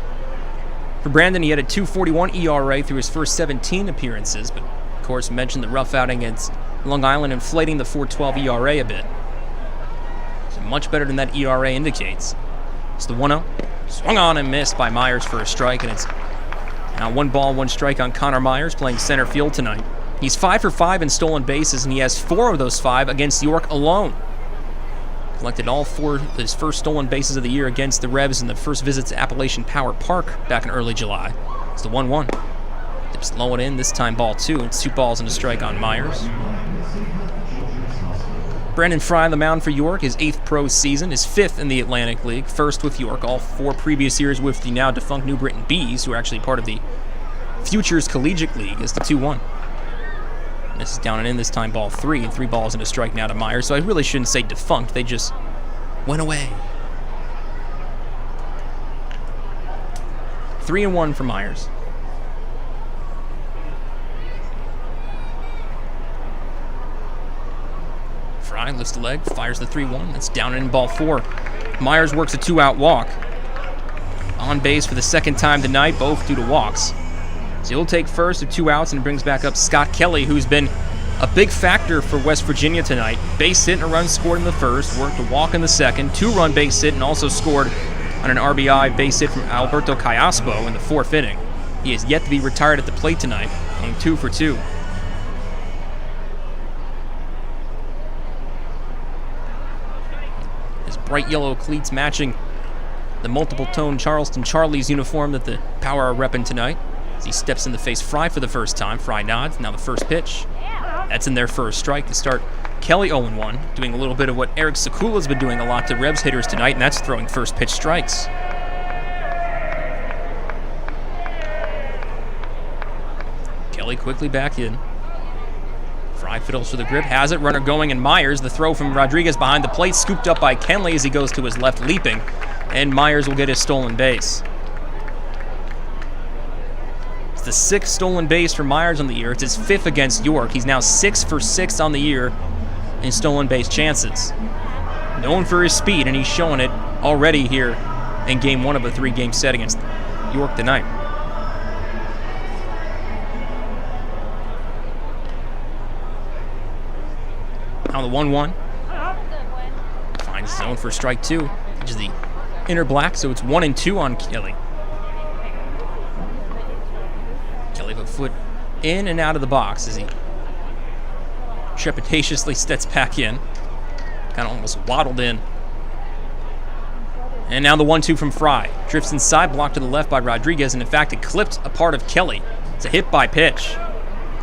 For Brandon, he had a 2.41 ERA through his first 17 appearances, but of course mentioned the rough outing against Long Island inflating the 4.12 ERA a bit. So much better than that ERA indicates. It's the 1-0, swung on and missed by Myers for a strike, and it's now 1 ball, 1 strike on Connor Myers playing center field tonight. He's 5 for 5 in stolen bases, and he has 4 of those 5 against York alone. Collected all 4 of his first stolen bases of the year against the Revs in the first visit to Appalachian Power Park back in early July. It's the 1-1. Dips low and in, this time ball 2. It's 2 balls and a strike on Myers. Brandon Fry on the mound for York, his 8th pro season, his 5th in the Atlantic League, first with York, all 4 previous years with the now defunct New Britain Bees, who are actually part of the Futures Collegiate League. It's the 2-1. This is down and in, this time ball 3, and 3 balls and a strike now to Myers. So I really shouldn't say defunct, they just went away. 3-1 for Myers. Fry lifts the leg, fires the 3-1. That's down and in, ball 4. Myers works a 2-out walk. On base for the second time tonight, both due to walks. So he'll take first of 2 outs and brings back up Scott Kelly, who's been a big factor for West Virginia tonight. Base hit and a run scored in the first, worked a walk in the second, 2-run base hit, and also scored on an RBI base hit from Alberto Callaspo in the 4th inning. He is yet to be retired at the plate tonight, going 2 for 2. His bright yellow cleats matching the multiple-tone Charleston Charlies uniform that the Power are repping tonight. As he steps in to face Fry for the first time. Fry nods, now the first pitch. That's in there for a strike to start Kelly 0-1, doing a little bit of what Eric Sekula's been doing a lot to Revs hitters tonight, and that's throwing first pitch strikes. Kelly quickly back in. Fry fiddles for the grip, has it, runner going, and Myers, the throw from Rodriguez behind the plate, scooped up by Kenley as he goes to his left leaping, and Myers will get his stolen base. It's the 6th stolen base for Myers on the year. It's his 5th against York. He's now 6 for 6 on the year in stolen base chances. Known for his speed, and he's showing it already here in game 1 of a 3-game set against York tonight. Now the 1-1. Finds zone for strike 2. Which is the inner black, so it's 1-2 on Kelly. Kelly with a foot in and out of the box as he trepidatiously steps back in. Kind of almost waddled in. And now the 1-2 from Fry. Drifts inside, blocked to the left by Rodriguez, and in fact it clipped a part of Kelly. It's a hit by pitch.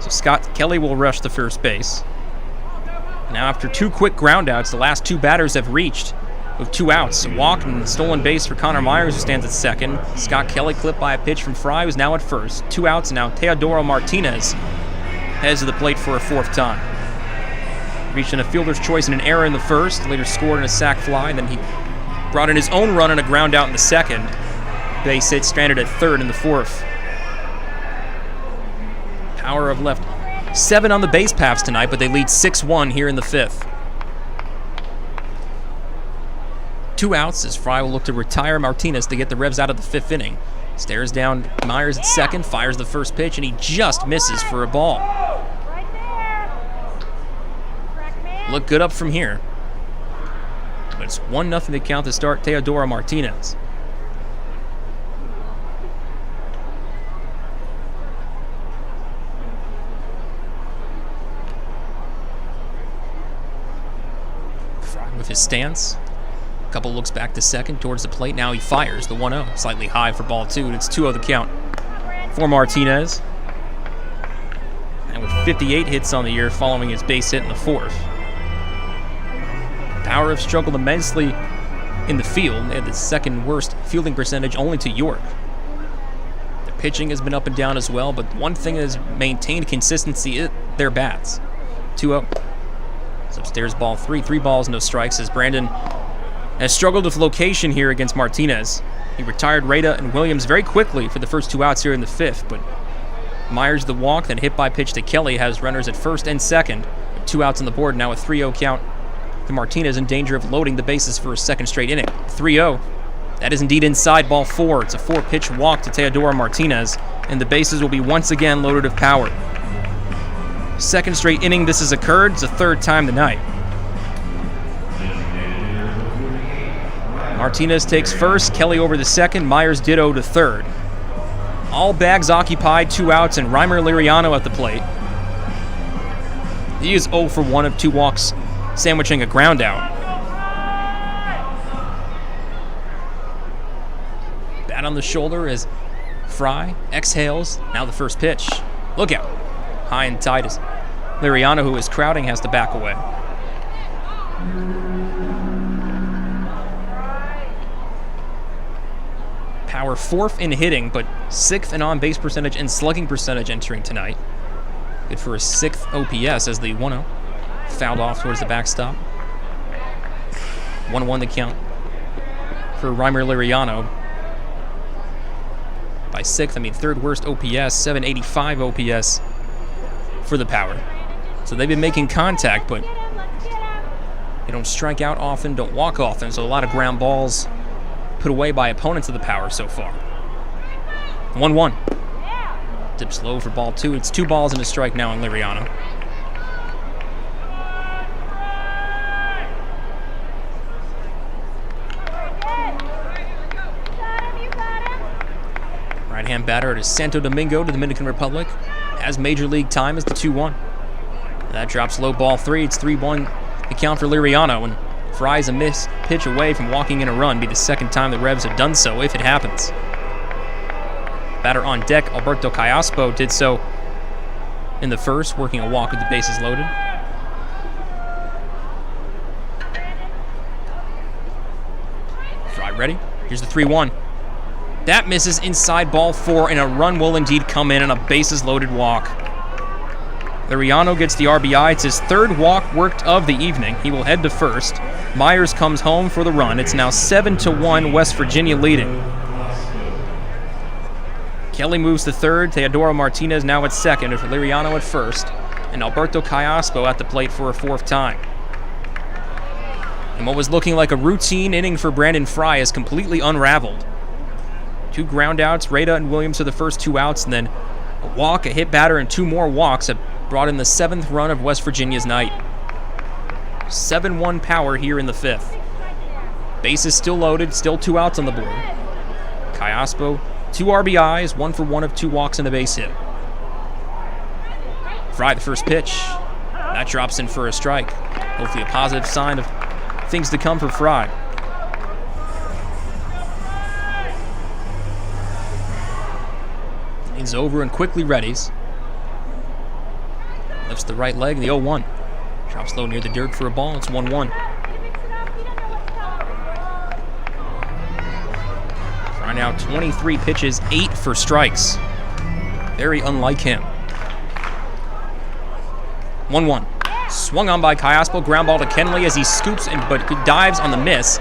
So Scott Kelly will rush the first base. Now after 2 quick groundouts, the last 2 batters have reached with 2 outs. A walk and a stolen base for Connor Myers, who stands at second. Scott Kelly clipped by a pitch from Fry, who's now at first. 2 outs, and now Teodoro Martinez heads to the plate for a 4th time. Reached in a fielder's choice and an error in the first, later scored in a sac fly, and then he brought in his own run on a ground out in the second. Base hit, stranded at third in the 4th. Power have left 7 on the base paths tonight, but they lead 6-1 here in the 5th. 2 outs as Fry will look to retire Martinez to get the Revs out of the 5th inning. Stares down Myers at second, fires the first pitch, and he just misses for a ball. Look good up from here. But it's 1-0 to count to start Teodoro Martinez. Fry with his stance. A couple looks back to second towards the plate. Now he fires the 1-0. Slightly high for ball 2, and it's 2-0 the count for Martinez. And with 58 hits on the year following his base hit in the 4th. Power have struggled immensely in the field. They had the 2nd worst fielding percentage only to York. The pitching has been up and down as well, but one thing that has maintained consistency is their bats. 2-0. It's upstairs ball 3. 3 balls, no strikes as Brandon has struggled with location here against Martinez. He retired Rada and Williams very quickly for the first 2 outs here in the 5th, but Myers the walk, then hit by pitch to Kelly, has runners at first and second. 2 outs on the board, now a 3-0 count. Martinez in danger of loading the bases for a 2nd straight inning. 3-0. That is indeed inside ball 4. It's a 4-pitch walk to Teodoro Martinez, and the bases will be once again loaded with power. 2nd straight inning this has occurred. It's the 3rd time tonight. Martinez takes first, Kelly over the second, Myers ditto to third. All bags occupied, 2 outs, and Reimer Liriano at the plate. He is 0 for 1 of 2 walks, sandwiching a ground out. Bat on the shoulder as Fry exhales. Now the first pitch. Look out. High and tight as Liriano, who is crowding, has to back away. Power 4th in hitting, but 6th in on-base percentage and slugging percentage entering tonight. Good for a 6th OPS as the 1-0. Fouled off towards the backstop. 1-1 the count for Reimer Liriano. By 6th, I mean 3rd worst OPS, 785 OPS for the Power. So they've been making contact, but they don't strike out often, don't walk often, so a lot of ground balls put away by opponents of the Power so far. 1-1. Dips low for ball 2. It's 2 balls and a strike now on Liriano. Right-hand batter is Santo Domingo to the Dominican Republic. Has major league time as the 2-1. That drops low ball 3. It's 3-1 the count for Liriano, and Fry's a missed pitch away from walking in a run. Be the 2nd time the Revs have done so if it happens. Batter on deck, Alberto Callaspo did so in the 1st, working a walk with the bases loaded. Fry ready. Here's the 3-1. That misses inside ball 4, and a run will indeed come in on a bases loaded walk. Liriano gets the RBI. It's his third walk worked of the evening. He will head to first. Myers comes home for the run. It's now 7-1, West Virginia leading. Kelly moves to third. Teodoro Martinez now at second, with Liriano at first. And Alberto Callaspo at the plate for a fourth time. And what was looking like a routine inning for Brandon Fry is completely unraveled. 2 ground outs, Rada and Williams are the first 2 outs, and then a walk, a hit batter, and 2 more walks have brought in the 7th run of West Virginia's night. 7-1 power here in the 5th. Bases still loaded, still 2 outs on the board. Callaspo, 2 RBIs, 1 for 1 of 2 walks and a base hit. Fry, the first pitch. That drops in for a strike. Hopefully a positive sign of things to come for Fry. He's over and quickly readies. Lifts the right leg, the 0-1. Drops low near the dirt for a ball. It's 1-1. Fry now 23 pitches, 8 for strikes. Very unlike him. 1-1. Swung on by Callaspo, ground ball to Kenley as he scoops but dives on the miss.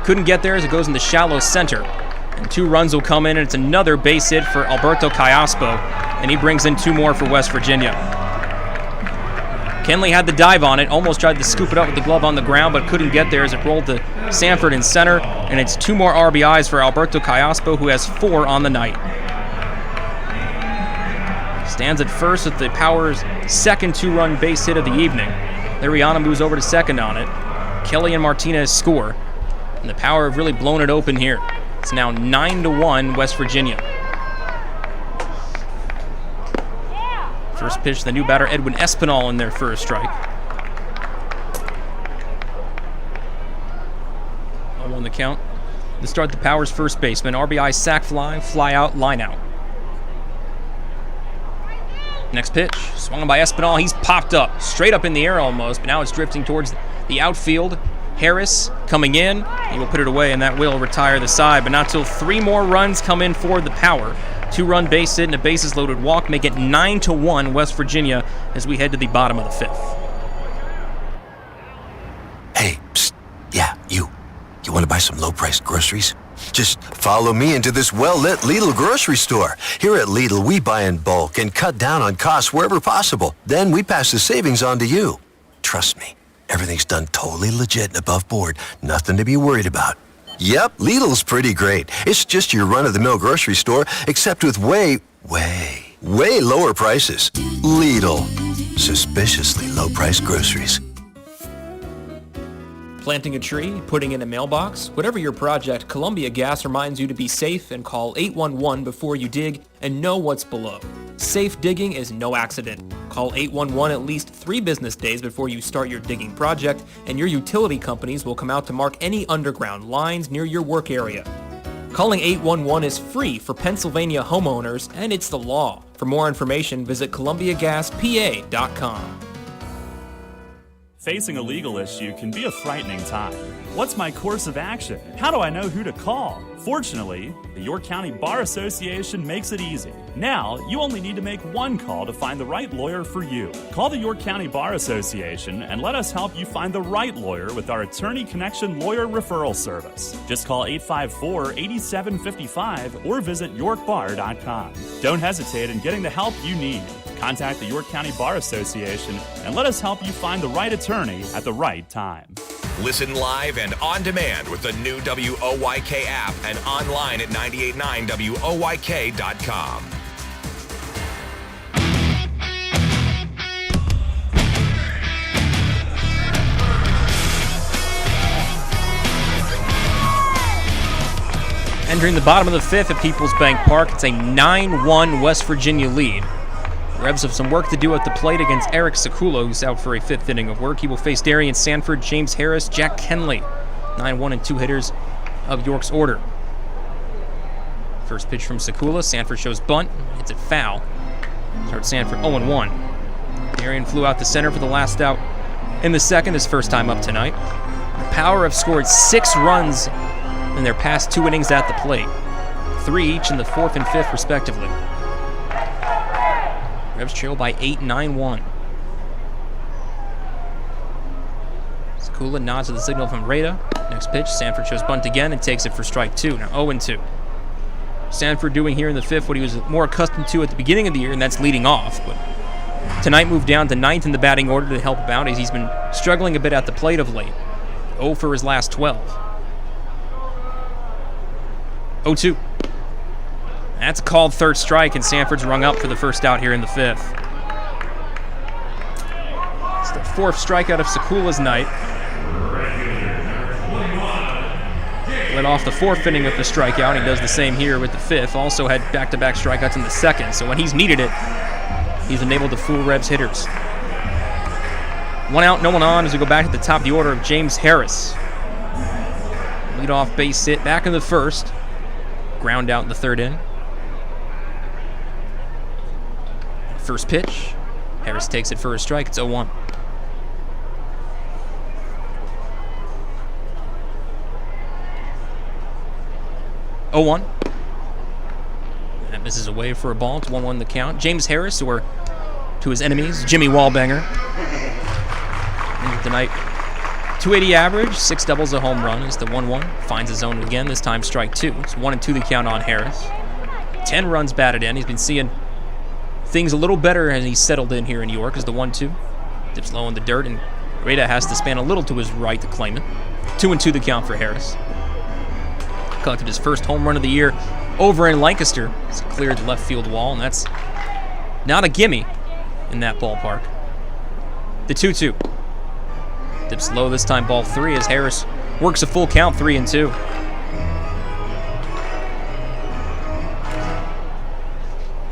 Couldn't get there as it goes in the shallow center. And 2 runs will come in, and it's another base hit for Alberto Callaspo, and he brings in 2 more for West Virginia. Kenley had the dive on it, almost tried to scoop it up with the glove on the ground, but couldn't get there as it rolled to Sanford in center, and it's 2 more RBIs for Alberto Callaspo, who has 4 on the night. Stands at first with the Power's second 2-run base hit of the evening. Liriano moves over to second on it. Kelly and Martinez score, and the Power have really blown it open here. It's now 9-1 West Virginia. First pitch, the new batter Edwin Espinal in their first strike. 0-1 the count. To start the Power's first baseman, RBI, sac fly, fly out, line out. Next pitch, swung by Espinal. He's popped up, straight up in the air almost, but now it's drifting towards the outfield. Harris coming in. He will put it away, and that will retire the side, but not till 3 more runs come in for the Power. 2-run base hit and a bases-loaded walk make it 9-1 West Virginia as we head to the bottom of the 5th. Hey, psst. Yeah, you want to buy some low-priced groceries? Just follow me into this well-lit Lidl grocery store. Here at Lidl, we buy in bulk and cut down on costs wherever possible. Then we pass the savings on to you. Trust me, everything's done totally legit and above board. Nothing to be worried about. Yep, Lidl's pretty great. It's just your run-of-the-mill grocery store, except with way lower prices. Lidl. Suspiciously low-priced groceries. Planting a tree, putting in a mailbox, whatever your project, Columbia Gas reminds you to be safe and call 811 before you dig and know what's below. Safe digging is no accident. Call 811 at least 3 business days before you start your digging project, and your utility companies will come out to mark any underground lines near your work area. Calling 811 is free for Pennsylvania homeowners, and it's the law. For more information, visit columbiagaspa.com. Facing a legal issue can be a frightening time. What's my course of action? How do I know who to call? Fortunately, the York County Bar Association makes it easy. Now, you only need to make 1 call to find the right lawyer for you. Call the York County Bar Association and let us help you find the right lawyer with our Attorney Connection Lawyer Referral Service. Just call 854-8755 or visit yorkbar.com. Don't hesitate in getting the help you need. Contact the York County Bar Association and let us help you find the right attorney at the right time. Listen live and on demand with the new WOYK app and online at 989WOYK.com. Entering the bottom of the 5th at PeoplesBank Park, it's a 9-1 West Virginia lead. The Revs have some work to do at the plate against Eric Sekulo, who's out for a 5th inning of work. He will face Darian Sanford, James Harris, Jack Kenley. 9-1 and 2 hitters of York's order. First pitch from Sekulo. Sanford shows bunt. Hits it foul. Starts Sanford 0-1. Darian flew out to center for the last out in the 2nd, his first time up tonight. The Power have scored 6 runs in their past 2 innings at the plate. 3 each in the 4th and 5th, respectively. Revs trail by 8, 9-1. Sakula nods to the signal from Rada. Next pitch, Sanford shows bunt again and takes it for strike 2. Now 0-2. Sanford doing here in the 5th what he was more accustomed to at the beginning of the year, and that's leading off. But tonight moved down to 9th in the batting order to help him out as he's been struggling a bit at the plate of late. 0 for his last 12. 0-2. That's a called third strike, and Sanford's rung up for the first out here in the 5th. It's the 4th strikeout of Sakula's night. Led off the 4th inning with the strikeout. He does the same here with the 5th. Also had back-to-back strikeouts in the 2nd, so when he's needed it, he's been able to fool Revs hitters. 1 out, no one on as we go back to the top of the order of James Harris. Leadoff base hit back in the 1st. Ground out in the 3rd inning. First pitch. Harris takes it for a strike. It's 0-1. That misses away for a ball. It's 1-1 the count. James Harris, or to his enemies, Jimmy Wallbanger. Tonight, 280 average, 6 doubles, a home run. Is the 1-1. Finds his zone again, this time strike 2. It's 1-2 the count on Harris. 10 runs batted in. He's been seeing things a little better as he's settled in here in New York. Is the 1-2. Dips low in the dirt, and Rada has to span a little to his right to claim it. 2-2 the count for Harris. Collected his first home run of the year over in Lancaster. It's cleared the left field wall, and that's not a gimme in that ballpark. The 2-2. Dips low this time, ball 3, as Harris works a full count, 3-2.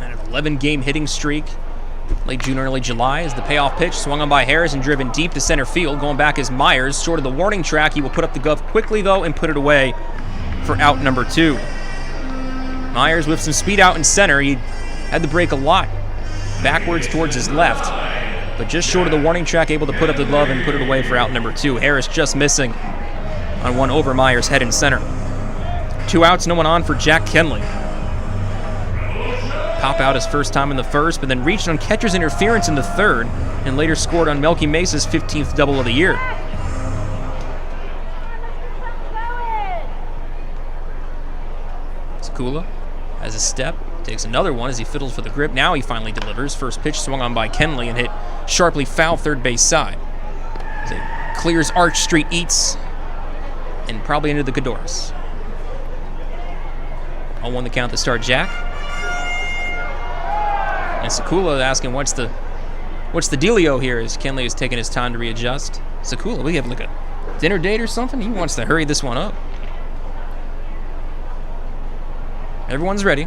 And an 11-game hitting streak. Late June, early July is the payoff pitch. Swung on by Harris and driven deep to center field. Going back is Myers, short of the warning track. He will put up the glove quickly, though, and put it away for out number 2. Myers with some speed out in center. He had to break a lot backwards towards his left, but just short of the warning track, able to put up the glove and put it away for out number 2. Harris just missing on one over Myers' head in center. 2 outs, no one on for Jack Kenley. Pop out his first time in the 1st, but then reached on catcher's interference in the 3rd, and later scored on Melky Mesa's 15th double of the year. Sakula has a step, takes another one as he fiddles for the grip. Now he finally delivers. First pitch swung on by Kenley and hit sharply foul third base side. As it clears Arch Street Eats and probably into the Cadoras. 0-1 the count to start Jack. And Sakula asking what's the dealio here as Kenley is taking his time to readjust. Sakula, we have like a dinner date or something? He wants to hurry this one up. Everyone's ready.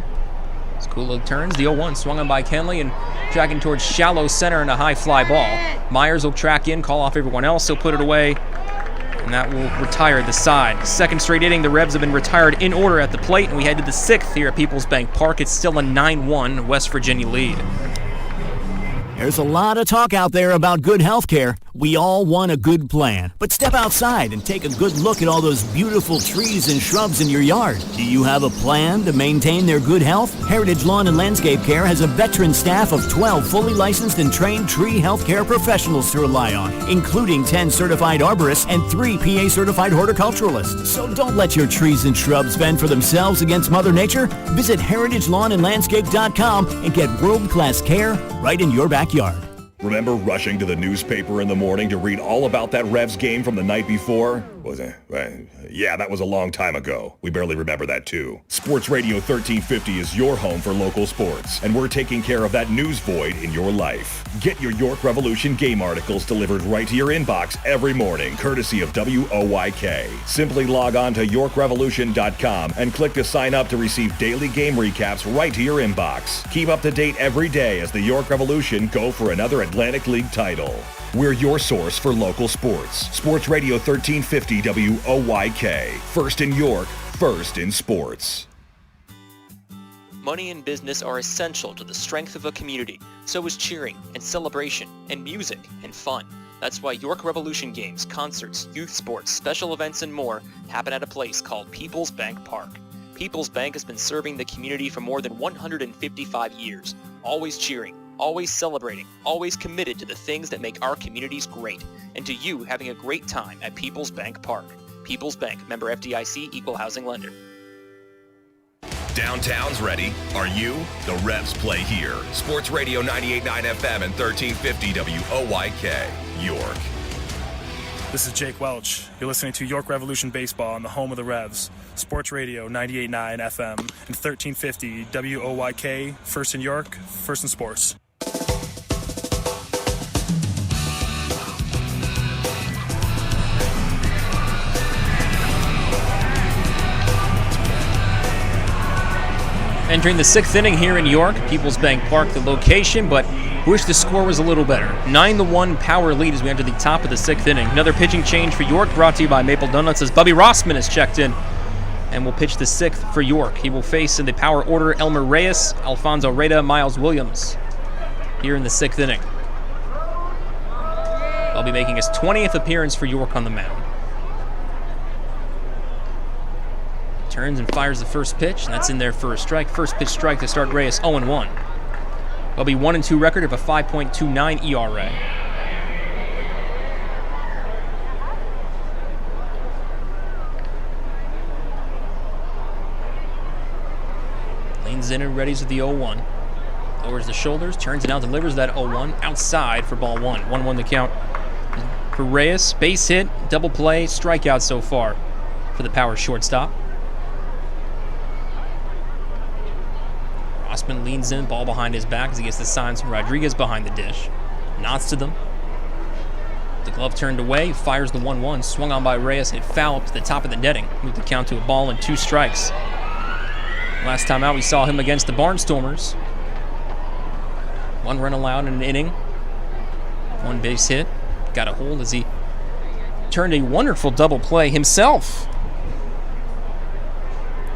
Sakula turns, the 0-1 swung on by Kenley and tracking towards shallow center and a high fly ball. Myers will track in, call off everyone else. He'll put it away, and that will retire the side. Second straight inning, the Revs have been retired in order at the plate, and we head to the 6th here at PeoplesBank Park. It's still a 9-1 West Virginia lead. There's a lot of talk out there about good health care. We all want a good plan. But step outside and take a good look at all those beautiful trees and shrubs in your yard. Do you have a plan to maintain their good health? Heritage Lawn and Landscape Care has a veteran staff of 12 fully licensed and trained tree health care professionals to rely on, including 10 certified arborists and 3 PA certified horticulturalists. So don't let your trees and shrubs fend for themselves against Mother Nature. Visit heritagelawnandlandscape.com and get world-class care right in your backyard. Remember rushing to the newspaper in the morning to read all about that Revs game from the night before? Was it? Yeah, that was a long time ago. We barely remember that too. Sports Radio 1350 is your home for local sports, and we're taking care of that news void in your life. Get your York Revolution game articles delivered right to your inbox every morning, courtesy of WOYK. Simply log on to YorkRevolution.com and click to sign up to receive daily game recaps right to your inbox. Keep up to date every day as the York Revolution go for another Atlantic League title. We're your source for local sports. Sports Radio 1350 WOYK. First in York, first in sports. Money and business are essential to the strength of a community. So is cheering and celebration and music and fun. That's why York Revolution games, concerts, youth sports, special events, and more happen at a place called PeoplesBank Park. PeoplesBank has been serving the community for more than 155 years, always cheering, always celebrating, always committed to the things that make our communities great, and to you having a great time at Peoples Bank Park. Peoples Bank, member FDIC, equal housing lender. Downtown's ready. Are you? The Revs play here. Sports Radio 98.9 FM and 1350 WOYK, York. This is Jake Welch. You're listening to York Revolution Baseball on the home of the Revs. Sports Radio 98.9 FM and 1350 WOYK, first in York, first in sports. Entering the 6th inning here in York, PeoplesBank Park, the location, but wish the score was a little better. 9-1 power lead as we enter the top of the 6th inning. Another pitching change for York, brought to you by Maple Donuts, as Bubby Rossman is checked in and will pitch the 6th for York. He will face in the power order Elmer Reyes, Alfonso Reda, Miles Williams here in the 6th inning. Bubby making his 20th appearance for York on the mound. Turns and fires the first pitch, and that's in there for a strike. First pitch strike to start Reyes 0-1. Bubby 1-2 record of a 5.29 ERA. Leans in and readies with the 0-1. Lowers the shoulders, turns it out, delivers that 0-1 outside for ball 1. 1-1 the count for Reyes. Base hit, double play, strikeout so far for the power shortstop. Rossman leans in, ball behind his back as he gets the signs from Rodriguez behind the dish. Nods to them. The glove turned away, fires the 1-1, swung on by Reyes, hit foul up to the top of the netting. Moved the count to a ball and 2 strikes. Last time out, we saw him against the Barnstormers. 1 run allowed in an inning. 1 base hit. Got a hold as he turned a wonderful double play himself.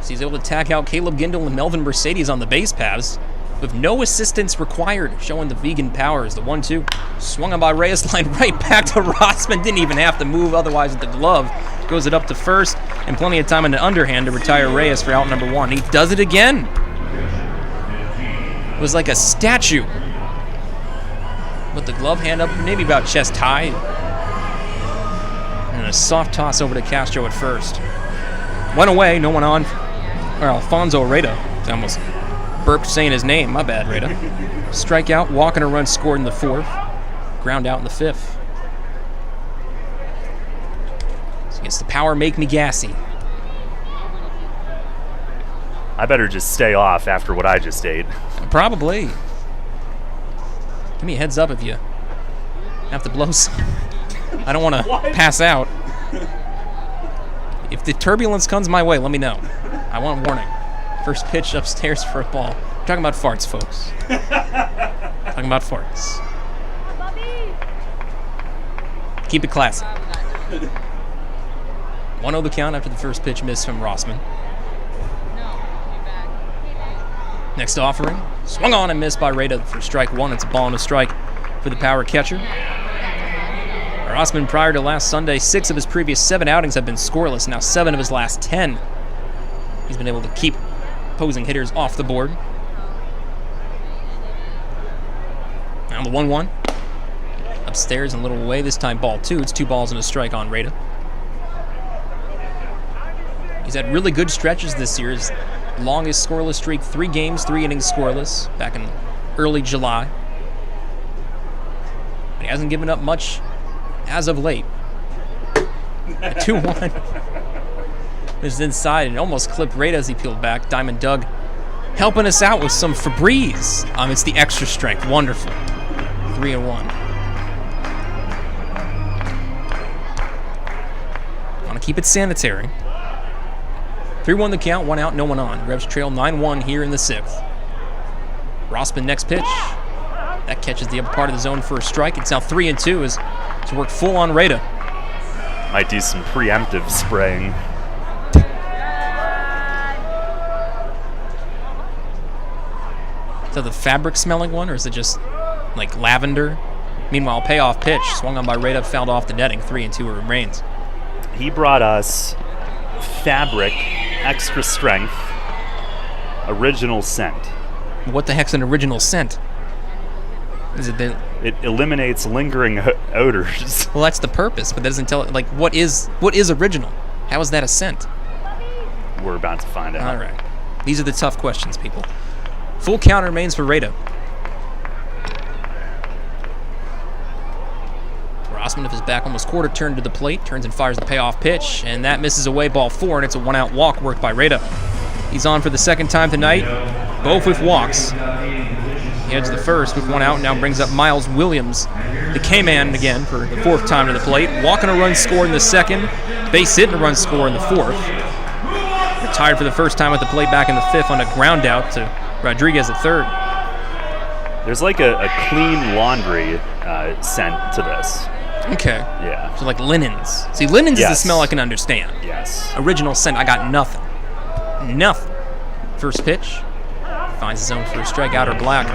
He's able to tack out Caleb Gindel and Melvin Mercedes on the base paths with no assistance required, showing the vegan powers. The 1-2 swung on by Reyes, line right back to Rossman. Didn't even have to move otherwise with the glove. Goes it up to first, and plenty of time in the underhand to retire Reyes for out number 1. He does it again. It was like a statue. With the glove hand up maybe about chest high. And a soft toss over to Castro at first. Went away, no one on. Or Alfonso Reda. I almost burped saying his name. My bad, Reda. Strikeout, walk and a run scored in the 4th. Ground out in the 5th. So gets the power, make me gassy. I better just stay off after what I just ate. Probably. Give me a heads up if you have to blow some. I don't want to pass out. If the turbulence comes my way, let me know. I want warning. First pitch upstairs for a ball. We're talking about farts, folks. Talking about farts. Keep it classy. 1-0 the count after the first pitch miss from Rossman. Next offering. Swung on and missed by Reda for strike 1. It's a ball and a strike for the power catcher. Rossman, prior to last Sunday, 6 of his previous 7 outings have been scoreless. Now 7 of his last 10. He's been able to keep opposing hitters off the board. Now the 1-1. Upstairs and a little away. This time ball 2. It's 2 balls and a strike on Reda. He's had really good stretches this year. His longest scoreless streak, 3 games, 3 innings scoreless back in early July. But he hasn't given up much as of late. A 2-1 is inside and almost clipped Reda as he peeled back. Diamond Doug helping us out with some Febreze. It's the extra strength. Wonderful. 3-1. Want to keep it sanitary. 3-1 the count, 1 out, no one on. Revs trail 9-1 here in the 6th. Rossman next pitch. That catches the upper part of the zone for a strike. It's now 3-2 as to work full on Reda. Might do some preemptive spraying. Is that the fabric smelling one, or is it just like lavender? Meanwhile, payoff pitch swung on by Reda, fouled off the netting. 3-2 remains. He brought us fabric, extra strength, original scent. What the heck's an original scent? Is it the... It eliminates lingering odors. Well, that's the purpose, but that doesn't tell it, like, what is original? How is that a scent? We're about to find out. All right. These are the tough questions, people. Full count remains for Rado. Rossman, with his back almost quarter turned to the plate, turns and fires the payoff pitch, and that misses away, ball 4, and it's a one-out walk worked by Rado. He's on for the second time tonight, both with walks. He heads the first with one out, now brings up Miles Williams, the K-man again for the fourth time to the plate. Walking a run scored in the second, base hit and a run score in the fourth. Retired for the first time at the plate back in the fifth on a ground out to Rodriguez at third. There's like a clean laundry scent to this. Okay. Yeah. So like linens. See, linens is the smell I can understand. Yes. Original scent, I got nothing. Nothing. First pitch. Finds his own first strike, outer black.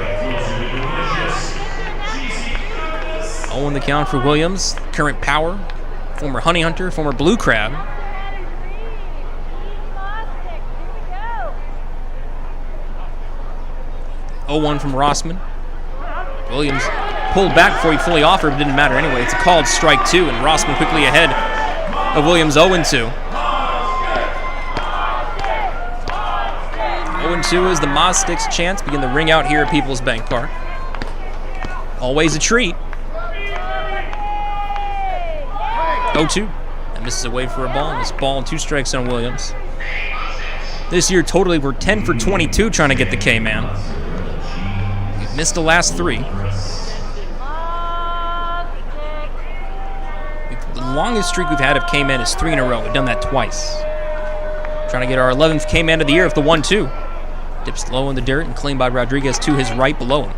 0-1 the count for Williams. Current power. Former honey hunter, former blue crab. Oh, 0-1 from Rossman. Williams pulled back before he fully offered, but didn't matter anyway. It's a called strike 2, and Rossman quickly ahead of Williams 0-2. 0-2 is the Mazsticks' chance. Begin the ring out here at PeoplesBank Park. Always a treat. 0-2. That misses away for a ball. This ball and 2 strikes on Williams. This year, totally, we're 10 for 22 trying to get the K-man. We've missed the last 3. The longest streak we've had of K-man is 3 in a row. We've done that twice. Trying to get our 11th K-man of the year with the 1-2. Dips low in the dirt and claimed by Rodriguez to his right below him.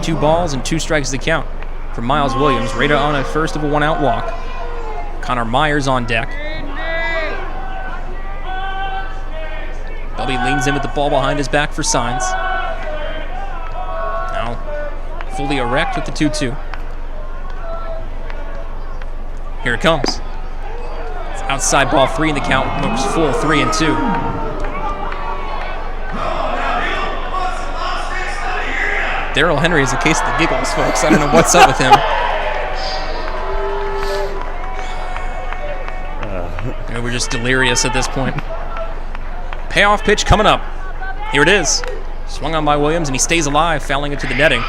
2 balls and 2 strikes to count for Miles Williams. Rado on a first of a 1-out walk. Connor Myers on deck. Bubby leans in with the ball behind his back for signs. Now fully erect with the 2-2. Here it comes. It's outside ball 3 in the count. Looks full 3-2. Darrell Henry is a case of the giggles, folks. I don't know what's up with him. We're just delirious at this point. Payoff pitch coming up. Here it is. Swung on by Williams, and he stays alive, fouling it to the netting.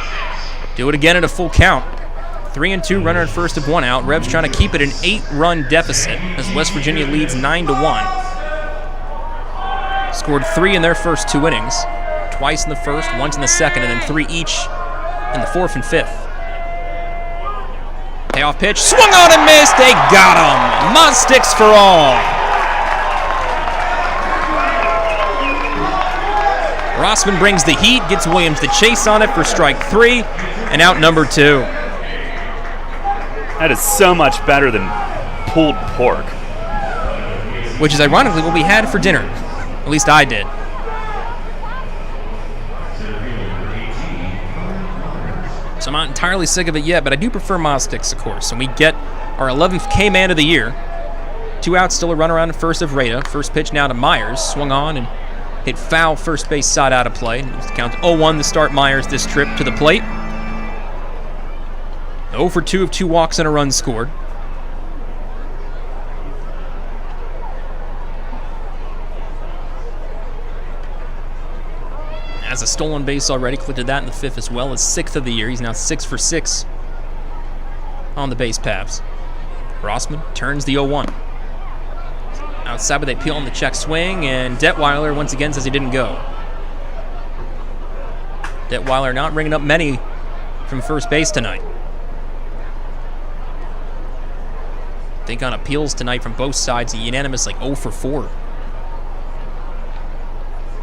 Do it again at a full count. 3-2, runner at first of 1 out. Revs trying to keep it an 8-run deficit as West Virginia leads 9-1. Scored 3 in their first 2 innings. Twice in the first, once in the second, and then 3 each in the 4th and 5th. Payoff pitch, swung on and missed. They got him. Mazsticks for all. Rossman brings the heat, gets Williams the chase on it for strike 3, and out number 2. That is so much better than pulled pork. Which is ironically what we had for dinner. At least I did. So I'm not entirely sick of it yet, but I do prefer Mazsticks, of course. And we get our 11th K-man of the year. 2 outs, still a run around first of Rado. First pitch now to Myers. Swung on and hit foul first base side out of play. Count 0-1 to start Myers this trip to the plate. 0 for 2 of 2 walks and a run scored. Has a stolen base already, collected that in the 5th as well, his 6th of the year. He's now 6 for 6 on the base paths. Rossman turns the 0-1. Outside, but they peel on the check swing, and Detweiler once again says he didn't go. Detweiler not bringing up many from first base tonight. I think on appeals tonight from both sides, a unanimous like 0 for 4.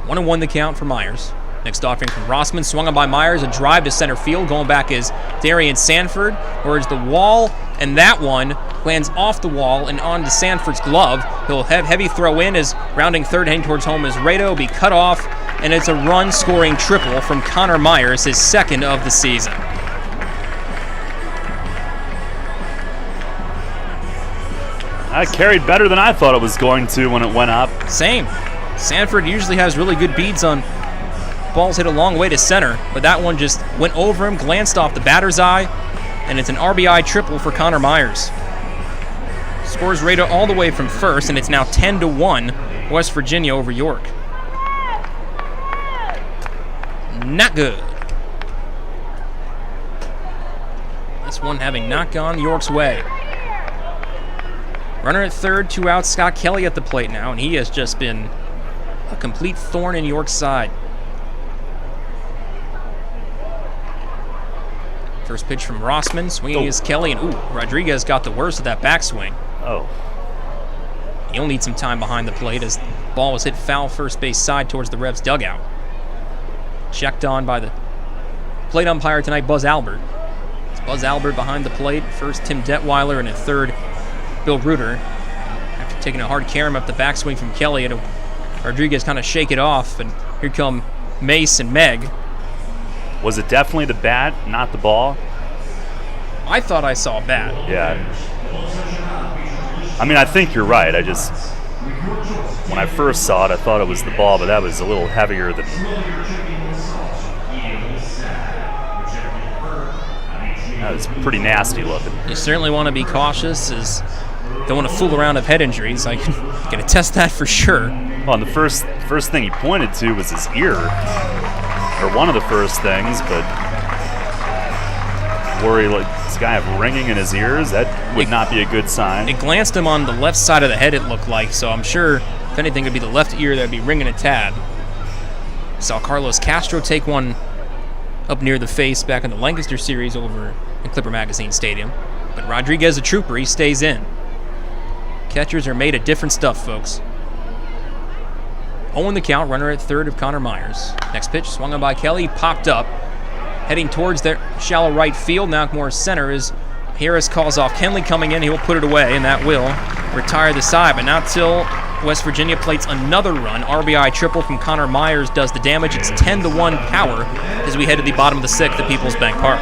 1-1 the count for Myers. Next offering from Rossman, swung on by Myers, a drive to center field. Going back is Darian Sanford, towards the wall, and that one lands off the wall and onto Sanford's glove. He'll have heavy throw in as rounding third, heading towards home as Rado be cut off, and it's a run-scoring triple from Connor Myers, his 2nd of the season. That carried better than I thought it was going to when it went up. Same. Sanford usually has really good beats on ball's hit a long way to center, but that one just went over him, glanced off the batter's eye, and it's an RBI triple for Connor Myers. Scores rate all the way from first, and it's now 10-1 West Virginia over York. Not good. This one having not gone York's way. Runner at third, 2 outs. Scott Kelly at the plate now, and he has just been a complete thorn in York's side. First pitch from Rossman, swinging is Kelly, and Rodriguez got the worst of that backswing. He'll need some time behind the plate as the ball was hit foul first base side towards the Revs dugout. Checked on by the plate umpire tonight, Buzz Albert. It's Buzz Albert behind the plate. First, Tim Detweiler, and at third, Bill Reuter. After taking a hard carom up the backswing from Kelly, and Rodriguez kind of shake it off, and here come Mace and Meg. Was it definitely the bat, not the ball? I thought I saw a bat. Yeah. I mean, I think you're right. When I first saw it, I thought it was the ball, but that was a little heavier than... That was pretty nasty looking. You certainly want to be cautious, as don't want to fool around with head injuries. I can attest that for sure. Well, and the first thing he pointed to was his ear, or one of the first things, but worry like this guy have ringing in his ears, that would not be a good sign. It glanced him on the left side of the head, it looked like, so I'm sure if anything it'd be the left ear that would be ringing a tad. Saw Carlos Castro take one up near the face back in the Lancaster series over in Clipper Magazine Stadium. But Rodriguez, a trooper, he stays in. Catchers are made of different stuff, folks. 0 the count, runner at third of Connor Myers. Next pitch, swung on by Kelly, popped up. Heading towards their shallow right field, now more center, as Harris calls off Kenley coming in. He will put it away, and that will retire the side. But not till West Virginia plates another run. RBI triple from Connor Myers does the damage. It's 10-1 Power as we head to the bottom of the sixth at PeoplesBank Park.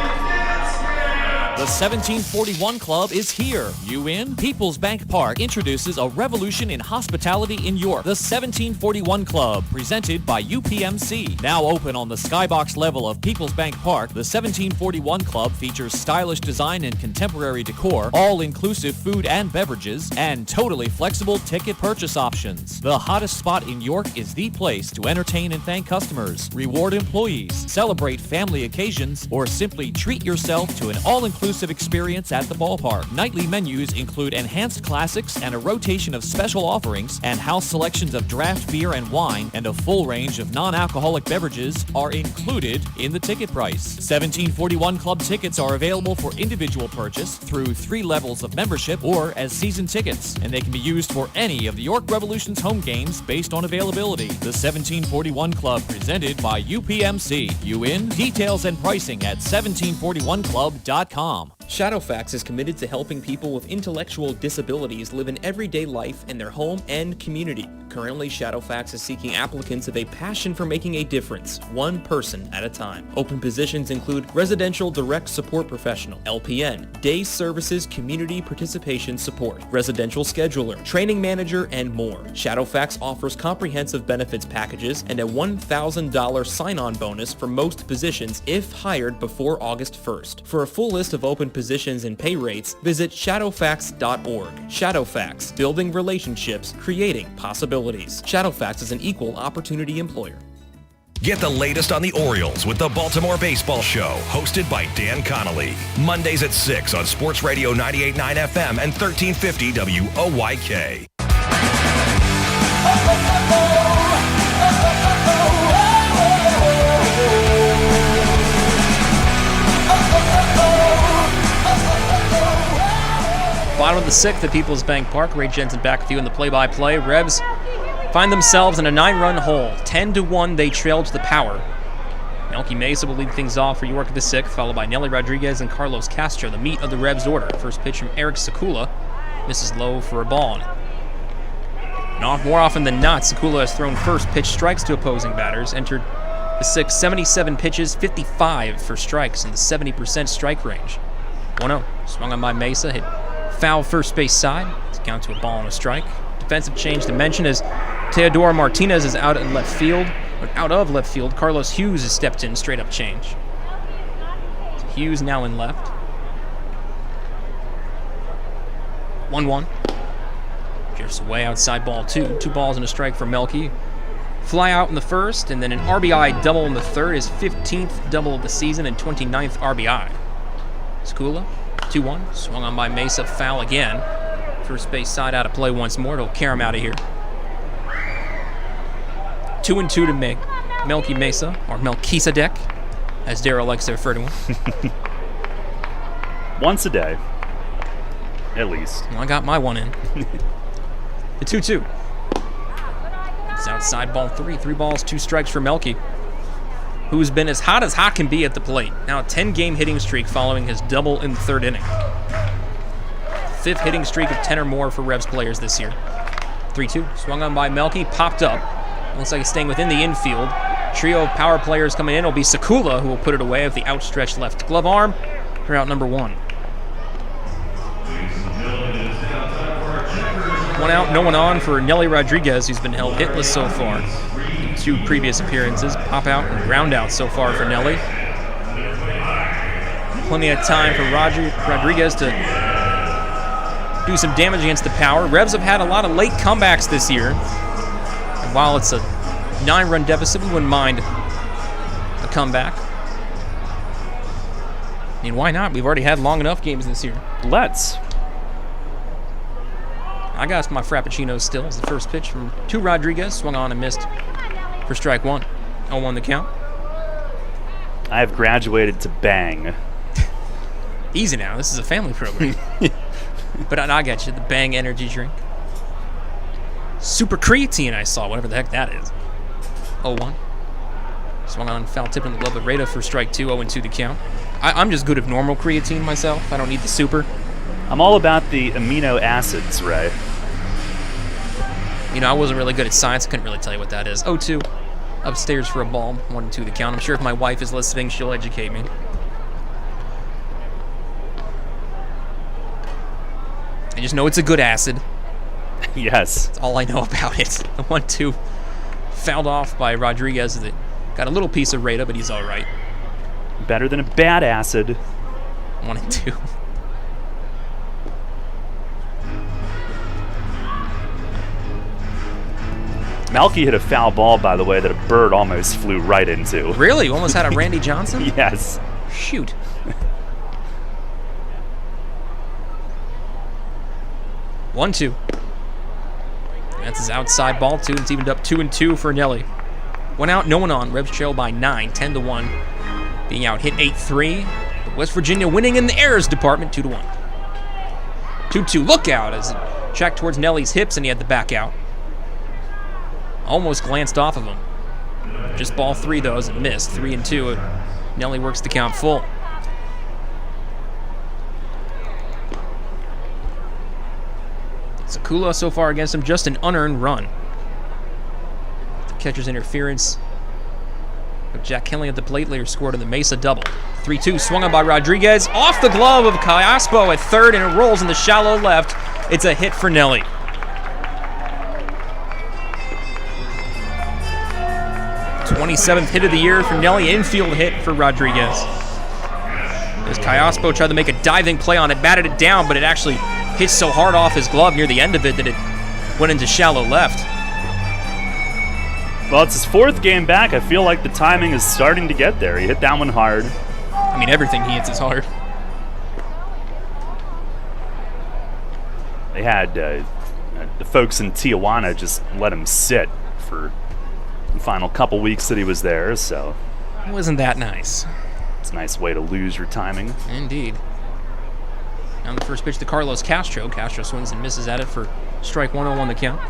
The 1741 Club is here. You in? PeoplesBank Park introduces a revolution in hospitality in York. The 1741 Club, presented by UPMC. Now open on the skybox level of PeoplesBank Park, the 1741 Club features stylish design and contemporary decor, all-inclusive food and beverages, and totally flexible ticket purchase options. The hottest spot in York is the place to entertain and thank customers, reward employees, celebrate family occasions, or simply treat yourself to an all-inclusive experience at the ballpark. Nightly menus include enhanced classics and a rotation of special offerings, and house selections of draft beer and wine and a full range of non-alcoholic beverages are included in the ticket price. 1741 Club tickets are available for individual purchase through 3 levels of membership or as season tickets, and they can be used for any of the York Revolution's home games based on availability. The 1741 Club, presented by UPMC. You in? Details and pricing at 1741club.com. Shadowfax is committed to helping people with intellectual disabilities live an everyday life in their home and community. Currently, Shadowfax is seeking applicants of a passion for making a difference, one person at a time. Open positions include Residential Direct Support Professional, LPN, Day Services Community Participation Support, Residential Scheduler, Training Manager, and more. Shadowfax offers comprehensive benefits packages and a $1,000 sign-on bonus for most positions if hired before August 1st. For a full list of open positions and pay rates, visit shadowfax.org. Shadowfax, building relationships, creating possibilities. Shadowfax is an equal opportunity employer. Get the latest on the Orioles with the Baltimore Baseball Show, hosted by Dan Connolly. Mondays at 6 on Sports Radio 98.9 FM and 1350 WOYK. Bottom of the sixth at PeoplesBank Park. Ray Jensen back with you in the play-by-play. Rebs find themselves in a 9-run hole. 10-1 they trail to the Power. Melky Mesa will lead things off for York at the sixth, followed by Nelly Rodriguez and Carlos Castro, the meat of the Rebs order. First pitch from Eric Sekula. Misses low for a ball. And more often than not, Sekula has thrown first pitch strikes to opposing batters. Entered the sixth, 77 pitches, 55 for strikes in the 70% strike range. 1-0. Swung on by Mesa, hit foul first base side. It's count to a ball and a strike. Defensive change to mention as Teodoro Martinez is out in left field. But out of left field, Carlos Hughes has stepped in, straight up change. So Hughes now in left. 1-1. Drifts away outside ball 2. 2 balls and a strike for Melky. Fly out in the first, and then an RBI double in the third. His 15th double of the season and 29th RBI. Skula, 2-1. Swung on by Mesa, foul again. First base side out of play once more. It'll carry him out of here. 2-2 to Melky Mesa, or Melchizedek, as Daryl likes to refer to him. Once a day, at least. Well, I got my one in. The 2-2. It's outside ball 3. 3 balls, 2 strikes for Melky, who's been as hot can be at the plate. Now a 10-game hitting streak following his double in the 3rd inning. 5th hitting streak of 10 or more for Revs players this year. 3-2. Swung on by Melky, popped up. Looks like he's staying within the infield. Trio of power players coming in will be Sakula, who will put it away with the outstretched left glove arm for out number 1. 1 out, no one on for Nelly Rodriguez, who's been held hitless so far in 2 previous appearances. Pop out and ground out so far for Nelly. Plenty of time for Rodriguez to do some damage against the power. Revs have had a lot of late comebacks this year. And while it's a 9-run deficit, we wouldn't mind a comeback. I mean, why not? We've already had long enough games this year. Let's. I got my Frappuccino still as the first pitch from Rodriguez. Swung on and missed for strike 1. 0-1 the count. I have graduated to Bang. Easy now. This is a family program. But I got you. The Bang energy drink. Super creatine, I saw. Whatever the heck that is. 0-1. Swung on, foul tip in the glove of Rada for strike 2. 0-2 the count. I'm just good at normal creatine myself. I don't need the super. I'm all about the amino acids, right? You know, I wasn't really good at science. I couldn't really tell you what that is. 0-2. Upstairs for a ball. 1-2 the count. I'm sure if my wife is listening, she'll educate me. I just know it's a good acid. Yes. That's all I know about it. The 1-2 fouled off by Rodriguez. That got a little piece of Rada, but he's all right. Better than a bad acid. 1-2. Melky hit a foul ball, by the way, that a bird almost flew right into. Really? You almost had a Randy Johnson? Yes. Shoot. One, 2. That's his outside ball, 2. It's evened up 2-2 for Nelly. 1 out, no one on. Revs trail by 9, 10-1. Being out hit 8-3. But West Virginia winning in the errors department, 2-1. 2-2. Look out as it checked towards Nelly's hips and he had the back out. Almost glanced off of him. Just ball 3 though as it missed. 3-2. Nelly works the count full. Sakula so far against him, just an unearned run. The catcher's interference. But Jack Kelly at the plate later scored in the Mesa double. 3-2 swung on by Rodriguez. Off the glove of Cayaspo at third, and it rolls in the shallow left. It's a hit for Nelly. '27th hit of the year for Nelly, infield hit for Rodriguez. As Cayaspo tried to make a diving play on it, batted it down, but it actually hit so hard off his glove near the end of it that it went into shallow left. Well, it's his 4th game back. I feel like the timing is starting to get there. He hit that one hard. I mean, everything he hits is hard. They had the folks in Tijuana just let him sit for the final couple weeks that he was there, so wasn't that nice? It's a nice way to lose your timing. Indeed. On the first pitch to Carlos Castro. Castro swings and misses at it for strike 1, 0-1 the count.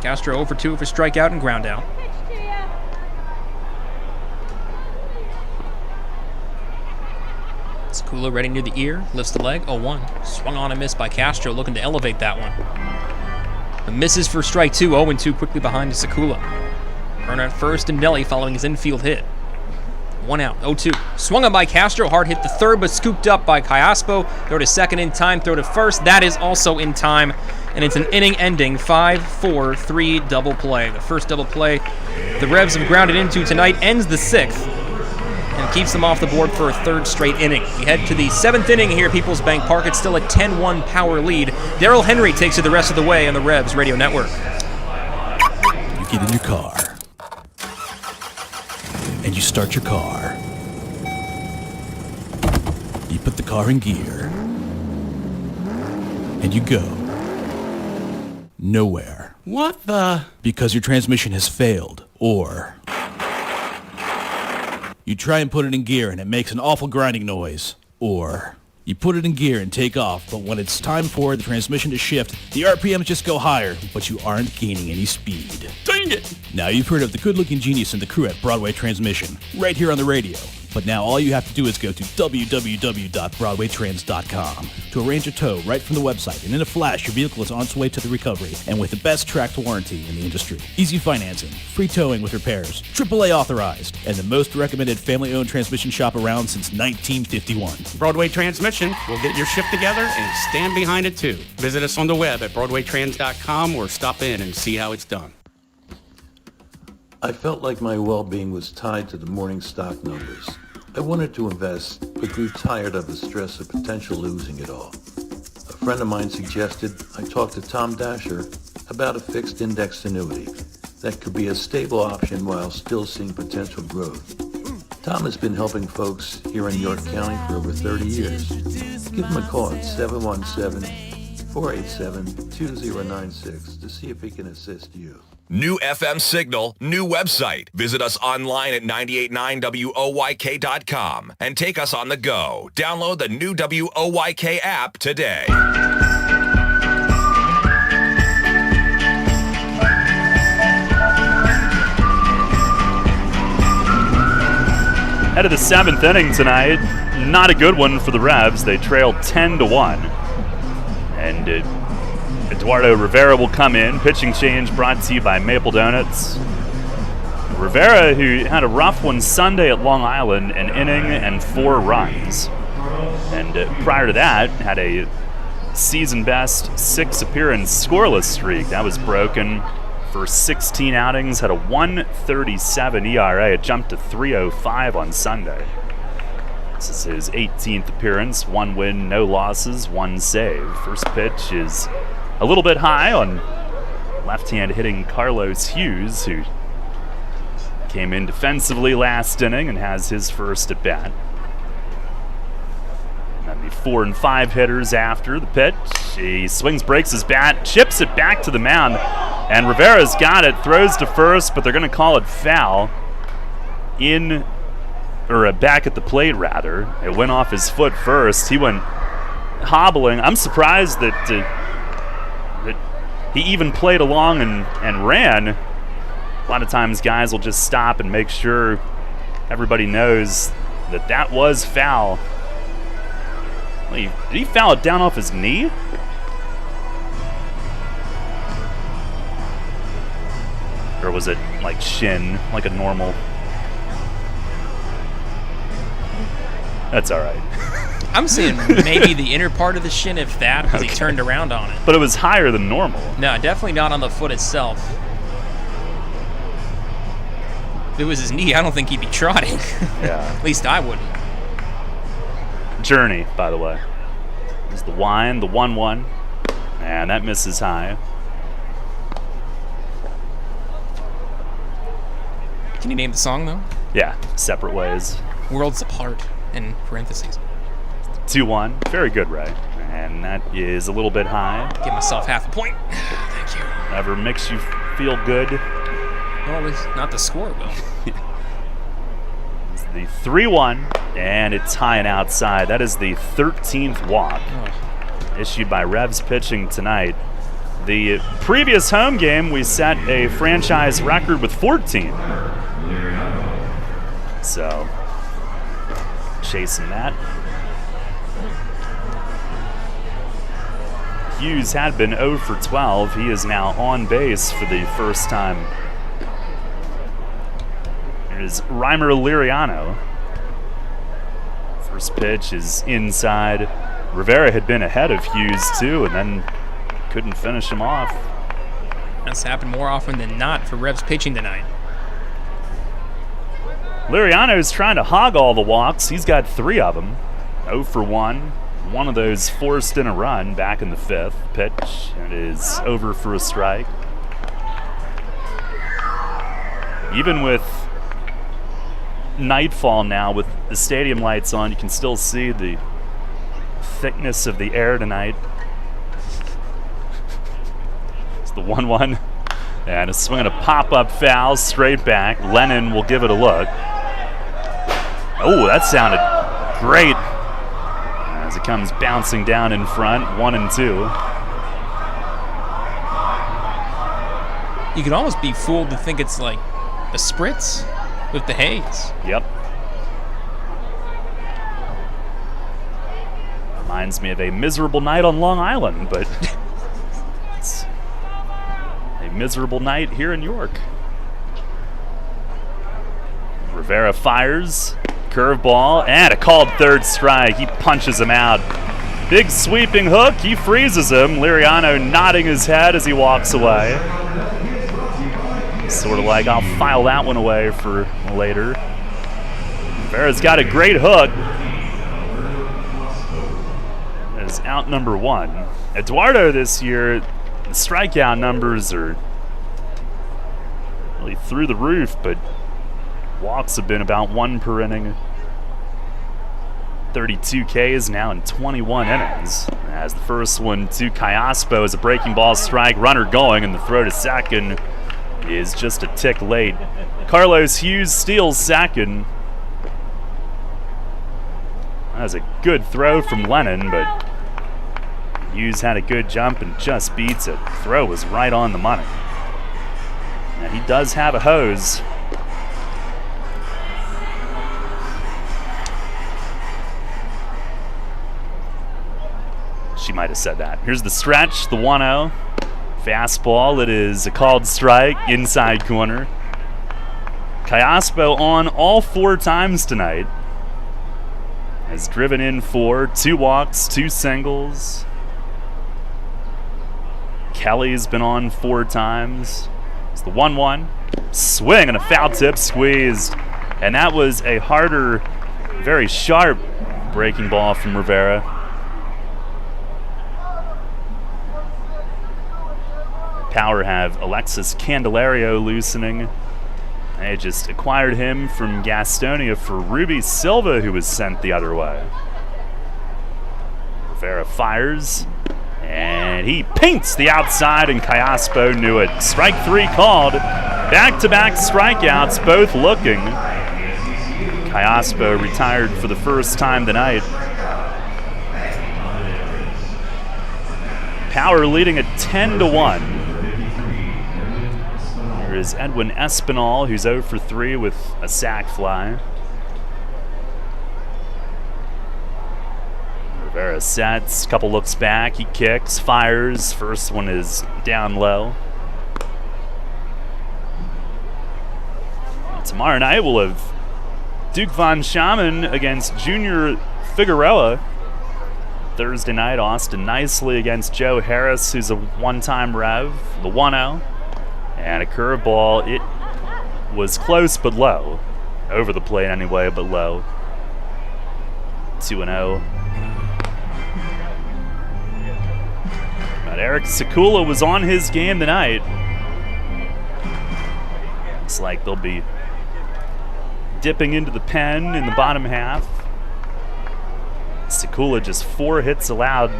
Castro 0 for 2 for strikeout and ground out. Sakula ready near the ear, lifts the leg, 0-1. Swung on and missed by Castro, looking to elevate that one. The misses for strike 2, 0-2 quickly behind Sakula. Runner at first and Nelly following his infield hit. 1 out, 0-2. Swung on by Castro, hard hit the third, but scooped up by Cayaspo. Throw to second in time, throw to first. That is also in time, and it's an inning-ending 5-4-3 double play. The first double play the Revs have grounded into tonight ends the 6th and keeps them off the board for a third straight inning. We head to the 7th inning here at PeoplesBank Park. It's still a 10-1 power lead. Darrell Henry takes it the rest of the way on the Revs Radio Network. You get in your car, and you start your car. You put the car in gear, and you go nowhere. What the? Because your transmission has failed, or you try and put it in gear and it makes an awful grinding noise, or you put it in gear and take off, but when it's time for the transmission to shift, the RPMs just go higher, but you aren't gaining any speed. Dang it! Now you've heard of the good-looking genius and the crew at Broadway Transmission, right here on the radio. But now all you have to do is go to www.broadwaytrans.com to arrange a tow right from the website, and in a flash, your vehicle is on its way to the recovery, and with the best tracked warranty in the industry. Easy financing, free towing with repairs, AAA authorized, and the most recommended family-owned transmission shop around since 1951. Broadway Transmission will get your ship together and stand behind it too. Visit us on the web at broadwaytrans.com or stop in and see how it's done. I felt like my well-being was tied to the morning stock numbers. I wanted to invest, but grew tired of the stress of potential losing it all. A friend of mine suggested I talk to Tom Dasher about a fixed index annuity that could be a stable option while still seeing potential growth. Tom has been helping folks here in York County for over 30 years. Give him a call at 717-487-2096 to see if he can assist you. New FM signal, new website. Visit us online at 989WOYK.com and take us on the go. Download the new WOYK app today. Head of the 7th inning tonight. Not a good one for the Revs. They trailed 10-1. And Eduardo Rivera will come in. Pitching change brought to you by Maple Donuts. Rivera, who had a rough one Sunday at Long Island, an inning and 4 runs. And prior to that, had a season-best 6-appearance scoreless streak. That was broken for 16 outings, had a 1.37 ERA. It jumped to 3.05 on Sunday. This is his 18th appearance, 1 win, no losses, 1 save. First pitch is a little bit high on left-hand hitting Carlos Hughes, who came in defensively last inning and has his first at bat. And then the 4 and 5 hitters after the pitch. He swings, breaks his bat, chips it back to the mound, and Rivera's got it, throws to first, but they're going to call it foul back at the plate, rather. It went off his foot first. He went hobbling. I'm surprised that he even played along and ran. A lot of times guys will just stop and make sure everybody knows that was foul. Did he foul it down off his knee? Or was it like shin, like a normal? That's all right. I'm saying maybe the inner part of the shin, if that, because he turned around on it. But it was higher than normal. No, definitely not on the foot itself. If it was his knee, I don't think he'd be trotting. Yeah. At least I wouldn't. Journey, by the way. This is the 1-1. And that misses high. Can you name the song, though? Yeah, Separate Ways. Worlds Apart, in parentheses. 2-1. Very good, Ray. And that is a little bit high. Give myself half a point. Thank you. Never makes you feel good. Well, at least not the score, though. It's the 3-1, and it's high and outside. That is the 13th walk issued by Revs pitching tonight. The previous home game, we set a franchise record with 14. So, chasing that. Hughes had been 0 for 12. He is now on base for the first time. Here's Reimer Liriano. First pitch is inside. Rivera had been ahead of Hughes too, and then couldn't finish him off. That's happened more often than not for Revs pitching tonight. Liriano's trying to hog all the walks. He's got 3 of them. 0 for 1. One of those forced in a run back in the 5th. Pitch, and it is over for a strike. Even with nightfall now, with the stadium lights on, you can still see the thickness of the air tonight. It's the 1-1. And a swing and a pop-up foul straight back. Lennon will give it a look. Oh, that sounded great. As it comes bouncing down in front, 1-2. You could almost be fooled to think it's like a spritz with the haze. Yep. Reminds me of a miserable night on Long Island, but it's a miserable night here in York. Rivera fires. Curveball, and a called 3rd strike. He punches him out. Big sweeping hook. He freezes him. Liriano nodding his head as he walks away. Sort of like, I'll file that one away for later. Rivera's got a great hook. That is out number 1. Eduardo this year, the strikeout numbers are really through the roof, but walks have been about 1 per inning. 32 Ks now in 21 innings. As the first one to Callaspo is a breaking ball strike, runner going, and the throw to second is just a tick late. Carlos Hughes steals second. That was a good throw from Lennon, but Hughes had a good jump and just beats it. Throw was right on the money. And he does have a hose. She might have said that. Here's the stretch, the 1-0. Fastball, it is a called strike, inside corner. Callaspo on all 4 times tonight. Has driven in 4, 2 walks, 2 singles. Kelly's been on 4 times. It's the 1-1. Swing and a foul tip squeezed. And that was a harder, very sharp breaking ball from Rivera. Power have Alexis Candelario loosening. They just acquired him from Gastonia for Ruby Silva, who was sent the other way. Rivera fires, and he paints the outside, and Callaspo knew it. Strike 3 called. Back-to-back strikeouts, both looking. Callaspo retired for the first time tonight. Power leading at 10-1. There is Edwin Espinal, who's 0 for 3 with a sac fly. Rivera sets, couple looks back, he kicks, fires. First one is down low. Tomorrow night we'll have Duke Von Schaman against Junior Figueroa. Thursday night, Austin Nicely against Joe Harris, who's a one-time Rev, the 1-0. And a curveball. It was close but low. Over the plate anyway, but low. 2-0. But Eric Sekula was on his game tonight. Looks like they'll be dipping into the pen in the bottom half. Sekula just 4 hits allowed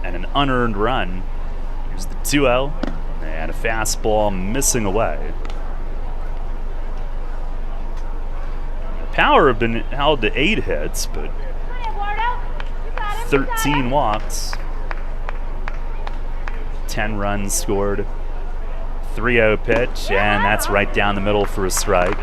and an unearned run. Here's the 2-0 and a fastball missing away. The Power have been held to 8 hits, but 13 walks. 10 runs scored. 3-0 pitch, and that's right down the middle for a strike.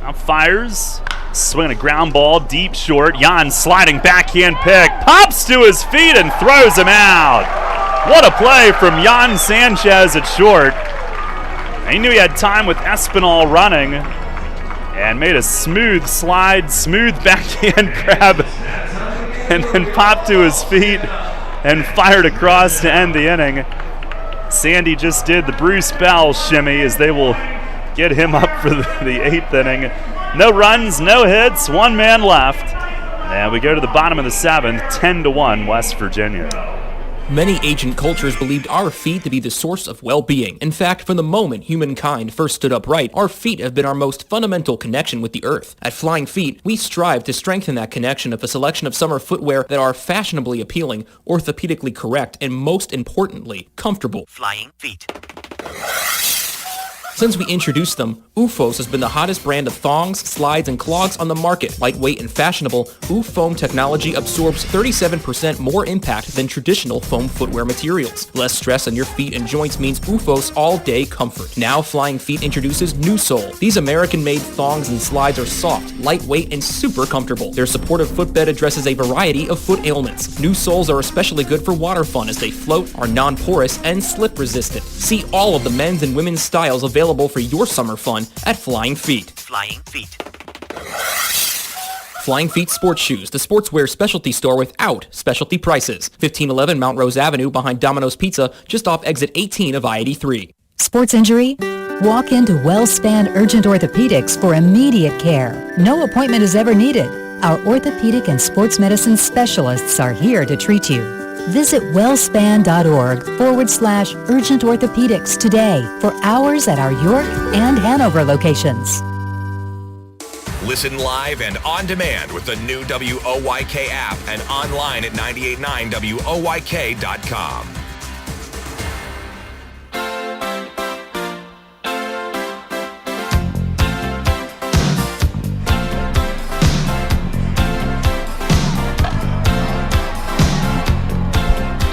Now fires, swinging a ground ball, deep short. Jan sliding backhand pick, pops to his feet and throws him out. What a play from Jan Sanchez at short. He knew he had time with Espinal running and made a smooth slide, smooth backhand grab, and then popped to his feet and fired across to end the inning. Sandy just did the Bruce Bell shimmy as they will get him up for the 8th inning. No runs, no hits, one man left. And we go to the bottom of the 7th, 10-1 West Virginia. Many ancient cultures believed our feet to be the source of well-being. In fact, from the moment humankind first stood upright, our feet have been our most fundamental connection with the earth. At Flying Feet, we strive to strengthen that connection with a selection of summer footwear that are fashionably appealing, orthopedically correct, and most importantly, comfortable. Flying Feet. Since we introduced them, OOFOS has been the hottest brand of thongs, slides, and clogs on the market. Lightweight and fashionable, OOFOam technology absorbs 37% more impact than traditional foam footwear materials. Less stress on your feet and joints means OOFOS all-day comfort. Now Flying Feet introduces New Sole. These American-made thongs and slides are soft, lightweight, and super comfortable. Their supportive footbed addresses a variety of foot ailments. New soles are especially good for water fun as they float, are non-porous, and slip-resistant. See all of the men's and women's styles available for your summer fun at Flying Feet. Flying Feet. Flying Feet Sports Shoes, the sportswear specialty store without specialty prices. 1511 Mount Rose Avenue behind Domino's Pizza, just off exit 18 of I-83. Sports injury? Walk into WellSpan Urgent Orthopedics for immediate care. No appointment is ever needed. Our orthopedic and sports medicine specialists are here to treat you. Visit wellspan.org/urgent orthopedics today for hours at our York and Hanover locations. Listen live and on demand with the new WOYK app and online at 989WOYK.com.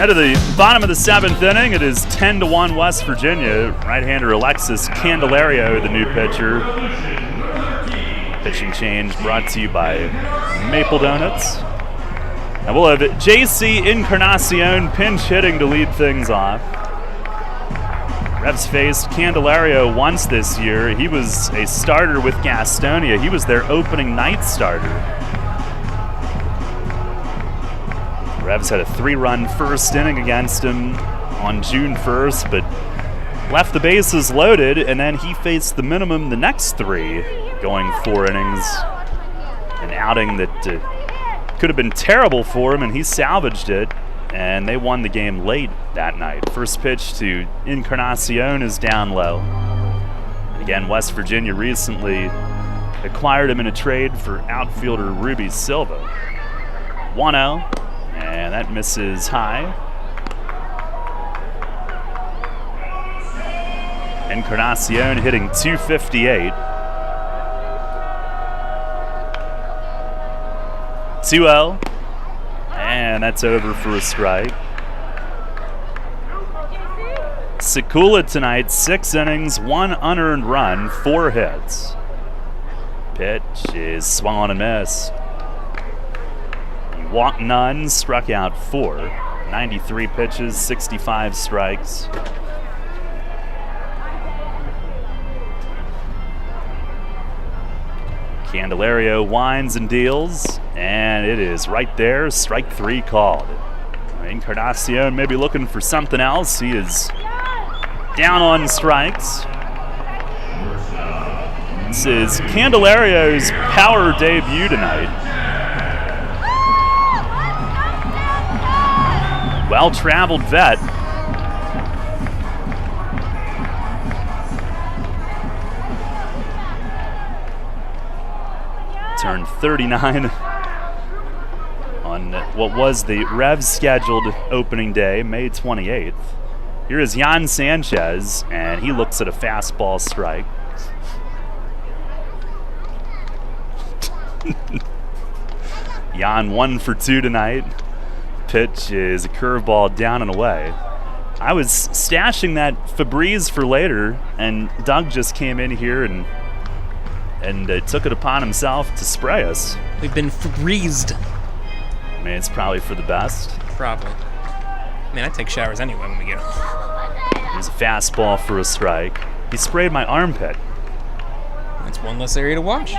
At the bottom of the 7th inning, it is 10-1 West Virginia. Right-hander Alexis Candelario, the new pitcher. Pitching change brought to you by Maple Donuts. And we'll have JC Encarnacion pinch hitting to lead things off. Revs faced Candelario once this year. He was a starter with Gastonia. He was their opening night starter. Revs had a 3-run first inning against him on June 1st, but left the bases loaded, and then he faced the minimum the next 3, going 4 innings. An outing that could have been terrible for him, and he salvaged it, and they won the game late that night. First pitch to Encarnacion is down low. And again, West Virginia recently acquired him in a trade for outfielder Ruby Silva. 1-0. And that misses high. Encarnacion hitting .258. 2-0. And that's over for a strike. Sekula tonight, 6 innings, 1 unearned run, 4 hits. Pitch is swung on and missed. Walked none, struck out 4. 93 pitches, 65 strikes. Candelario winds and deals, and it is right there, strike 3 called. Encarnacion may be looking for something else. He is down on strikes. This is Candelario's power debut tonight. Well-traveled vet. Turned 39 on what was the Revs scheduled opening day, May 28th. Here is Jan Sanchez, and he looks at a fastball strike. Jan 1 for 2 tonight. Pitch is a curveball down and away. I was stashing that Febreze for later, and Doug just came in here and took it upon himself to spray us. We've been Febrezed. I mean, it's probably for the best. Probably. I mean, I take showers anyway when we get home. Here's a fastball for a strike. He sprayed my armpit. That's one less area to wash.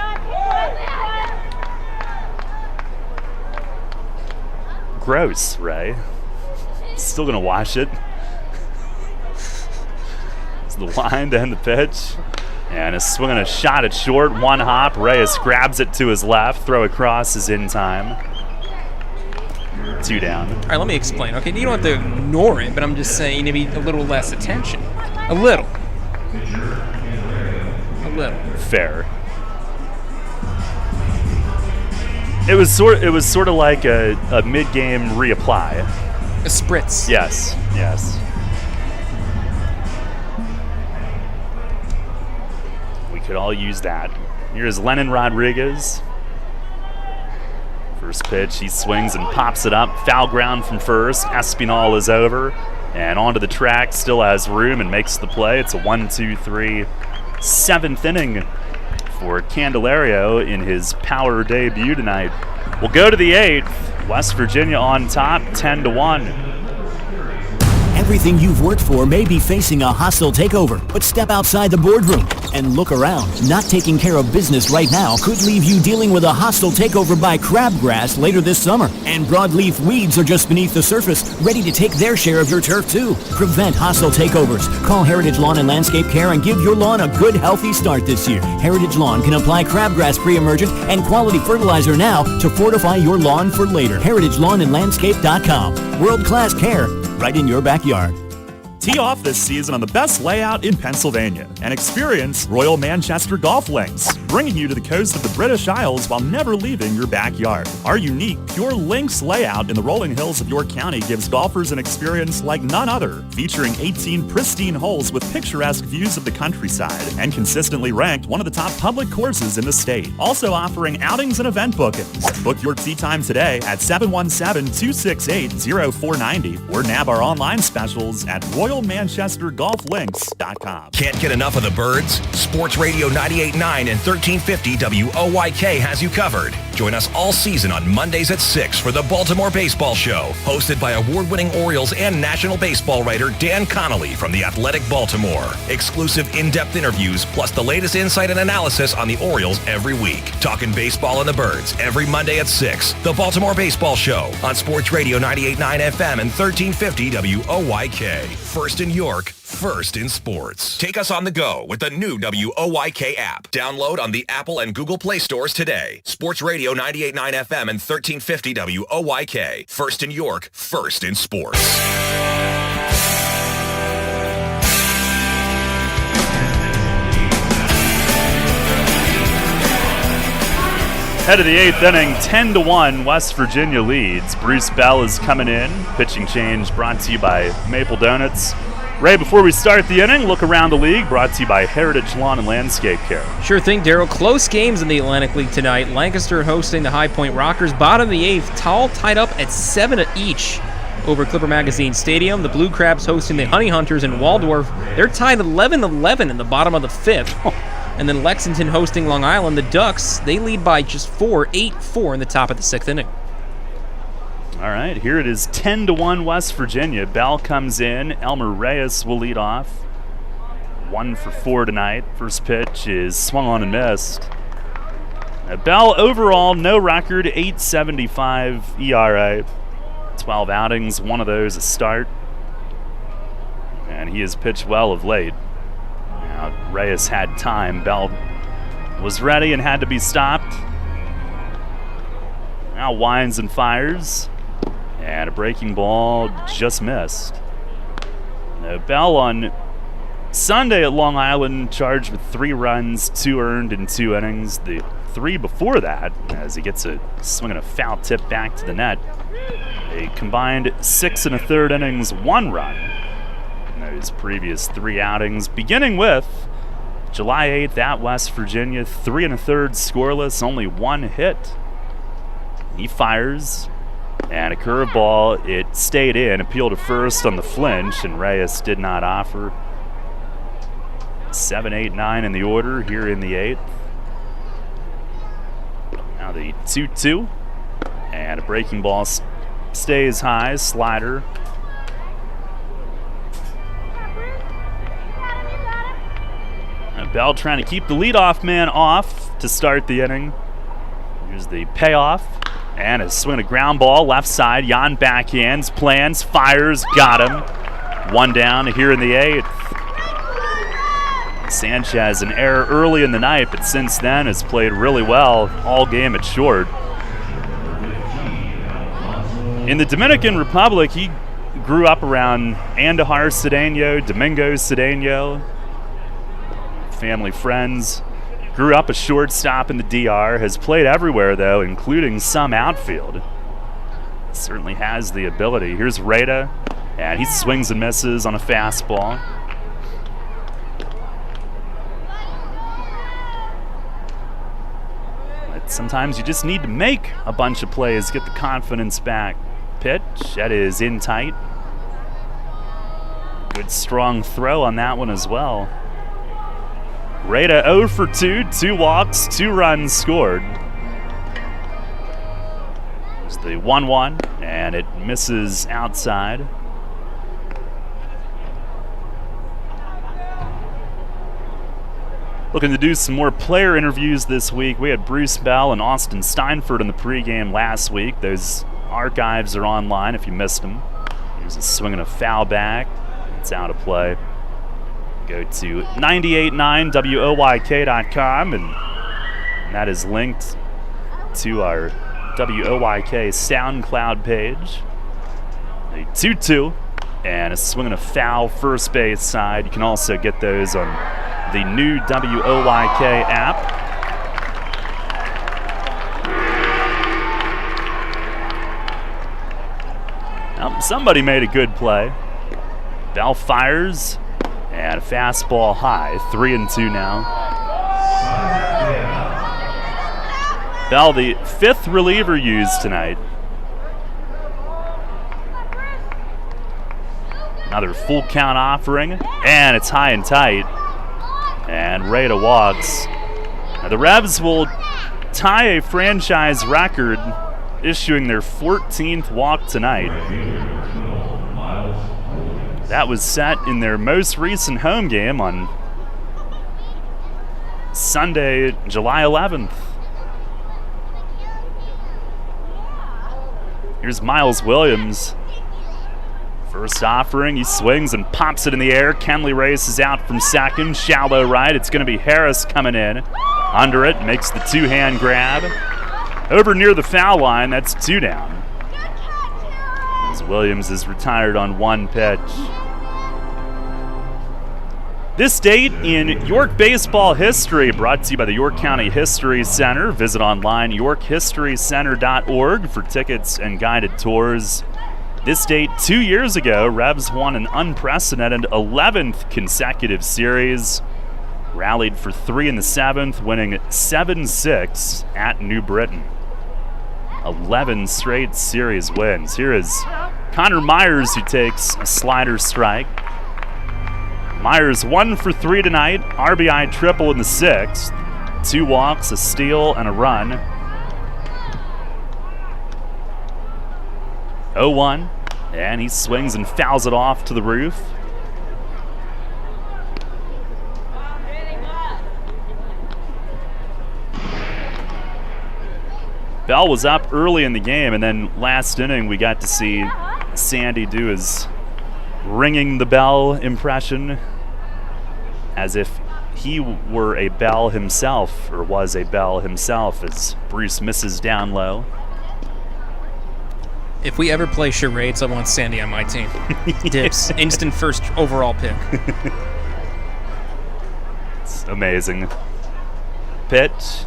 Gross, Ray. Still gonna wash it. It's the line to end the pitch. And is swinging a shot at short. One hop. Reyes grabs it to his left. Throw across is in time. 2 down. All right, let me explain. Okay, you don't have to ignore it, but I'm just saying you need a little less attention. A little. A little. Fair. It was sort of like a mid-game reapply. A spritz. Yes. We could all use that. Here's Lennon Rodriguez. First pitch, he swings and pops it up. Foul ground from first. Espinal is over and onto the track. Still has room and makes the play. It's a 1-2-3 7th inning for Candelario in his power debut tonight. We'll go to the 8th. West Virginia on top, 10-1. Everything you've worked for may be facing a hostile takeover, but step outside the boardroom and look around. Not taking care of business right now could leave you dealing with a hostile takeover by crabgrass later this summer. And broadleaf weeds are just beneath the surface, ready to take their share of your turf too. Prevent hostile takeovers. Call Heritage Lawn and Landscape Care and give your lawn a good, healthy start this year. Heritage Lawn can apply crabgrass pre-emergent and quality fertilizer now to fortify your lawn for later. HeritageLawnandLandscape.com. World-class care right in your backyard. Tee off this season on the best layout in Pennsylvania and experience Royal Manchester Golf Links, bringing you to the coast of the British Isles while never leaving your backyard. Our unique Pure Links layout in the rolling hills of York County gives golfers an experience like none other, featuring 18 pristine holes with picturesque views of the countryside and consistently ranked one of the top public courses in the state. Also offering outings and event bookings. Book your tee time today at 717-268-0490 or nab our online specials at RoyalManchesterGolfLinks.com. Can't get enough of the birds? Sports Radio 98.9 and 1350 WOYK has you covered. Join us all season on Mondays at 6 for the Baltimore Baseball Show, hosted by award-winning Orioles and National Baseball writer Dan Connolly from The Athletic Baltimore. Exclusive in-depth interviews, plus the latest insight and analysis on the Orioles every week. Talking baseball and the birds every Monday at 6. The Baltimore Baseball Show on Sports Radio 98.9 FM and 1350 WOYK. First in York, first in sports. Take us on the go with the new WOYK app. Download on the Apple and Google Play stores today. Sports Radio 98.9 FM and 1350 WOYK. First in York, first in sports. Head of the 8th inning, 10-1, West Virginia leads. Bruce Bell is coming in. Pitching change brought to you by Maple Donuts. Ray, before we start the inning, look around the league, brought to you by Heritage Lawn and Landscape Care. Sure thing, Daryl. Close games in the Atlantic League tonight. Lancaster hosting the High Point Rockers. Bottom of the 8th, all tied up at 7 each over Clipper Magazine Stadium. The Blue Crabs hosting the Honey Hunters in Waldorf. They're tied 11-11 in the bottom of the 5th. And then Lexington hosting Long Island. The Ducks, they lead by just 4, 8-4 in the top of the 6th inning. All right, here it is, 10-1 West Virginia. Bell comes in. Elmer Reyes will lead off. 1 for 4 tonight. First pitch is swung on and missed. Now, Bell overall, no record, 8.75 ERA. 12 outings, one of those a start. And he has pitched well of late. Now, Reyes had time. Bell was ready and had to be stopped. Now winds and fires. And a breaking ball just missed. Now, Bell on Sunday at Long Island charged with 3 runs, 2 earned in 2 innings. The 3 before that, as he gets a swing and a foul tip back to the net. A combined 6 1/3 innings, 1 run. Those previous 3 outings, beginning with July 8th at West Virginia, 3 1/3 scoreless, only 1 hit. He fires, and a curveball, it stayed in, appeal to first on the flinch, and Reyes did not offer. 7, 8, 9 in the order here in the 8th. Now the 2-2, and a breaking ball stays high, slider. Bell trying to keep the leadoff man off to start the inning. Here's the payoff. And a swing and a ground ball, left side. Jan backhands, plans, fires, got him. One down here in the 8th. Sanchez, an error early in the night, but since then has played really well all game at short. In the Dominican Republic, he grew up around Andahar Cedeno, Domingo Cedeno, family friends. Grew up a shortstop in the DR, has played everywhere though, including some outfield. Certainly has the ability. Here's Rada, and he swings and misses on a fastball. But sometimes you just need to make a bunch of plays, get the confidence back. Pitch, that is in tight. Good strong throw on that one as well. Rada 0 for 2, 2 walks, 2 runs scored. There's the 1-1, and it misses outside. Looking to do some more player interviews this week. We had Bruce Bell and Austin Steinford in the pregame last week. Those archives are online if you missed them. Here's a swing and a foul back. It's out of play. Go to 989WOYK.com, and that is linked to our WOYK SoundCloud page. A 2-2 and a swing and a foul first base side. You can also get those on the new WOYK app. Somebody made a good play. Bell fires. And a fastball high, 3-2 now. Bell, the 5th reliever used tonight. Another full count offering, and it's high and tight. And Rada walks. Now the Revs will tie a franchise record, issuing their 14th walk tonight. That was set in their most recent home game on Sunday, July 11th. Here's Miles Williams. First offering, he swings and pops it in the air. Kenley races out from second, shallow right. It's going to be Harris coming in. Under it, makes the two-hand grab. Over near the foul line, that's 2 down. As Williams is retired on 1 pitch. This date in York baseball history, brought to you by the York County History Center. Visit online yorkhistorycenter.org for tickets and guided tours. This date 2 years ago, Revs won an unprecedented 11th consecutive series. Rallied for 3 in the 7th, winning 7-6 at New Britain. 11 straight series wins. Here is Connor Myers, who takes a slider strike. Myers 1 for 3 tonight, RBI triple in the 6th. 2 walks, a steal, and a run. 0-1, and he swings and fouls it off to the roof. Bell was up early in the game, and then last inning we got to see Sandy do his ringing the bell impression as if he were a Bell himself, or was a Bell himself, as Bruce misses down low. If we ever play charades, I want Sandy on my team. Dips. Instant first overall pick. It's amazing. Pitch.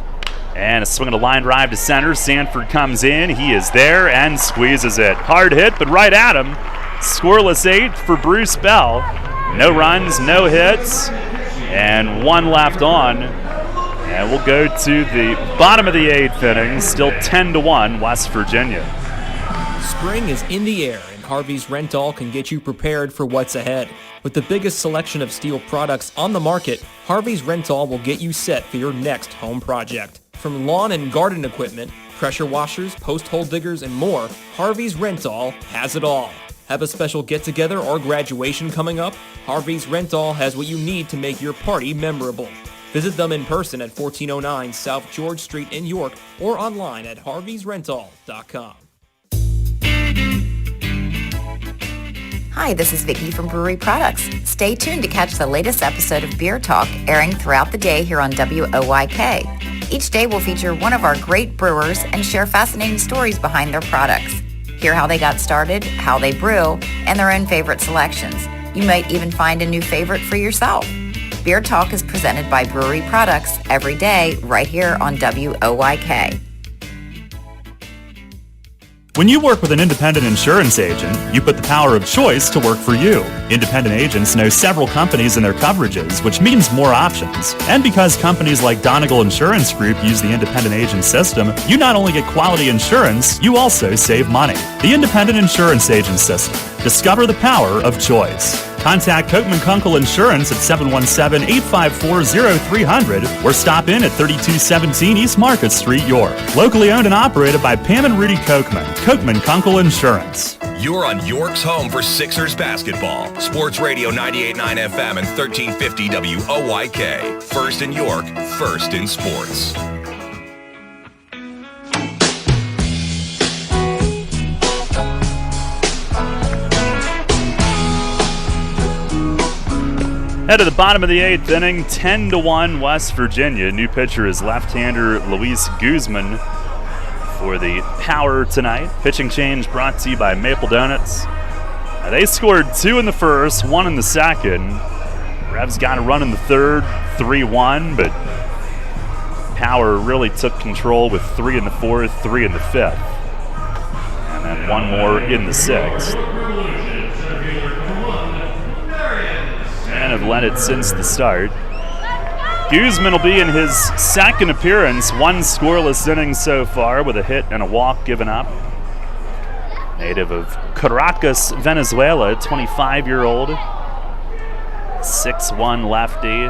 And a swing and a line drive to center. Sanford comes in. He is there and squeezes it. Hard hit, but right at him. Scoreless 8th for Bruce Bell. No runs, no hits, and 1 left on. And we'll go to the bottom of the 8th inning. Still 10-1, West Virginia. Spring is in the air, and Harvey's Rental can get you prepared for what's ahead. With the biggest selection of steel products on the market, Harvey's Rental will get you set for your next home project. From lawn and garden equipment, pressure washers, post hole diggers, and more, Harvey's Rental has it all. Have a special get-together or graduation coming up? Harvey's Rental has what you need to make your party memorable. Visit them in person at 1409 South George Street in York or online at harveysrental.com. Hi, this is Vicki from Brewery Products. Stay tuned to catch the latest episode of Beer Talk airing throughout the day here on WOYK. Each day will feature one of our great brewers and share fascinating stories behind their products. Hear how they got started, how they brew, and their own favorite selections. You might even find a new favorite for yourself. Beer Talk is presented by Brewery Products every day right here on WOYK. When you work with an independent insurance agent, you put the power of choice to work for you. Independent agents know several companies and their coverages, which means more options. And because companies like Donegal Insurance Group use the independent agent system, you not only get quality insurance, you also save money. The independent insurance agent system. Discover the power of choice. Contact Kochman Kunkel Insurance at 717-854-0300 or stop in at 3217 East Market Street, York. Locally owned and operated by Pam and Rudy Kochman. Kochman Kunkel Insurance. You're on York's home for Sixers basketball. Sports Radio 98.9 FM and 1350 WOYK. First in York, first in sports. Head to the bottom of the 8th inning, 10-1 West Virginia. New pitcher is left-hander Luis Guzman for the Power tonight. Pitching change brought to you by Maple Donuts. They scored 2 in the first, 1 in the second. Revs got a run in the third, 3-1, but Power really took control with 3 in the fourth, 3 in the fifth, and then 1 more in the sixth. And have led it since the start. Guzman will be in his second appearance, 1 scoreless inning so far with a hit and a walk given up. Native of Caracas, Venezuela, 25-year-old, 6'1" lefty.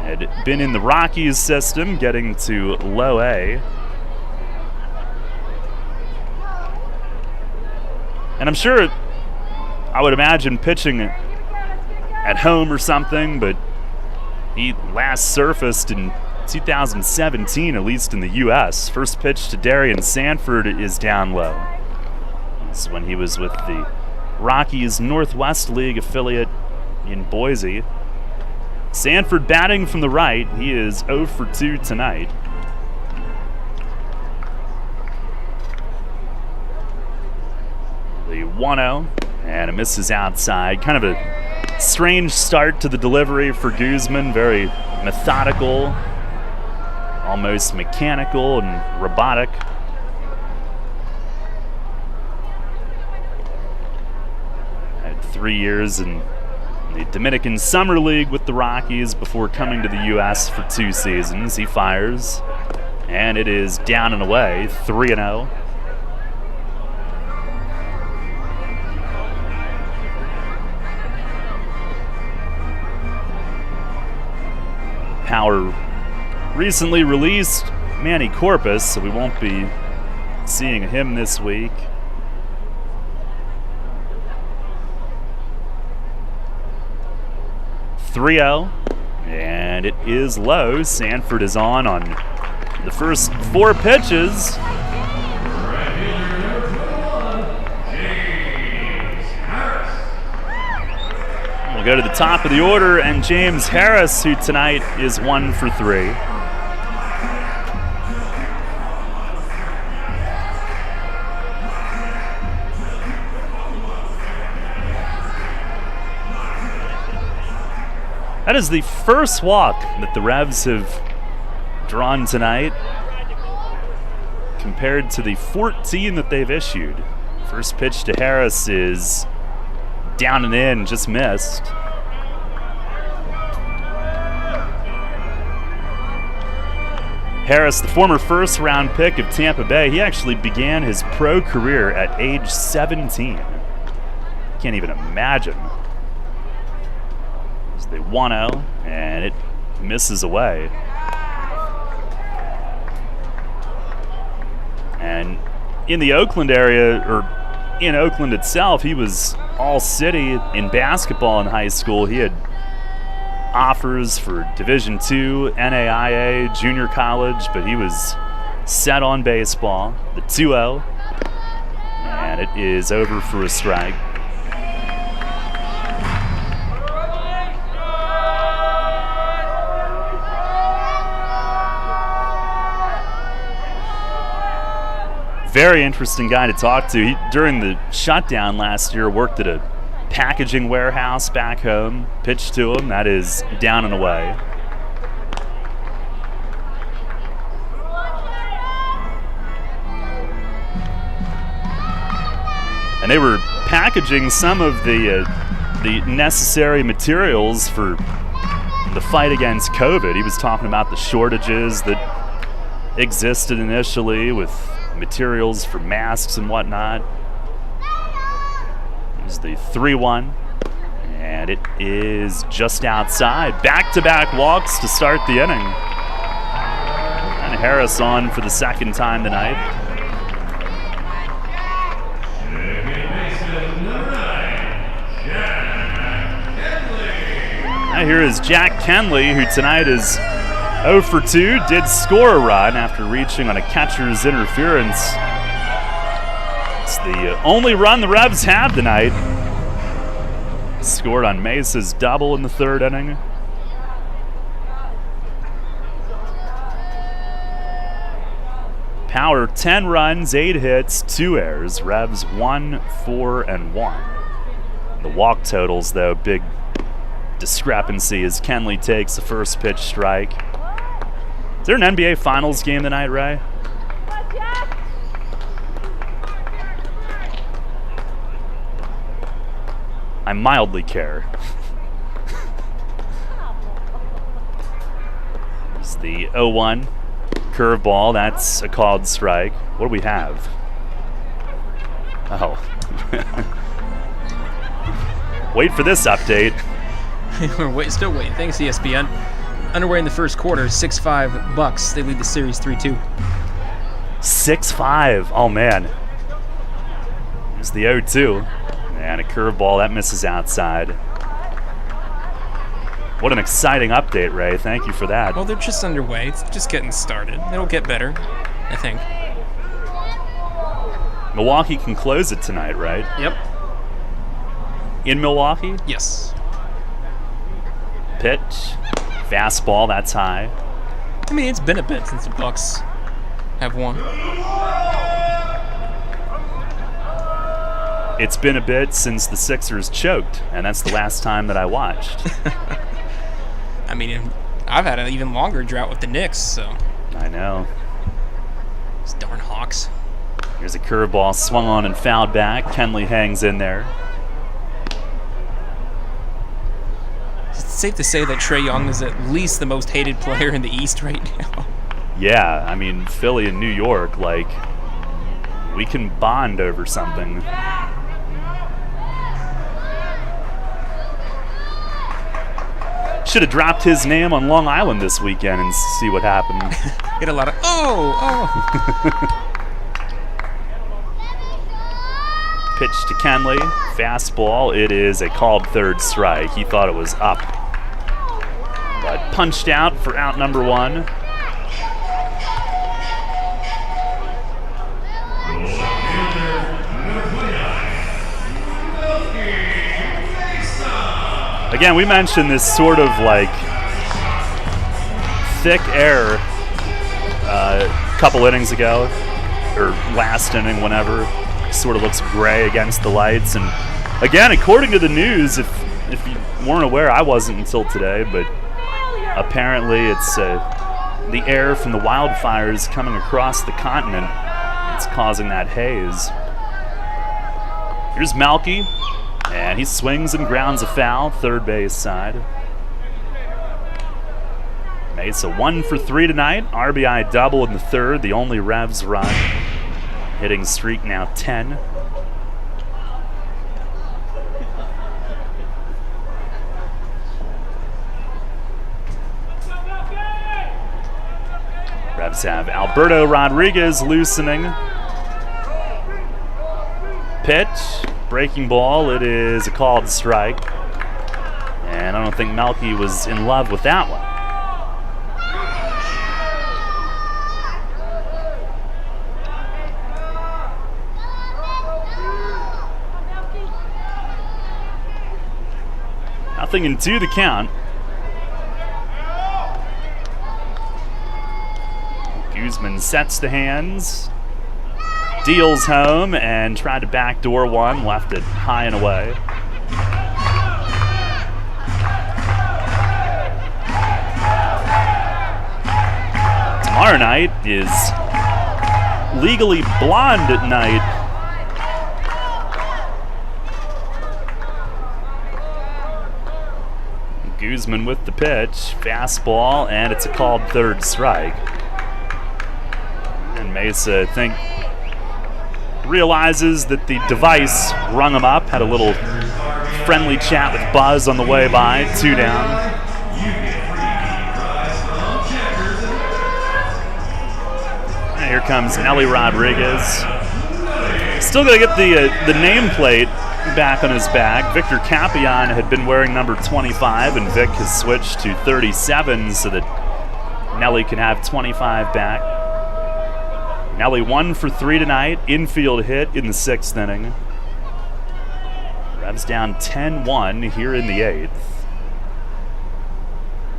Had been in the Rockies system, getting to low A. And I'm sure, I would imagine pitching at home or something, but he last surfaced in 2017, at least in the U.S. First pitch to Darian Sanford is down low. This is when he was with the Rockies Northwest League affiliate in Boise. Sanford batting from the right. He is 0 for 2 tonight. The 1-0, and it misses outside. Kind of a strange start to the delivery for Guzman, very methodical, almost mechanical and robotic. Had 3 years in the Dominican Summer League with the Rockies before coming to the U.S. for 2 seasons. He fires, and it is down and away, 3-0. Power recently released Manny Corpus, so we won't be seeing him this week. .30, and it is low. Sanford is on the first 4 pitches. We'll go to the top of the order, and James Harris, who tonight is 1 for 3. That is the first walk that the Revs have drawn tonight, compared to the 14 that they've issued. First pitch to Harris is down and in, just missed. Harris, the former first-round pick of Tampa Bay, he actually began his pro career at age 17. Can't even imagine. It's the 1-0, and it misses away. And in the Oakland area, or in Oakland itself, he was all city in basketball in high school. He had offers for Division II, NAIA, junior college, but he was set on baseball. The 2-0, and it is over for a strike. Very interesting guy to talk to. He, during the shutdown last year, worked at a packaging warehouse back home. Pitched to him. That is down and away. And they were packaging some of the necessary materials for the fight against COVID. He was talking about the shortages that existed initially with materials for masks and whatnot. Here's the 3-1, and it is just outside. Back-to-back walks to start the inning. And Harris on for the second time tonight. Now here is Jack Kenley, who tonight is 0 for 2, did score a run after reaching on a catcher's interference. It's the only run the Revs have tonight. Scored on Mesa's double in the third inning. Power 10 runs, 8 hits, 2 errors. Revs 1, 4, and 1. The walk totals, though, big discrepancy as Kenley takes the first pitch strike. Is there an NBA Finals game tonight, Ray? I mildly care. It's the 0-1 curveball. That's a called strike. What do we have? Oh. Wait for this update. We're still waiting. Thanks, ESPN. Underway in the first quarter, 6-5 Bucks. They lead the series 3-2. 6-5. Oh, man. Here's the 0-2. And a curveball. That misses outside. What an exciting update, Ray. Thank you for that. Well, they're just underway. It's just getting started. It'll get better, I think. Milwaukee can close it tonight, right? Yep. In Milwaukee? Yes. Pitch. Fastball, that's high. I mean, it's been a bit since the Bucks have won. It's been a bit since the Sixers choked, and that's the last time that I watched. I mean, I've had an even longer drought with the Knicks, so. I know. These darn Hawks. Here's a curveball swung on and fouled back. Kenley hangs in there. It's safe to say that Trae Young is at least the most hated player in the East right now. Yeah, I mean, Philly and New York, like, we can bond over something. Should have dropped his name on Long Island this weekend and see what happened. Get a lot of, oh. Pitch to Kenley, fastball. It is a called third strike. He thought it was up, but punched out for out number 1. Again, we mentioned this sort of like thick air a couple innings ago, or last inning, whenever. Sort of looks gray against the lights. And again, according to the news, if you weren't aware, I wasn't until today, but apparently it's the air from the wildfires coming across the continent. It's causing that haze. Here's Malky, and he swings and grounds a foul, third base side. Mesa 1 for 3 tonight. RBI double in the third, the only Revs run. Hitting streak now 10. Revs have Alberto Rodriguez loosening. Pitch, breaking ball. It is a called strike. And I don't think Melky was in love with that one. Nothing in 2 the count. Guzman sets the hands, deals home, and tried to backdoor one, left it high and away. Tomorrow night is Legally Blonde at night. Guzman with the pitch, fastball, and it's a called third strike. And Mesa, I think, realizes that the device rung him up, had a little friendly chat with Buzz on the way by, 2 down. And here comes Nelly Rodriguez. Still gonna get the nameplate back on his back. Victor Capion had been wearing number 25, and Vic has switched to 37 so that Nelly can have 25 back. Nelly 1 for 3 tonight, infield hit in the 6th inning. Revs down 10-1 here in the 8th.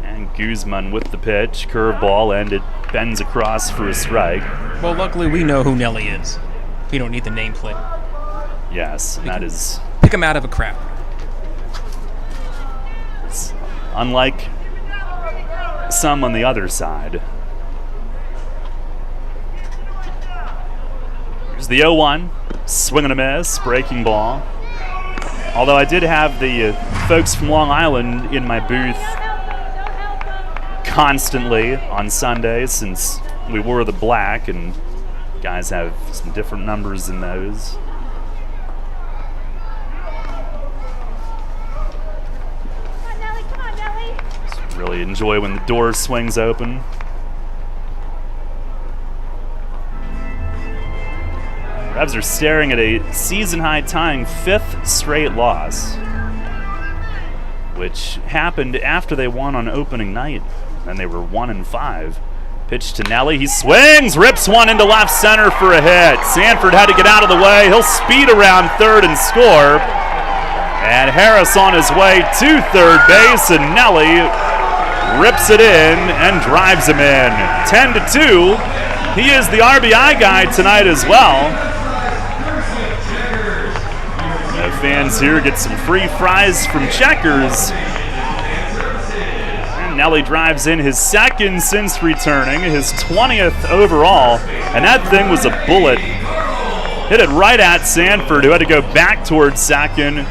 And Guzman with the pitch, curveball, and it bends across for a strike. Well, luckily we know who Nelly is. We don't need the nameplate. Yes, and that is... Pick him out of a crowd. Unlike some on the other side. Here's the 0-1. Swing and a miss, breaking ball. Although I did have the folks from Long Island in my booth constantly on Sundays since we wore the black, and guys have some different numbers in those. Just really enjoy when the door swings open. Revs are staring at a season-high tying 5th straight loss, which happened after they won on opening night, and they were 1-5. Pitch to Nelly, he swings, rips one into left center for a hit. Sanford had to get out of the way. He'll speed around third and score. And Harris on his way to third base, and Nelly rips it in and drives him in. 10-2. He is the RBI guy tonight as well. The fans here get some free fries from Checkers. Nelly drives in his 2nd since returning, his 20th overall, and that thing was a bullet. Hit it right at Sanford, who had to go back towards 2nd,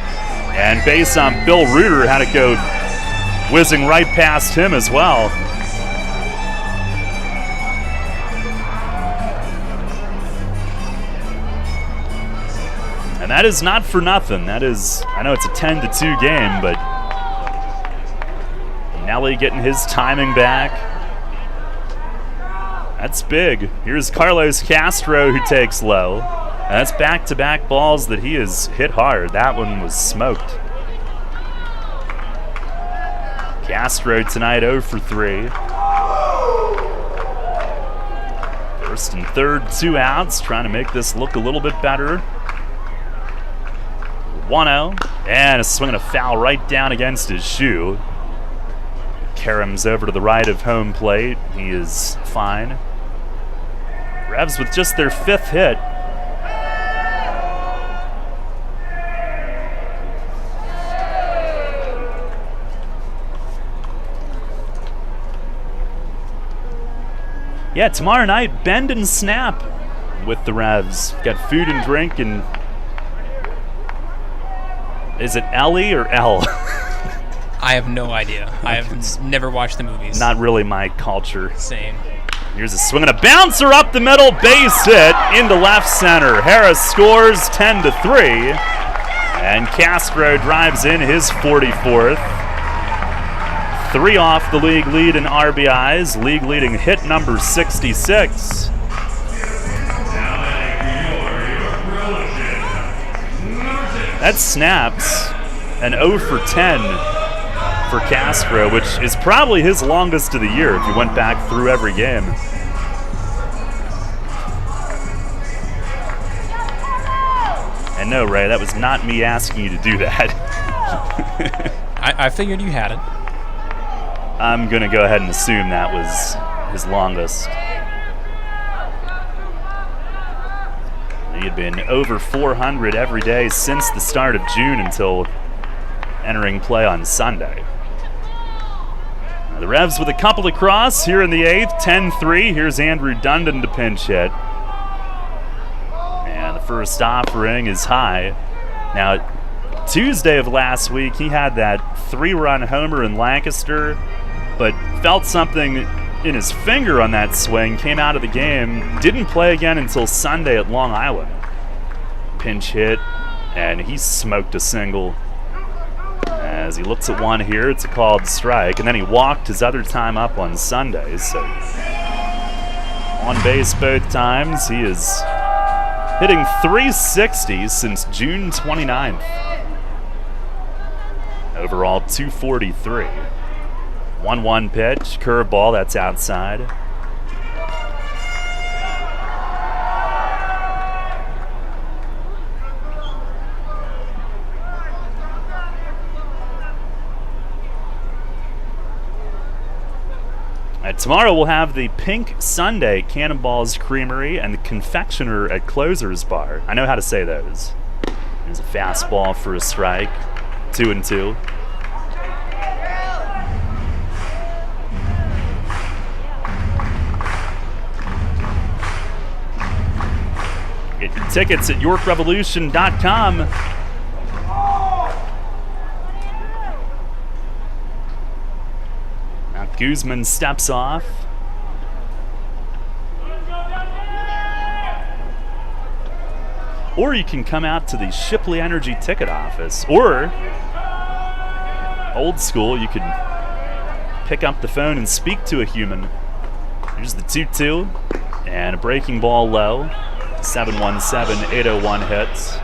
and based on Bill Reuter, had to go whizzing right past him as well. And that is not for nothing. That is, I know it's a 10-2 game, but Nelly getting his timing back. That's big. Here's Carlos Castro, who takes low. And that's back-to-back balls that he has hit hard. That one was smoked. Castro tonight 0 for 3. 1st and 3rd, 2 outs, trying to make this look a little bit better. 1-0, and a swing and a foul right down against his shoe. Karam's over to the right of home plate. He is fine. Revs with just their 5th hit. Yeah, tomorrow night, bend and snap with the Revs. Got food and drink, and is it Ellie or L? I have no idea. I have never watched the movies. Not really my culture. Same. Here's a swing and a bouncer up the middle, base hit into left center. Harris scores 10-3, and Castro drives in his 44th. 3 off the league lead in RBIs, league leading hit number 66. That snaps an 0 for 10 for Castro, which is probably his longest of the year if you went back through every game. And no, Ray, that was not me asking you to do that. I figured you had it. I'm going to go ahead and assume that was his longest. He had been over 400 every day since the start of June until entering play on Sunday. Now the Revs with a couple across here in the 8th, 10-3. Here's Andrew Dundon to pinch hit. And the first offering is high. Now, Tuesday of last week, he had that 3-run homer in Lancaster, but felt something in his finger on that swing, came out of the game, didn't play again until Sunday at Long Island. Pinch hit, and he smoked a single. As he looks at one here, it's a called strike, and then he walked his other time up on Sunday, so on base both times. He is hitting .360 since June 29th. Overall, 243. 1-1 pitch, curveball, that's outside. Tomorrow we'll have the Pink Sunday Cannonballs Creamery and the Confectioner at Closer's Bar. I know how to say those. There's a fastball for a strike. 2-2. Get your tickets at YorkRevolution.com. Now Guzman steps off. Or you can come out to the Shipley Energy ticket office. Or, old school, you can pick up the phone and speak to a human. Here's the 2-2 and a breaking ball low. 717, 801 hits.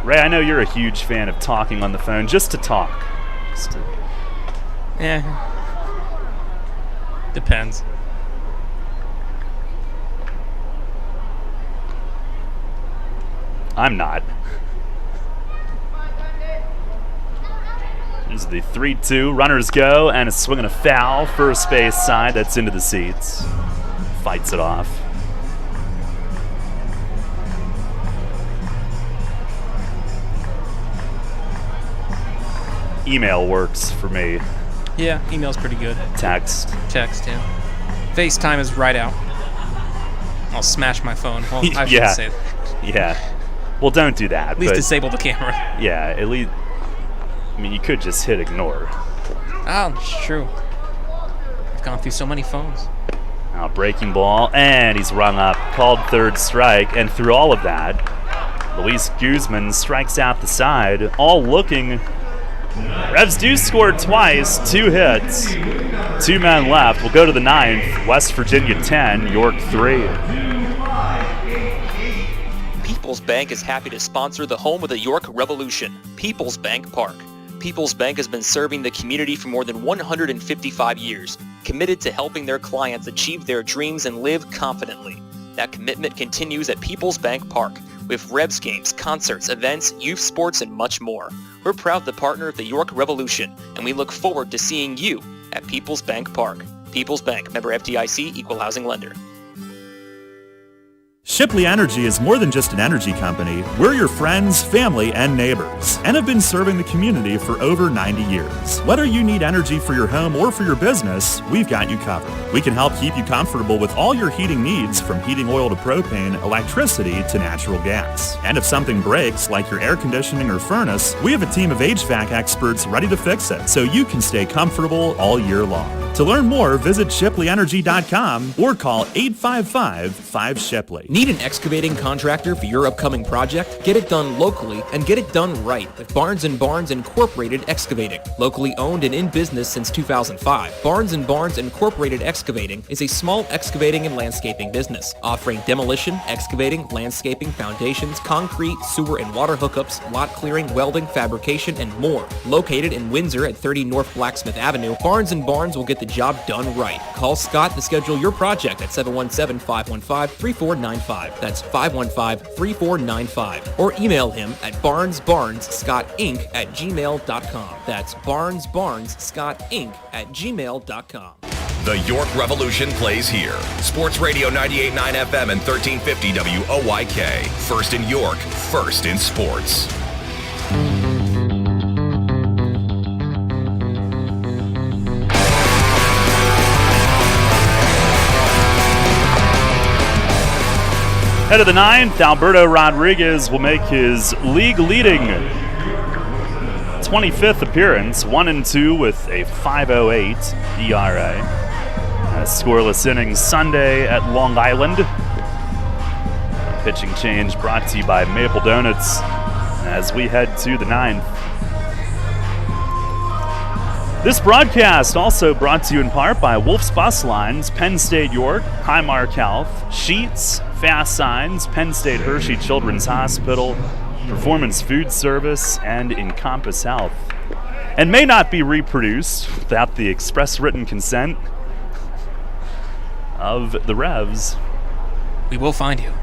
Ray, I know you're a huge fan of talking on the phone just to talk. Yeah. Depends. I'm not. There's the 3-2. Runners go, and a swing and a foul. First base side, that's into the seats. Fights it off. Email works for me. Yeah, email's pretty good. Text, yeah. FaceTime is right out. I'll smash my phone. Well, I shouldn't say that. Yeah. Well, don't do that. At least disable the camera. Yeah, at least. I mean, you could just hit ignore. Oh, it's true. I've gone through so many phones. Now breaking ball, and he's rung up. Called third strike, and through all of that, Luis Guzman strikes out the side, all looking. Revs do score twice, 2 hits, 2 men left. We'll go to the 9th. West Virginia 10, York 3. PeoplesBank is happy to sponsor the home of the York Revolution, PeoplesBank Park. PeoplesBank has been serving the community for more than 155 years, committed to helping their clients achieve their dreams and live confidently. That commitment continues at PeoplesBank Park, with Revs games, concerts, events, youth sports, and much more. We're proud to partner with the York Revolution, and we look forward to seeing you at PeoplesBank Park. PeoplesBank, member FDIC, equal housing lender. Shipley Energy is more than just an energy company. We're your friends, family, and neighbors, and have been serving the community for over 90 years. Whether you need energy for your home or for your business, we've got you covered. We can help keep you comfortable with all your heating needs, from heating oil to propane, electricity to natural gas. And if something breaks, like your air conditioning or furnace, we have a team of HVAC experts ready to fix it so you can stay comfortable all year long. To learn more, visit ShipleyEnergy.com or call 855-5-SHIPLEY. Need an excavating contractor for your upcoming project? Get it done locally and get it done right with Barnes & Barnes Incorporated Excavating. Locally owned and in business since 2005, Barnes & Barnes Incorporated Excavating is a small excavating and landscaping business offering demolition, excavating, landscaping, foundations, concrete, sewer and water hookups, lot clearing, welding, fabrication, and more. Located in Windsor at 30 North Blacksmith Avenue, Barnes & Barnes will get the job done right. Call Scott to schedule your project at 717-515-3495. That's 515-3495. Or email him at barnesbarnesscottinc@gmail.com. That's barnesbarnesscottinc@gmail.com. The York Revolution plays here. Sports Radio 98.9 FM and 1350 WOYK. First in York, first in sports. Head of the ninth, Alberto Rodriguez will make his league-leading 25th appearance, 1-2 with a 5.08 ERA. A scoreless innings Sunday at Long Island. A pitching change brought to you by Maple Donuts as we head to the ninth. This broadcast also brought to you in part by Wolf's Bus Lines, Penn State York, Highmark Health, Sheets, Fast Signs, Penn State Hershey Children's Hospital, Performance Food Service, and Encompass Health. And may not be reproduced without the express written consent of the Revs. We will find you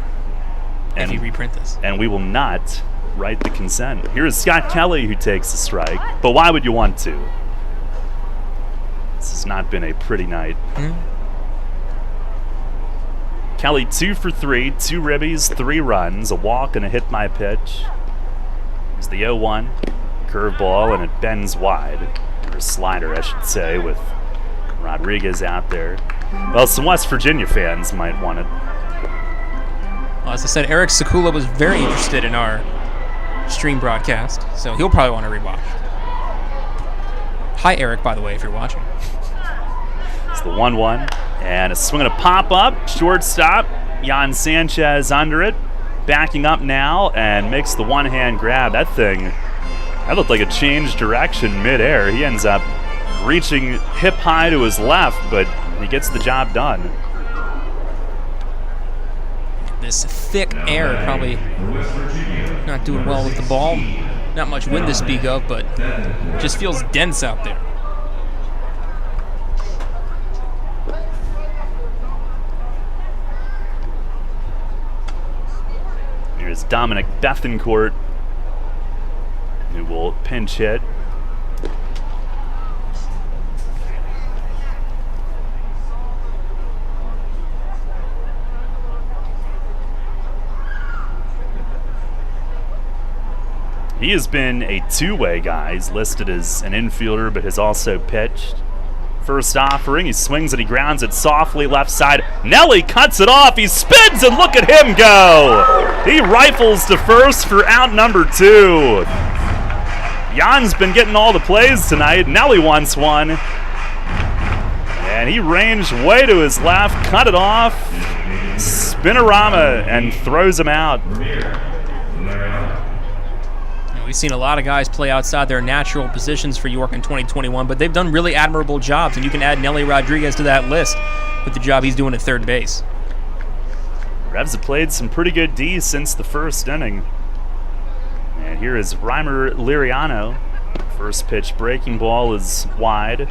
if you reprint this. And we will not write the consent. Here is Scott Kelly who takes the strike. But why would you want to? This has not been a pretty night. Kelly 2 for 3, 2 ribbies, 3 runs, a walk and a hit by pitch. Here's the 0-1 curveball and it bends wide, or slider I should say, with Rodriguez out there. Well, some West Virginia fans might want it. Well, as I said, Eric Sekula was very interested in our stream broadcast, so he'll probably want to rewatch. Hi, Eric, by the way, if you're watching. It's the 1-1, and a swing and a pop-up, shortstop, Jan Sanchez under it, backing up now, and makes the one-hand grab. That looked like a change direction midair. He ends up reaching hip high to his left, but he gets the job done. This thick air probably not doing well with the ball. Not much wind to speak of, but just feels dense out there. Here's Dominic Bethencourt, who will pinch hit. He has been a two-way guy. He's listed as an infielder, but has also pitched. First offering, he swings and he grounds it softly left side. Nelly cuts it off. He spins and look at him go. He rifles to first for out number 2. Jan's been getting all the plays tonight. Nelly wants one. And he ranged way to his left, cut it off, spinorama, and throws him out. We've seen a lot of guys play outside their natural positions for York in 2021, but they've done really admirable jobs, and you can add Nelly Rodriguez to that list with the job he's doing at third base. Revs have played some pretty good D since the first inning. And here is Reimer Liriano. First pitch breaking ball is wide.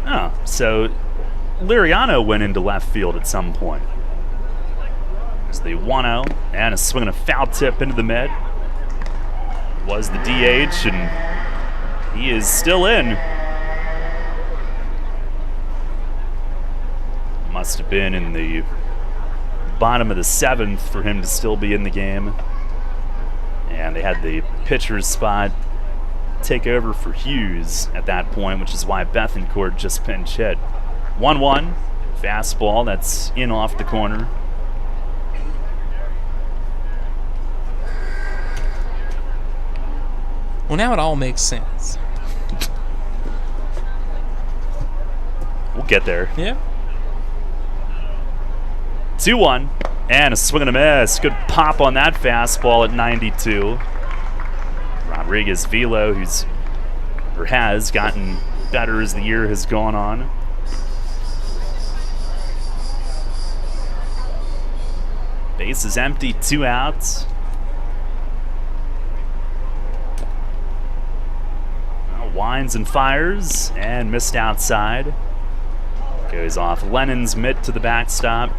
Oh, so Liriano went into left field at some point. There's the 1-0 and a swing and a foul tip into the mid. Was the DH, and he is still in. Must have been in the bottom of the 7th for him to still be in the game. And they had the pitcher's spot take over for Hughes at that point, which is why Bethencourt just pinch hit. 1-1, fastball that's in off the corner. Well, now it all makes sense. We'll get there. Yeah. 2-1. And a swing and a miss. Good pop on that fastball at 92. Rodriguez velo, has gotten better as the year has gone on. Base is empty, 2 outs. Well, winds and fires, and missed outside. Goes off Lennon's mitt to the backstop.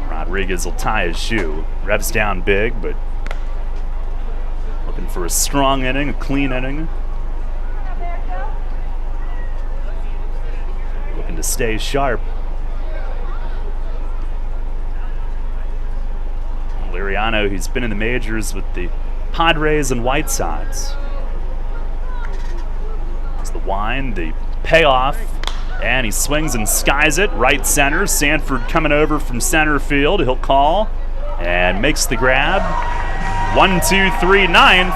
Rodriguez will tie his shoe. Revs down big, but looking for a strong inning, a clean inning. Looking to stay sharp. Liriano, who's been in the majors with the Padres and White Sox. There's the wind, the payoff, and he swings and skies it right center. Sanford coming over from center field. He'll call and makes the grab. 1-2-3 ninth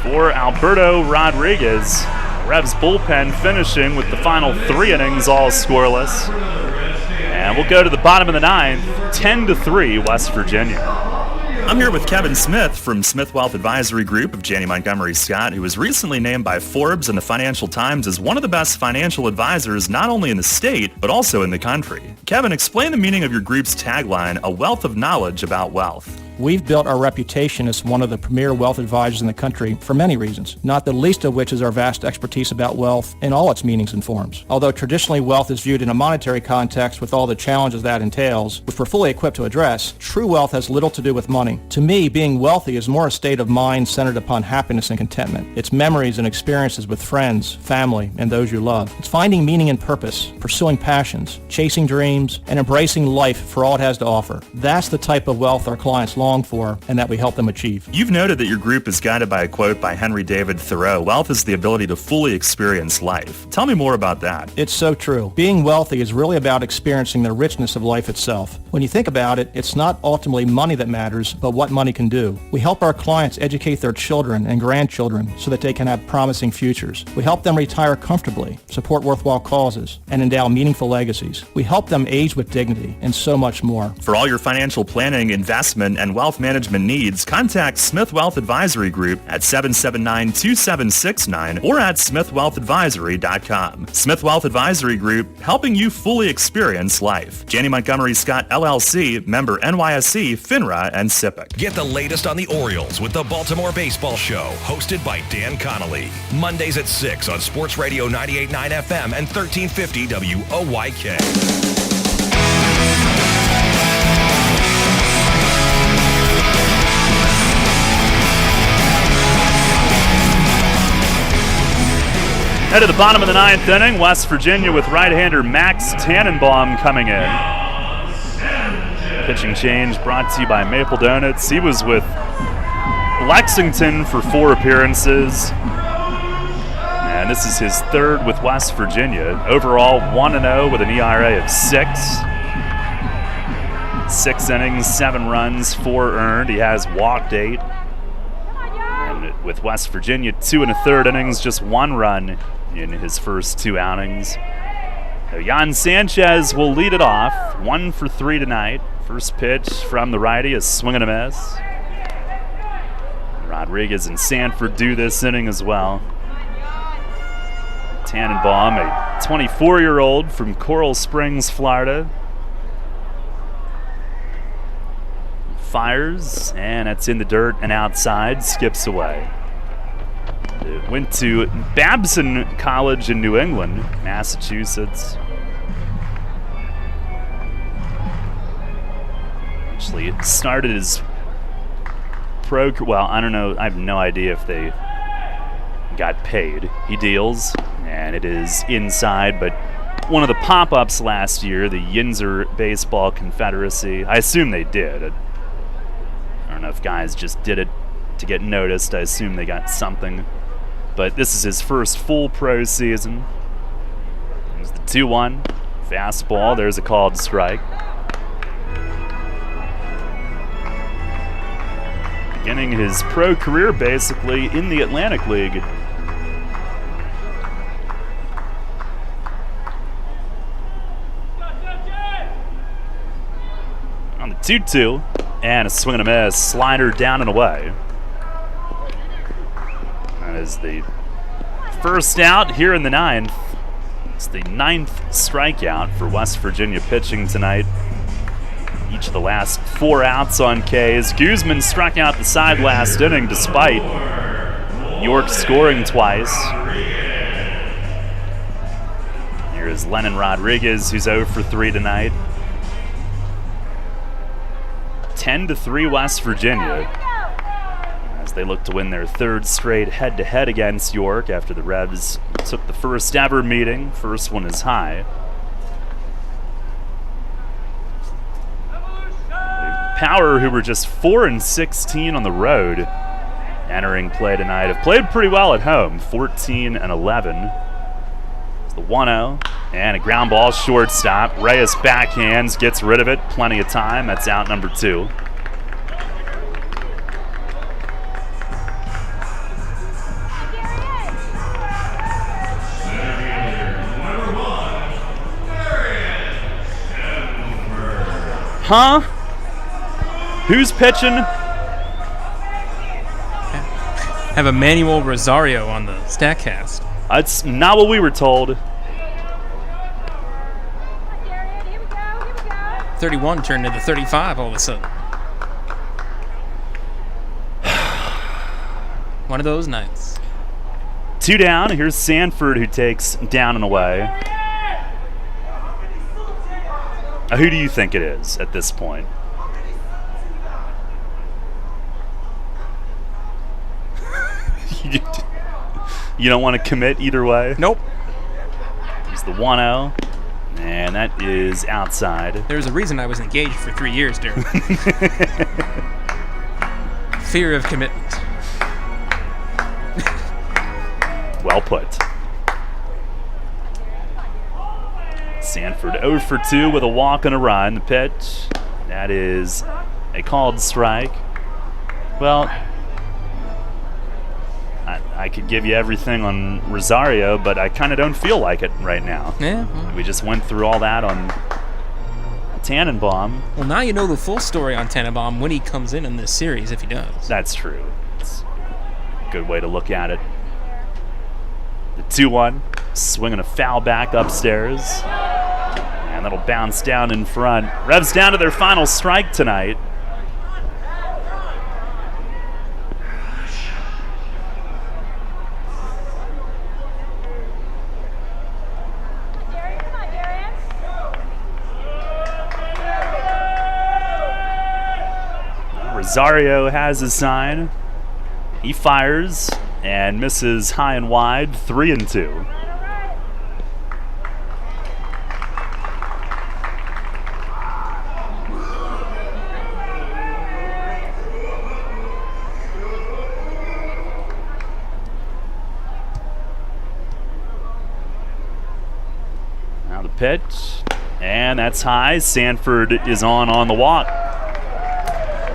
for Alberto Rodriguez. Revs bullpen finishing with the final 3 innings all scoreless. And we'll go to the bottom of the 9th, 10-3 West Virginia. I'm here with Kevin Smith from Smith Wealth Advisory Group of Janney Montgomery Scott, who was recently named by Forbes and the Financial Times as one of the best financial advisors not only in the state, but also in the country. Kevin, explain the meaning of your group's tagline, a wealth of knowledge about wealth. We've built our reputation as one of the premier wealth advisors in the country for many reasons, not the least of which is our vast expertise about wealth in all its meanings and forms. Although traditionally wealth is viewed in a monetary context with all the challenges that entails, which we're fully equipped to address, true wealth has little to do with money. To me, being wealthy is more a state of mind centered upon happiness and contentment. It's memories and experiences with friends, family, and those you love. It's finding meaning and purpose, pursuing passions, chasing dreams, and embracing life for all it has to offer. That's the type of wealth our clients long for and that we help them achieve. You've noted that your group is guided by a quote by Henry David Thoreau, wealth is the ability to fully experience life. Tell me more about that. It's so true. Being wealthy is really about experiencing the richness of life itself. When you think about it, it's not ultimately money that matters, but what money can do. We help our clients educate their children and grandchildren so that they can have promising futures. We help them retire comfortably, support worthwhile causes, and endow meaningful legacies. We help them age with dignity and so much more. For all your financial planning, investment, and wealth management needs, contact Smith Wealth Advisory Group at 779-2769 or at smithwealthadvisory.com. Smith Wealth Advisory Group, helping you fully experience life. Janney Montgomery Scott LLC, member NYSE, FINRA, and SIPC. Get the latest on the Orioles with the Baltimore Baseball Show, hosted by Dan Connolly. Mondays at 6 on Sports Radio 98.9 FM and 1350 WOYK. Head to the bottom of the 9th inning, West Virginia with right-hander Max Tannenbaum coming in. Pitching change brought to you by Maple Donuts. He was with Lexington for 4 appearances. And this is his 3rd with West Virginia. Overall, 1-0 with an ERA of 6. 6 innings, 7 runs, 4 earned. He has walked 8. And with West Virginia, 2 1/3 innings, just 1 run in his first 2 outings. So Jan Sanchez will lead it off. 1 for 3 tonight. First pitch from the righty, a swing and a miss. Rodriguez and Sanford do this inning as well. Tannenbaum, a 24-year-old from Coral Springs, Florida. Fires, and that's in the dirt and outside, skips away. Went to Babson College in New England, Massachusetts. Actually, it started his well, I don't know, I have no idea if they got paid. He deals, and it is inside, but one of the pop-ups last year, the Yinzer Baseball Confederacy, I assume they did. I don't know if guys just did it to get noticed. I assume they got something. But this is his first full pro season. There's the 2-1 fastball. There's a called strike. beginning his pro career basically in the Atlantic League. On the 2-2, and a swing and a miss, slider down and away. That is the first out here in the 9th. It's the 9th strikeout for West Virginia pitching tonight. Each of the last 4 outs on K's. Guzman struck out the side last inning despite York scoring twice. Here is Lennon Rodriguez, who's 0 for 3 tonight. 10-3 West Virginia as they look to win their 3rd straight head-to-head against York after the Revs took the first ever meeting. First one is high. Power, who were just 4-16 on the road entering play tonight, have played pretty well at home, 14-11. It's the 1-0 and a ground ball shortstop. Reyes backhands, gets rid of it, plenty of time. That's out number 2. Huh? Who's pitching? Have Emmanuel Rosario on the StatCast. That's not what we were told. 31 turned into 35 all of a sudden. One of those nights. 2 down. Here's Sanford, who takes down and away. Who do you think it is at this point? You don't want to commit either way? Nope. Here's the 1-0, and that is outside. There's a reason I was engaged for 3 years, Darren. Fear of commitment. Well put. Sanford 0 for 2 with a walk and a run. The pitch, that is a called strike. Well, I could give you everything on Rosario, but I kind of don't feel like it right now. Yeah. We just went through all that on Tannenbaum. Well, now you know the full story on Tannenbaum when he comes in this series, if he does. That's true. It's a good way to look at it. The 2-1, swinging a foul back upstairs. And that'll bounce down in front. Revs down to their final strike tonight. Rosario has his sign. He fires and misses high and wide, 3-2. Now the pitch, and that's high. Sanford is on the walk.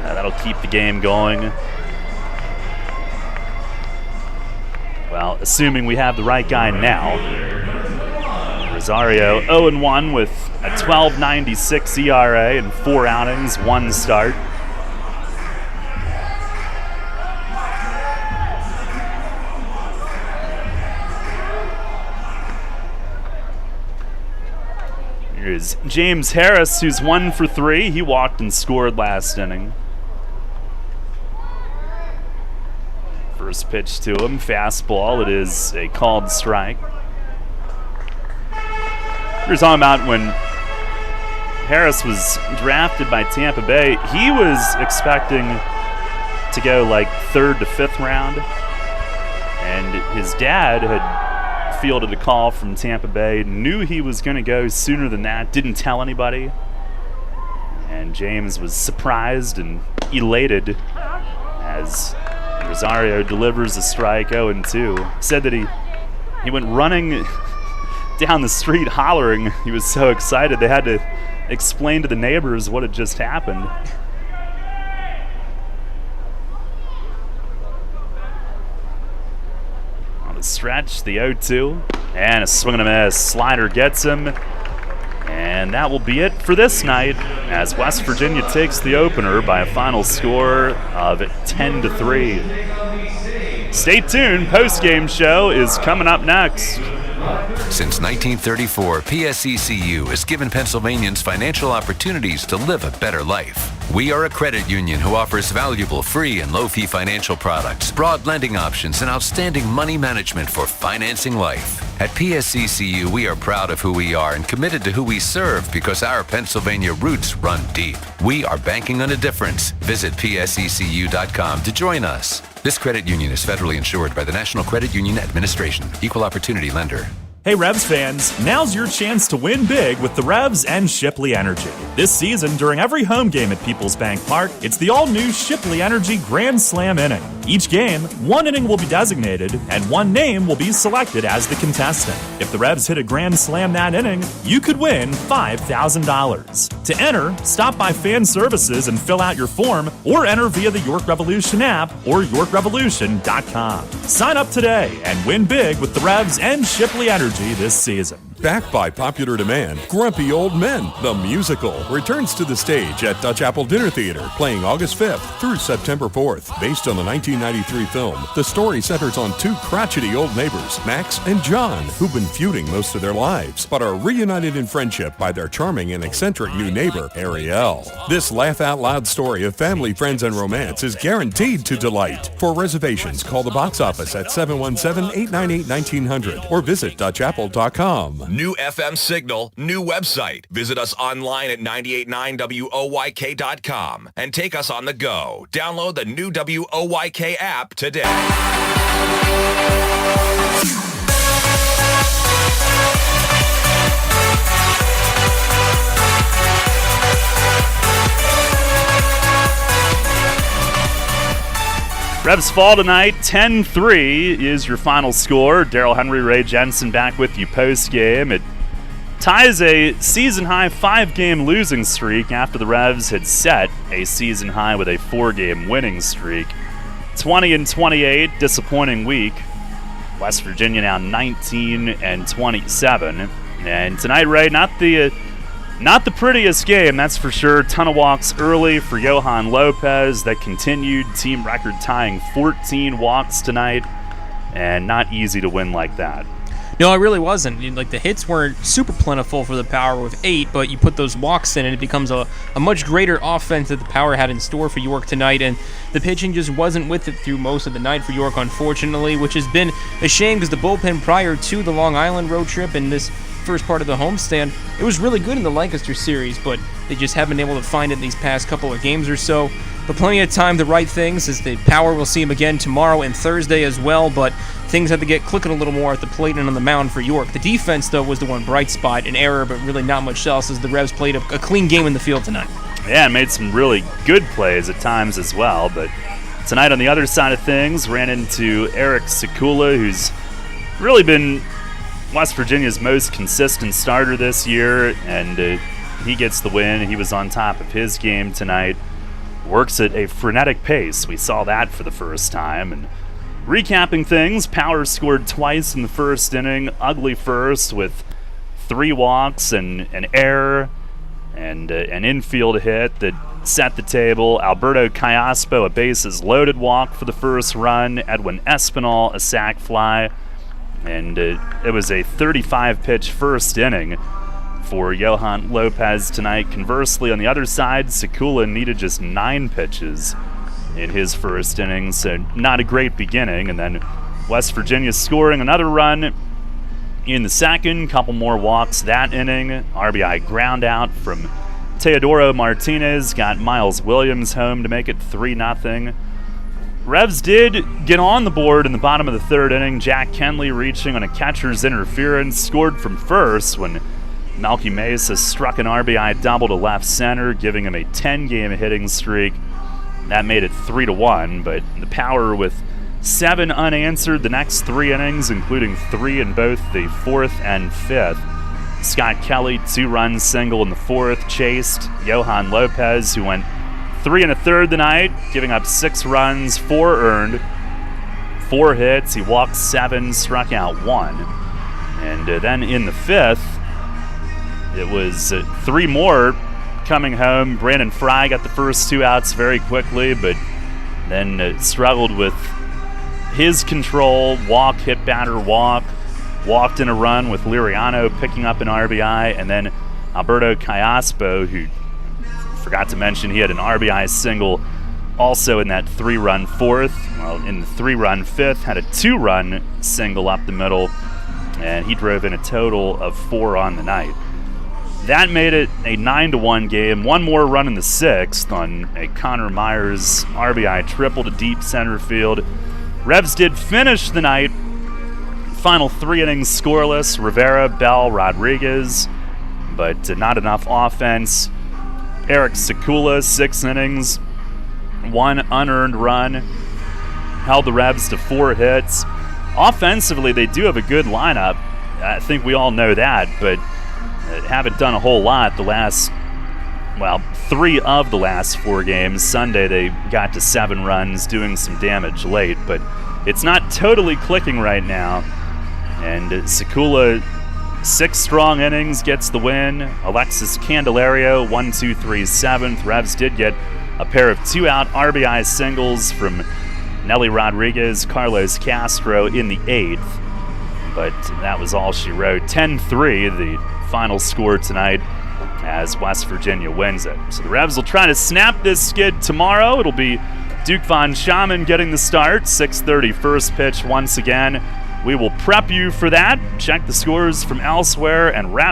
That'll keep the game going. Well, assuming we have the right guy now. Rosario 0-1 with a 12.96 ERA and 4 outings, 1 start. Here's James Harris, who's 1 for 3. He walked and scored last inning. First pitch to him, fastball. It is a called strike. You're talking about when Harris was drafted by Tampa Bay, he was expecting to go like 3rd to 5th round. And his dad had fielded a call from Tampa Bay, knew he was going to go sooner than that, didn't tell anybody. And James was surprised and elated as Rosario delivers a strike, 0-2. Said that he went running down the street hollering. He was so excited they had to explain to the neighbors what had just happened. the stretch, the 0-2, and a swing and a miss. Slider gets him, and that will be it for this night as West Virginia takes the opener by a final score of 10-3. Stay tuned, post-game show is coming up next. Since 1934, PSECU has given Pennsylvanians financial opportunities to live a better life. We are a credit union who offers valuable free and low-fee financial products, broad lending options, and outstanding money management for financing life. At PSECU, we are proud of who we are and committed to who we serve because our Pennsylvania roots run deep. We are banking on a difference. Visit PSECU.com to join us. This credit union is federally insured by the National Credit Union Administration. Equal Opportunity Lender. Hey Revs fans, now's your chance to win big with the Revs and Shipley Energy. This season, during every home game at PeoplesBank Park, it's the all-new Shipley Energy Grand Slam inning. Each game, one inning will be designated, and one name will be selected as the contestant. If the Revs hit a Grand Slam that inning, you could win $5,000. To enter, stop by Fan Services and fill out your form, or enter via the York Revolution app or YorkRevolution.com. Sign up today and win big with the Revs and Shipley Energy this season. Backed by popular demand, Grumpy Old Men, the musical, returns to the stage at Dutch Apple Dinner Theater, playing August 5th through September 4th. Based on the 1993 film, the story centers on two crotchety old neighbors, Max and John, who've been feuding most of their lives, but are reunited in friendship by their charming and eccentric new neighbor, Ariel. This laugh-out-loud story of family, friends, and romance is guaranteed to delight. For reservations, call the box office at 717-898-1900 or visit DutchApple.com. New FM signal, new website. Visit us online at 989WOYK.com and take us on the go. Download the new WOYK app today. Revs fall tonight, 10-3 is your final score. Daryl Henry, Ray Jensen back with you post-game. It ties a season-high 5-game losing streak after the Revs had set a season-high with a 4-game winning streak. 20-28, disappointing week. West Virginia now 19-27. And tonight, Ray, not the prettiest game, that's for sure. Ton of walks early for Johan Lopez that continued. Team record tying 14 walks tonight, and not easy to win like that. No, it really wasn't. Like, the hits weren't super plentiful for the Power with 8, but you put those walks in and it becomes a much greater offense that the Power had in store for York tonight, and the pitching just wasn't with it through most of the night for York, unfortunately, which has been a shame because the bullpen prior to the Long Island road trip and this first part of the homestand, it was really good in the Lancaster series, but they just haven't been able to find it in these past couple of games or so. But plenty of time to right things, as the Power will see him again tomorrow and Thursday as well, but things had to get clicking a little more at the plate and on the mound for York. The defense, though, was the one bright spot, an error, but really not much else, as the Revs played a clean game in the field tonight. Yeah, and made some really good plays at times as well, but tonight on the other side of things, ran into Eric Sekula, who's really been West Virginia's most consistent starter this year, and he gets the win. He was on top of his game tonight. Works at a frenetic pace. We saw that for the first time. And recapping things, Power scored twice in the first inning. Ugly first with 3 walks and an error and an infield hit that set the table. Alberto Callaspo, a bases-loaded walk for the first run. Edwin Espinal, a sac fly. And it was a 35-pitch first inning for Johan Lopez tonight. Conversely, on the other side, Sekula needed just 9 pitches in his first inning, so not a great beginning. And then West Virginia scoring another run in the second, couple more walks that inning. RBI ground out from Teodoro Martinez, got Miles Williams home to make it 3-0. Revs did get on the board in the bottom of the third inning. Jack Kenley reaching on a catcher's interference, scored from first when Melky Mesa struck an RBI double to left center, giving him a 10-game hitting streak. That made it 3-1, but the Power with 7 unanswered the next 3 innings, including 3 in both the 4th and 5th. Scott Kelly, 2-run single in the 4th, chased Johan Lopez, who went 3 1/3 tonight, giving up 6 runs, 4 earned, 4 hits. He walked 7, struck out 1. And then in the 5th, it was 3 more coming home. Brandon Fry got the first 2 outs very quickly, but then struggled with his control. Walk, hit batter, walk. Walked in a run with Liriano picking up an RBI, and then Alberto Callaspo, who forgot to mention he had an RBI single also in that 3-run 4th. Well, in the 3-run 5th, had a 2-run single up the middle, and he drove in a total of 4 on the night. That made it a 9-1 game. 1 more run in the 6th on a Connor Myers RBI triple to deep center field. Revs did finish the night. Final 3 innings scoreless. Rivera, Bell, Rodriguez, but not enough offense. Eric Sekula, 6 innings, 1 unearned run. Held the Revs to 4 hits. Offensively, they do have a good lineup. I think we all know that, but haven't done a whole lot the last, 3 of the last 4 games. Sunday they got to 7 runs, doing some damage late, but it's not totally clicking right now. And Sekula, 6 strong innings, gets the win. Alexis Candelario, 1-2-3 7th. Revs did get a pair of 2-out RBI singles from Nelly Rodriguez, Carlos Castro in the 8th. But that was all she wrote. 10-3, the final score tonight, as West Virginia wins it. So the Revs will try to snap this skid tomorrow. It'll be Duke Von Schaman getting the start. 6:30 first pitch once again. We will prep you for that, check the scores from elsewhere, and wrap